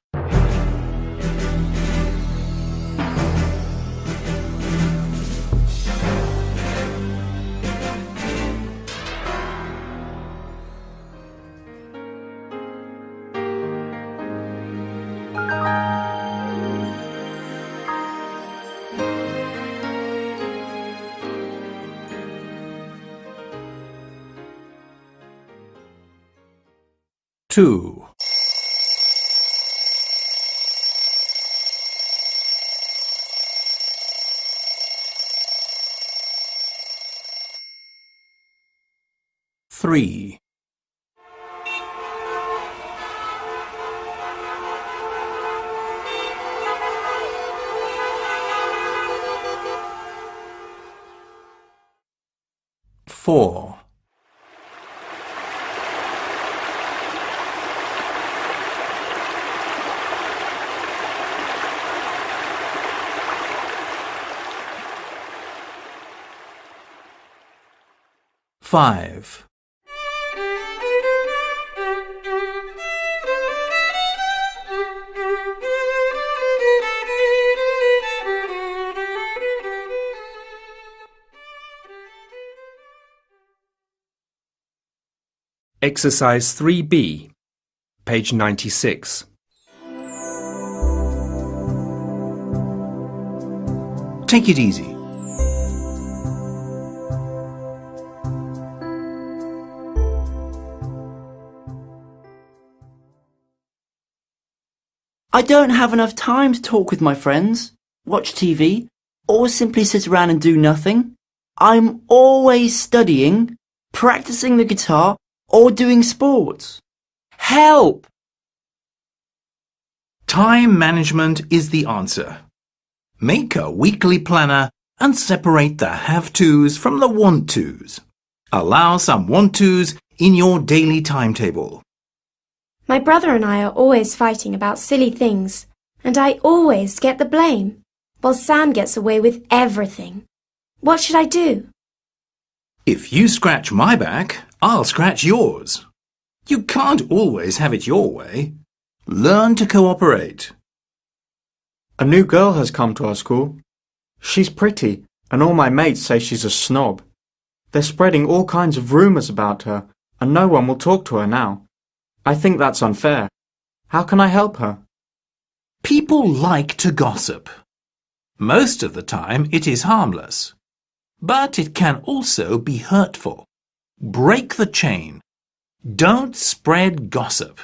Two. 3. 4. 5. 'Exercise 3B, page 96. Take it easy. I don't have enough time to talk with my friends, watch TV, or simply sit around and do nothing. I'm always studying, practicing the guitar, or doing sports. Help! Time management is the answer. Make a weekly planner and separate the have-tos from the want-tos. Allow some want-tos in your daily timetable. My brother and I are always fighting about silly things, and I always get the blame, while Sam gets away with everything. What should I do? If you scratch my back, I'll scratch yours. You can't always have it your way. Learn to cooperate. A new girl has come to our school. She's pretty, and all my mates say she's a snob. They're spreading all kinds of rumours about her, and no one will talk to her now. I think that's unfair. How can I help her? People like to gossip. Most of the time it is harmless. but it can also be hurtful. Break the chain. Don't spread gossip.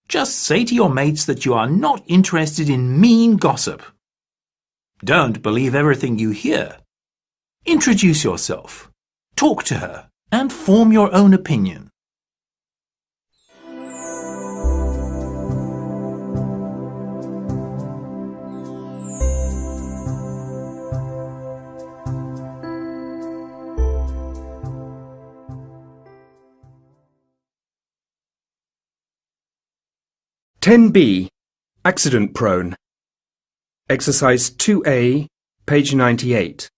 Just say to your mates that you are not interested in mean gossip. Don't believe everything you hear. Introduce yourself, talk to her, and form your own opinion. (10b) Accident prone. Exercise 2A, page 98.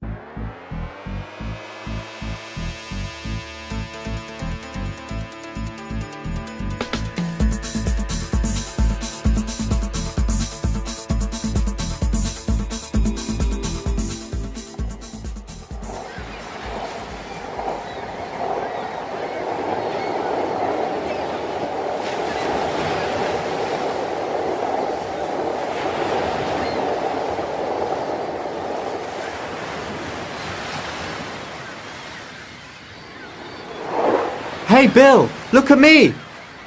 Hey, Bill, look at me!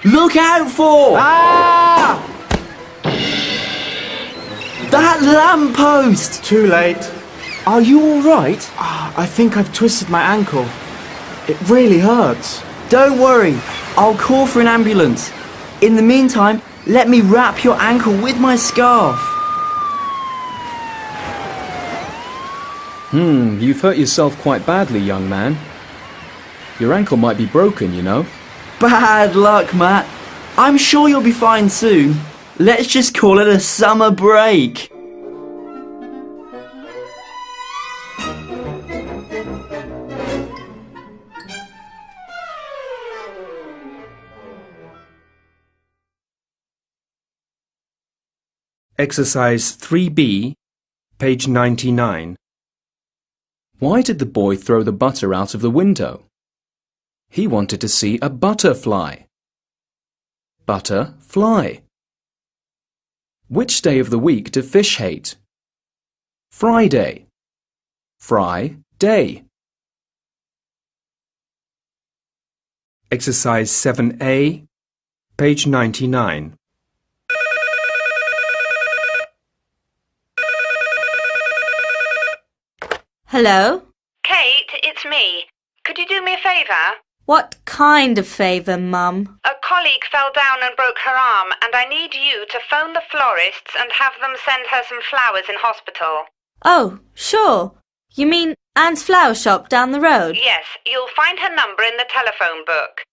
Look out for! Ah! That lamppost! Too late. Are you alright? I think I've twisted my ankle. It really hurts. Don't worry, I'll call for an ambulance. In the meantime, let me wrap your ankle with my scarf. You've hurt yourself quite badly, young man. Your ankle might be broken, you know. Bad luck, Matt. I'm sure you'll be fine soon. Let's just call it a summer break. Exercise 3B, page 99. Why did the boy throw the butter out of the window? He wanted to see a butterfly. Butterfly. Which day of the week do fish hate? Friday. Fry-day. Exercise 7A, page 99. Hello? Kate, it's me. Could you do me a favour? What kind of favour, Mum? A colleague fell down and broke her arm, and I need you to phone the florists and have them send her some flowers in hospital. Oh, sure. You mean Anne's flower shop down the road? Yes, you'll find her number in the telephone book.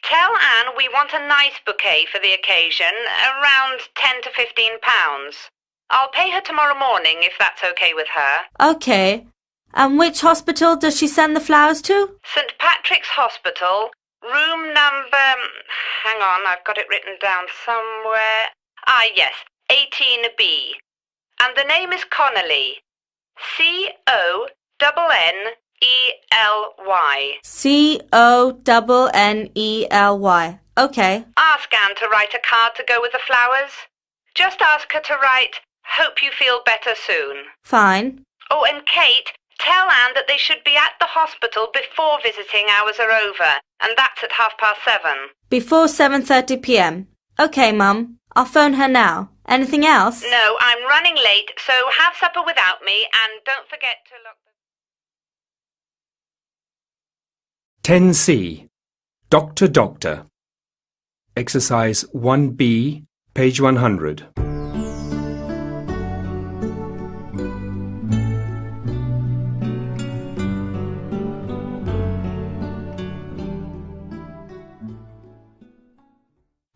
Tell Anne we want a nice bouquet for the occasion, around £10 to £15. I'll pay her tomorrow morning if that's okay with her. Okay. And which hospital does she send the flowers to? St Patrick's Hospital, room number... Hang on, I've got it written down somewhere. Ah, yes, 18B. And the name is Connelly. C-O-N-N-E-L-Y. C-O-N-N-E-L-Y. Okay. Ask Anne to write a card to go with the flowers. Just ask her to write, "Hope you feel better soon." Fine. Oh, and Kate, tell Anne that they should be at the hospital before visiting hours are over, and that's at 7:30. Before 7:30 p.m. Okay, Mum. I'll phone her now. Anything else? No, I'm running late, so have supper without me, and don't forget to lock the... 10C. Doctor. Exercise 1B, page 100.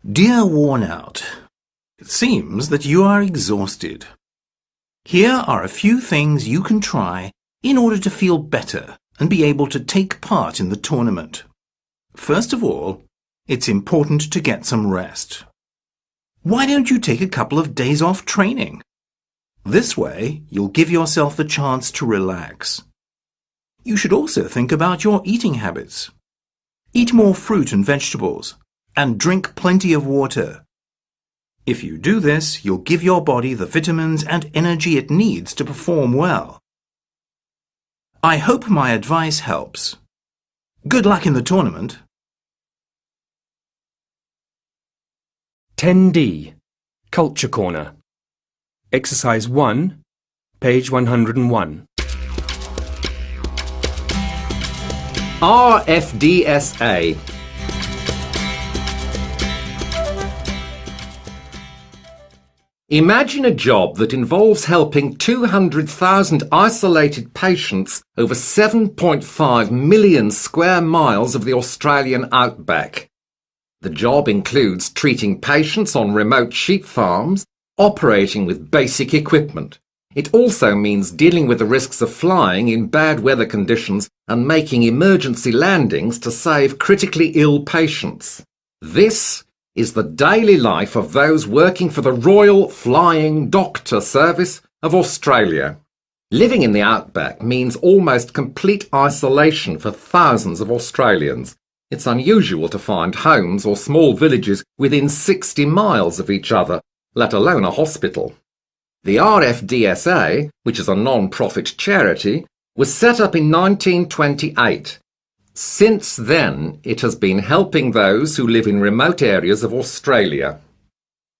Dear Wornout, it seems that you are exhausted. Here are a few things you can try in order to feel better and be able to take part in the tournament. First of all, it's important to get some rest. Why don't you take a couple of days off training? This way, you'll give yourself the chance to relax. You should also think about your eating habits. Eat more fruit and vegetables, and drink plenty of water. If you do this, you'll give your body the vitamins and energy it needs to perform well. I hope my advice helps. Good luck in the tournament. 10D. Culture Corner. Exercise 1, page 101. RFDSA. Imagine a job that involves helping 200,000 isolated patients over 7.5 million square miles of the Australian outback. The job includes treating patients on remote sheep farms, operating with basic equipment. It also means dealing with the risks of flying in bad weather conditions and making emergency landings to save critically ill patients. This is the daily life of those working for the Royal Flying Doctor Service of Australia. Living in the outback means almost complete isolation for thousands of Australians. It's unusual to find homes or small villages within 60 miles of each other, let alone a hospital. The RFDSA, which is a non-profit charity, was set up in 1928. Since then, it has been helping those who live in remote areas of Australia.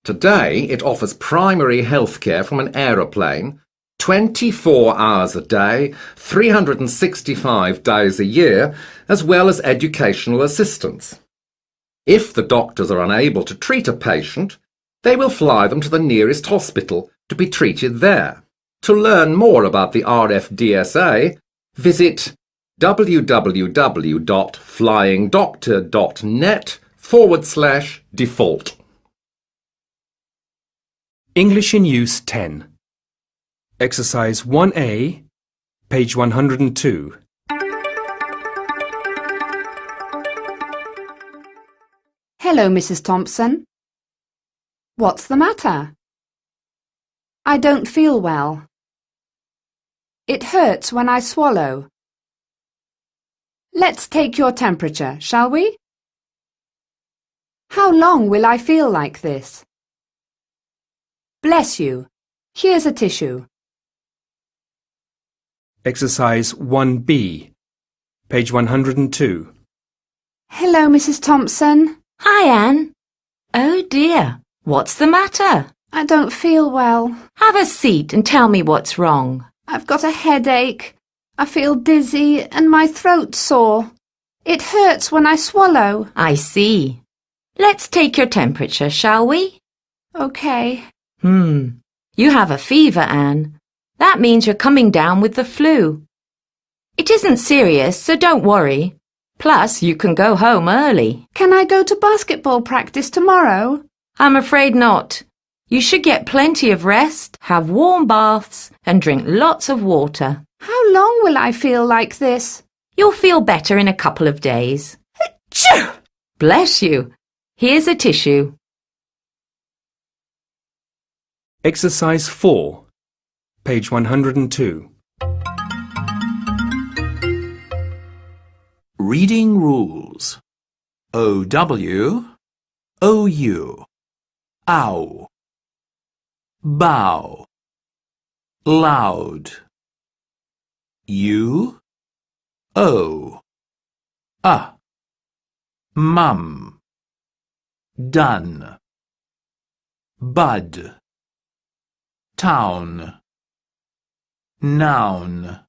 Today, it offers primary health care from an aeroplane, 24 hours a day, 365 days a year, as well as educational assistance. If the doctors are unable to treat a patient, they will fly them to the nearest hospital to be treated there. To learn more about the RFDSA, visit www.flyingdoctor.net/default. English in Use 10. Exercise 1A, page 102. Hello, Mrs. Thompson. What's the matter? I don't feel well. It hurts when I swallow. Let's take your temperature, shall we? How long will I feel like this? Bless you. Here's a tissue. Exercise 1B, page 102. Hello, Mrs. Thompson. Hi, Anne. Oh dear, what's the matter? I don't feel well. Have a seat and tell me what's wrong. I've got a headache. I feel dizzy and my throat's sore. It hurts when I swallow. I see. Let's take your temperature, shall we? OK. You have a fever, Anne. That means you're coming down with the flu. It isn't serious, so don't worry. Plus, you can go home early. Can I go to basketball practice tomorrow? I'm afraid not. You should get plenty of rest, have warm baths, and drink lots of water. How long will I feel like this? You'll feel better in a couple of days. Achoo! Bless you. Here's a tissue. Exercise 4, page 102. Reading rules. O-W, O-U, ow, bow, loud, U, O, mum, done, bud, town, noun,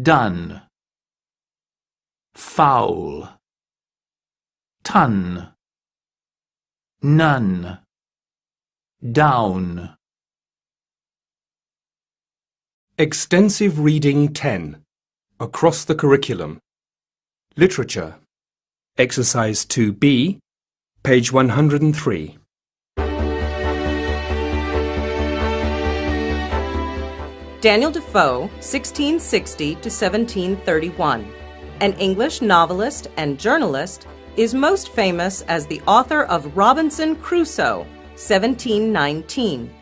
done, foul, ton, none, down. Extensive Reading 10. Across the Curriculum. Literature. Exercise 2B, page 103. Daniel Defoe, 1660 to 1731, an English novelist and journalist, is most famous as the author of Robinson Crusoe, 1719,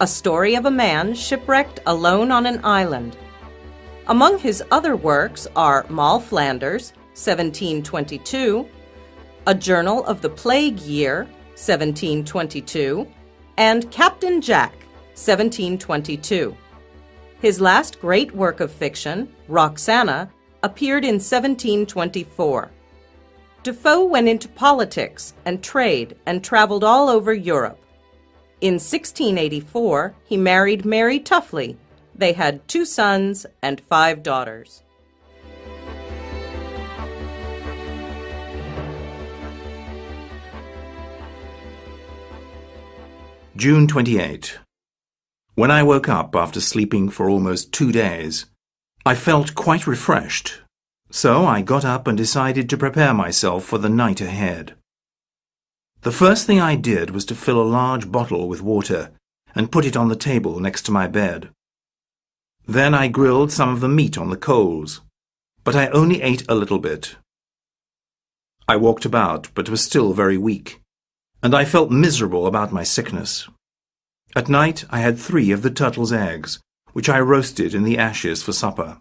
a story of a man shipwrecked alone on an island. Among his other works are Moll Flanders, 1722, A Journal of the Plague Year, 1722, and Captain Jack, 1722. His last great work of fiction, Roxana, appeared in 1724. Defoe went into politics and trade and traveled all over Europe. In 1684, he married Mary Tuffley. They had 2 sons and 5 daughters. June 28. When I woke up after sleeping for almost 2 days, I felt quite refreshed, so I got up and decided to prepare myself for the night ahead. The first thing I did was to fill a large bottle with water and put it on the table next to my bed. Then I grilled some of the meat on the coals, but I only ate a little bit. I walked about, but was still very weak, and I felt miserable about my sickness. At night I had 3 of the turtle's eggs, which I roasted in the ashes for supper.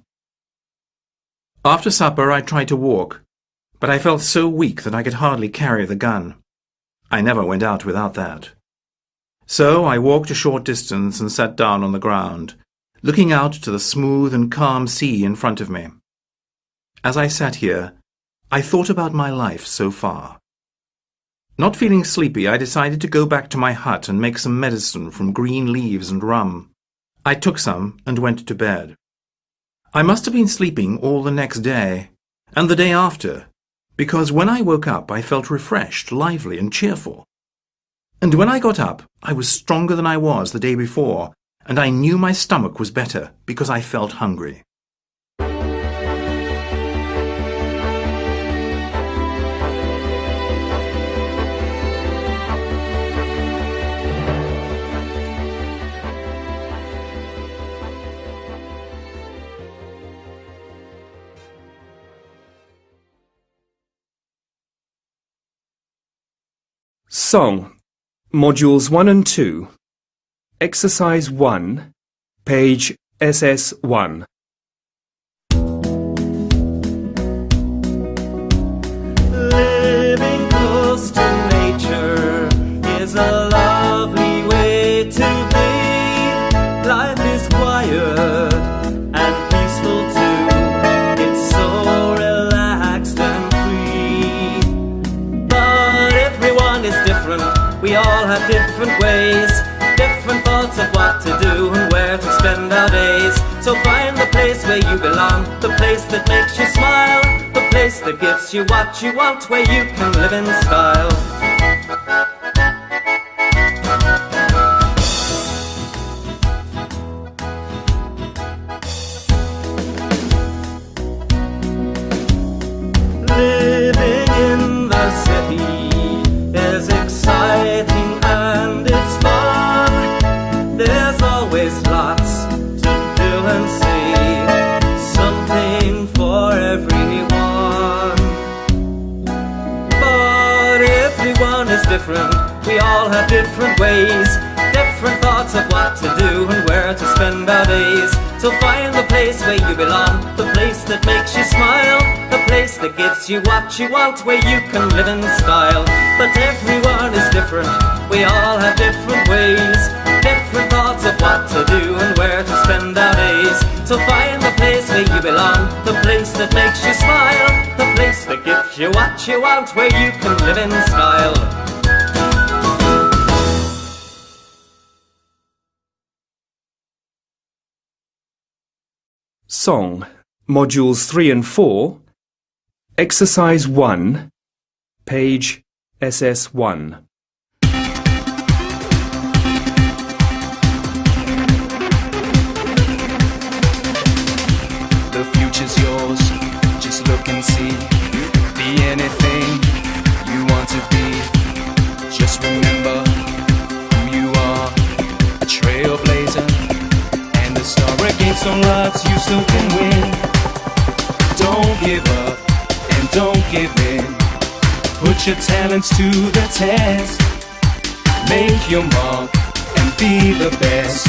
After supper I tried to walk, but I felt so weak that I could hardly carry the gun. I never went out without that. So I walked a short distance and sat down on the ground, looking out to the smooth and calm sea in front of me. As I sat here, I thought about my life so far. Not feeling sleepy, I decided to go back to my hut and make some medicine from green leaves and rum. I took some and went to bed. I must have been sleeping all the next day, and the day after, because when I woke up I felt refreshed, lively and cheerful. And when I got up, I was stronger than I was the day before, and I knew my stomach was better because I felt hungry. Song, Modules 1 and 2, Exercise 1, page SS1. Living close to nature is a lovely way to be. Life is quiet and peaceful too. It's so relaxed and free. But everyone is different. We all have different ways, different thoughts of what to do and where to spend our days. So find the place where you belong, the place that makes you smile, the place that gives you what you want, where you can live in style. Living in the city is exciting and it's fun. There's always lots to do and see, something for everyone. But everyone is different, we all have different ways, different thoughts of what to do and where to spend our days. So find the place where you belong, the place that makes you smile, the place that gives you what you want, where you can live in style. But everyone is different, we all have different ways, different thoughts of what to do and where to spend our days. So find the place where you belong, the place that makes you smile, the place that gives you what you want, where you can live in style. Song, Modules 3 and 4, Exercise 1, page SS1. The future's yours, just look and see. Be anything you want to be. Just remember who you are, a trailblazer. And the star against some odds, you still can win. Don't give up and don't give in. Put your talents to the test. Make your mark and be the best.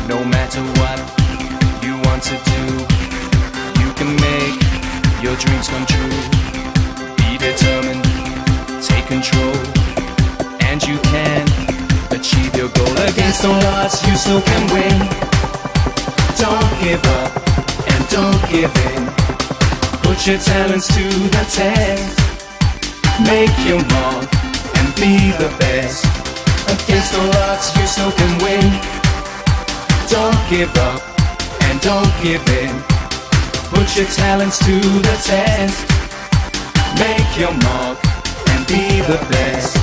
No matter what you want Against all odds, you still can win. Don't give up and don't give in. Put your talents to the test. Make your mark and be the best. Against all odds, you still can win. Don't give up and don't give in. Put your talents to the test. Make your mark and be the best.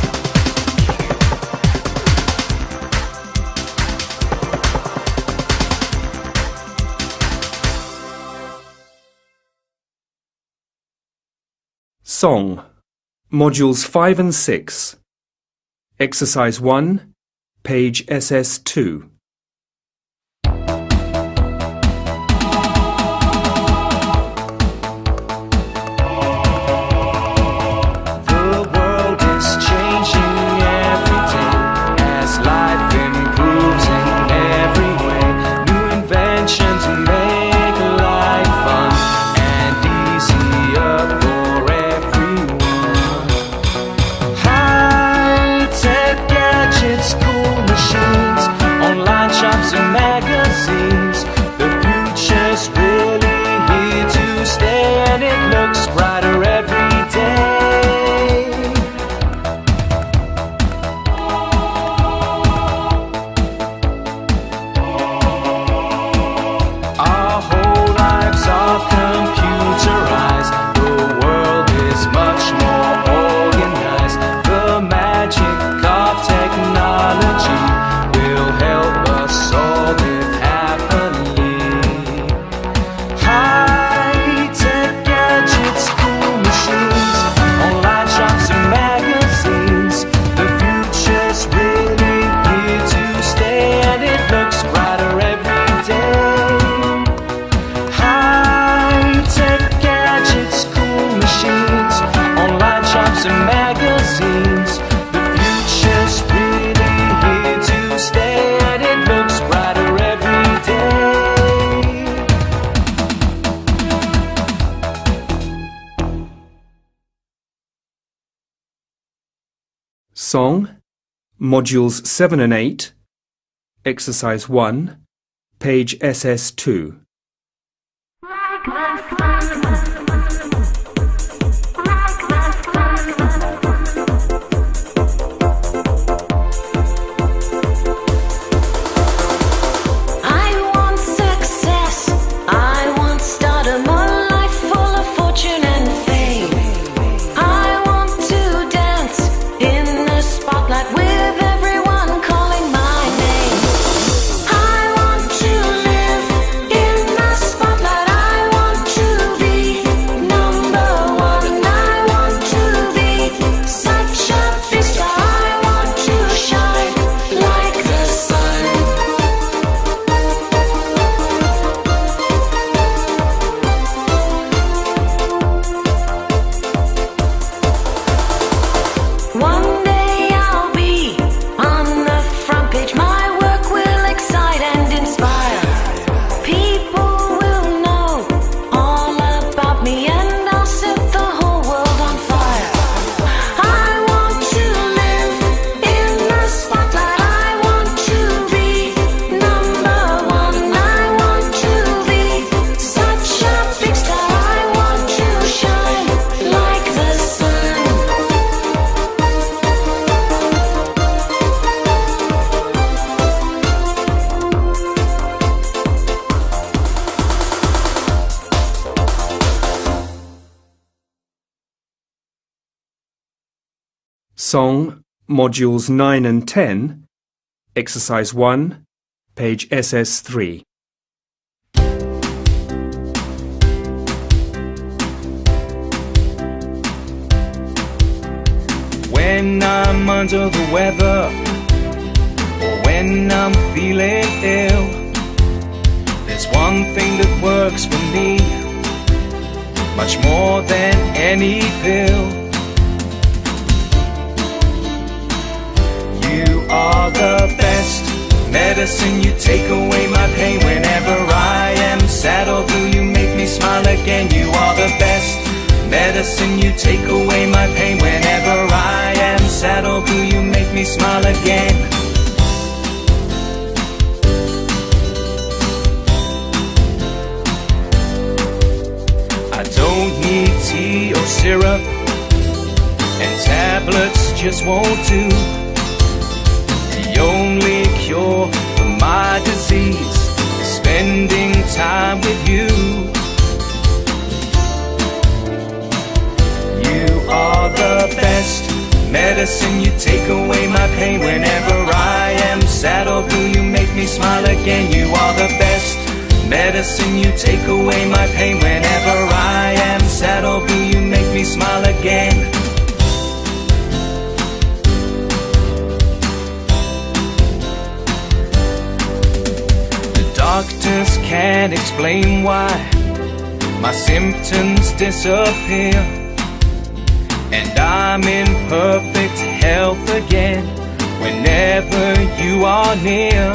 Song, Modules 5 and 6. Exercise 1, page SS2. The world is changing every day as life improves in every way. New inventions make life fun and easier for everyone. High-tech gadgets, cool machines, online shops and magazines. The future's really here to stay, and it looks brighter every day. Our whole lives are computerized. The world is much more organized. The magic of technology will help us all live happily. High-tech gadgets, cool machines, online shops and magazines. The future's really here to stay, and it looks brighter every day. High-tech gadgets, cool machines, online shops and magazines. The future's really here to stay, and it looks brighter every day. Song, Modules 7 and 8. Exercise 1, page SS2. I want success. I want stardom, a life full of fortune and fame. I want to dance in the spotlight with everyone calling my name. I want to live in the spotlight. I want to be number one. I want to be such a big star. I want to shine like the sun. One day I'll be on the front page. My work will excite and inspire. People will know all about me, and I'll set the whole world on fire. I want to live in the spotlight. I want to be number one. I want to be such a big star. I want to shine like the sun. Song, Modules 9 and 10. Exercise 1, page SS3. When I'm under the weather, or when I'm feeling ill, there's one thing that works for me, much more than any pill. You are the best medicine. You take away my pain whenever I am sad or blue. You make me smile again. You are the best medicine. You take away my pain whenever I am sad or blue. You make me smile again. this won't do. The only cure for my disease is spending time with you. You are the best medicine. You take away my pain whenever I am sad or blue. You make me smile again. You are the best medicine. You take away my pain whenever I am sad or blue. You make me smile again. The doctors can't explain why my symptoms disappear, and I'm in perfect health again whenever you are near.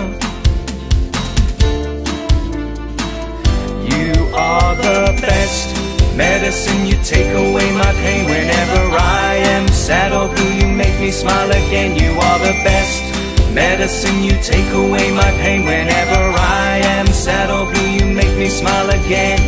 You are the best medicine. You take away my pain whenever I am sad or blue. You make me smile again. You are the best medicine. You take away my pain whenever I am sad or blue. You make me smile again.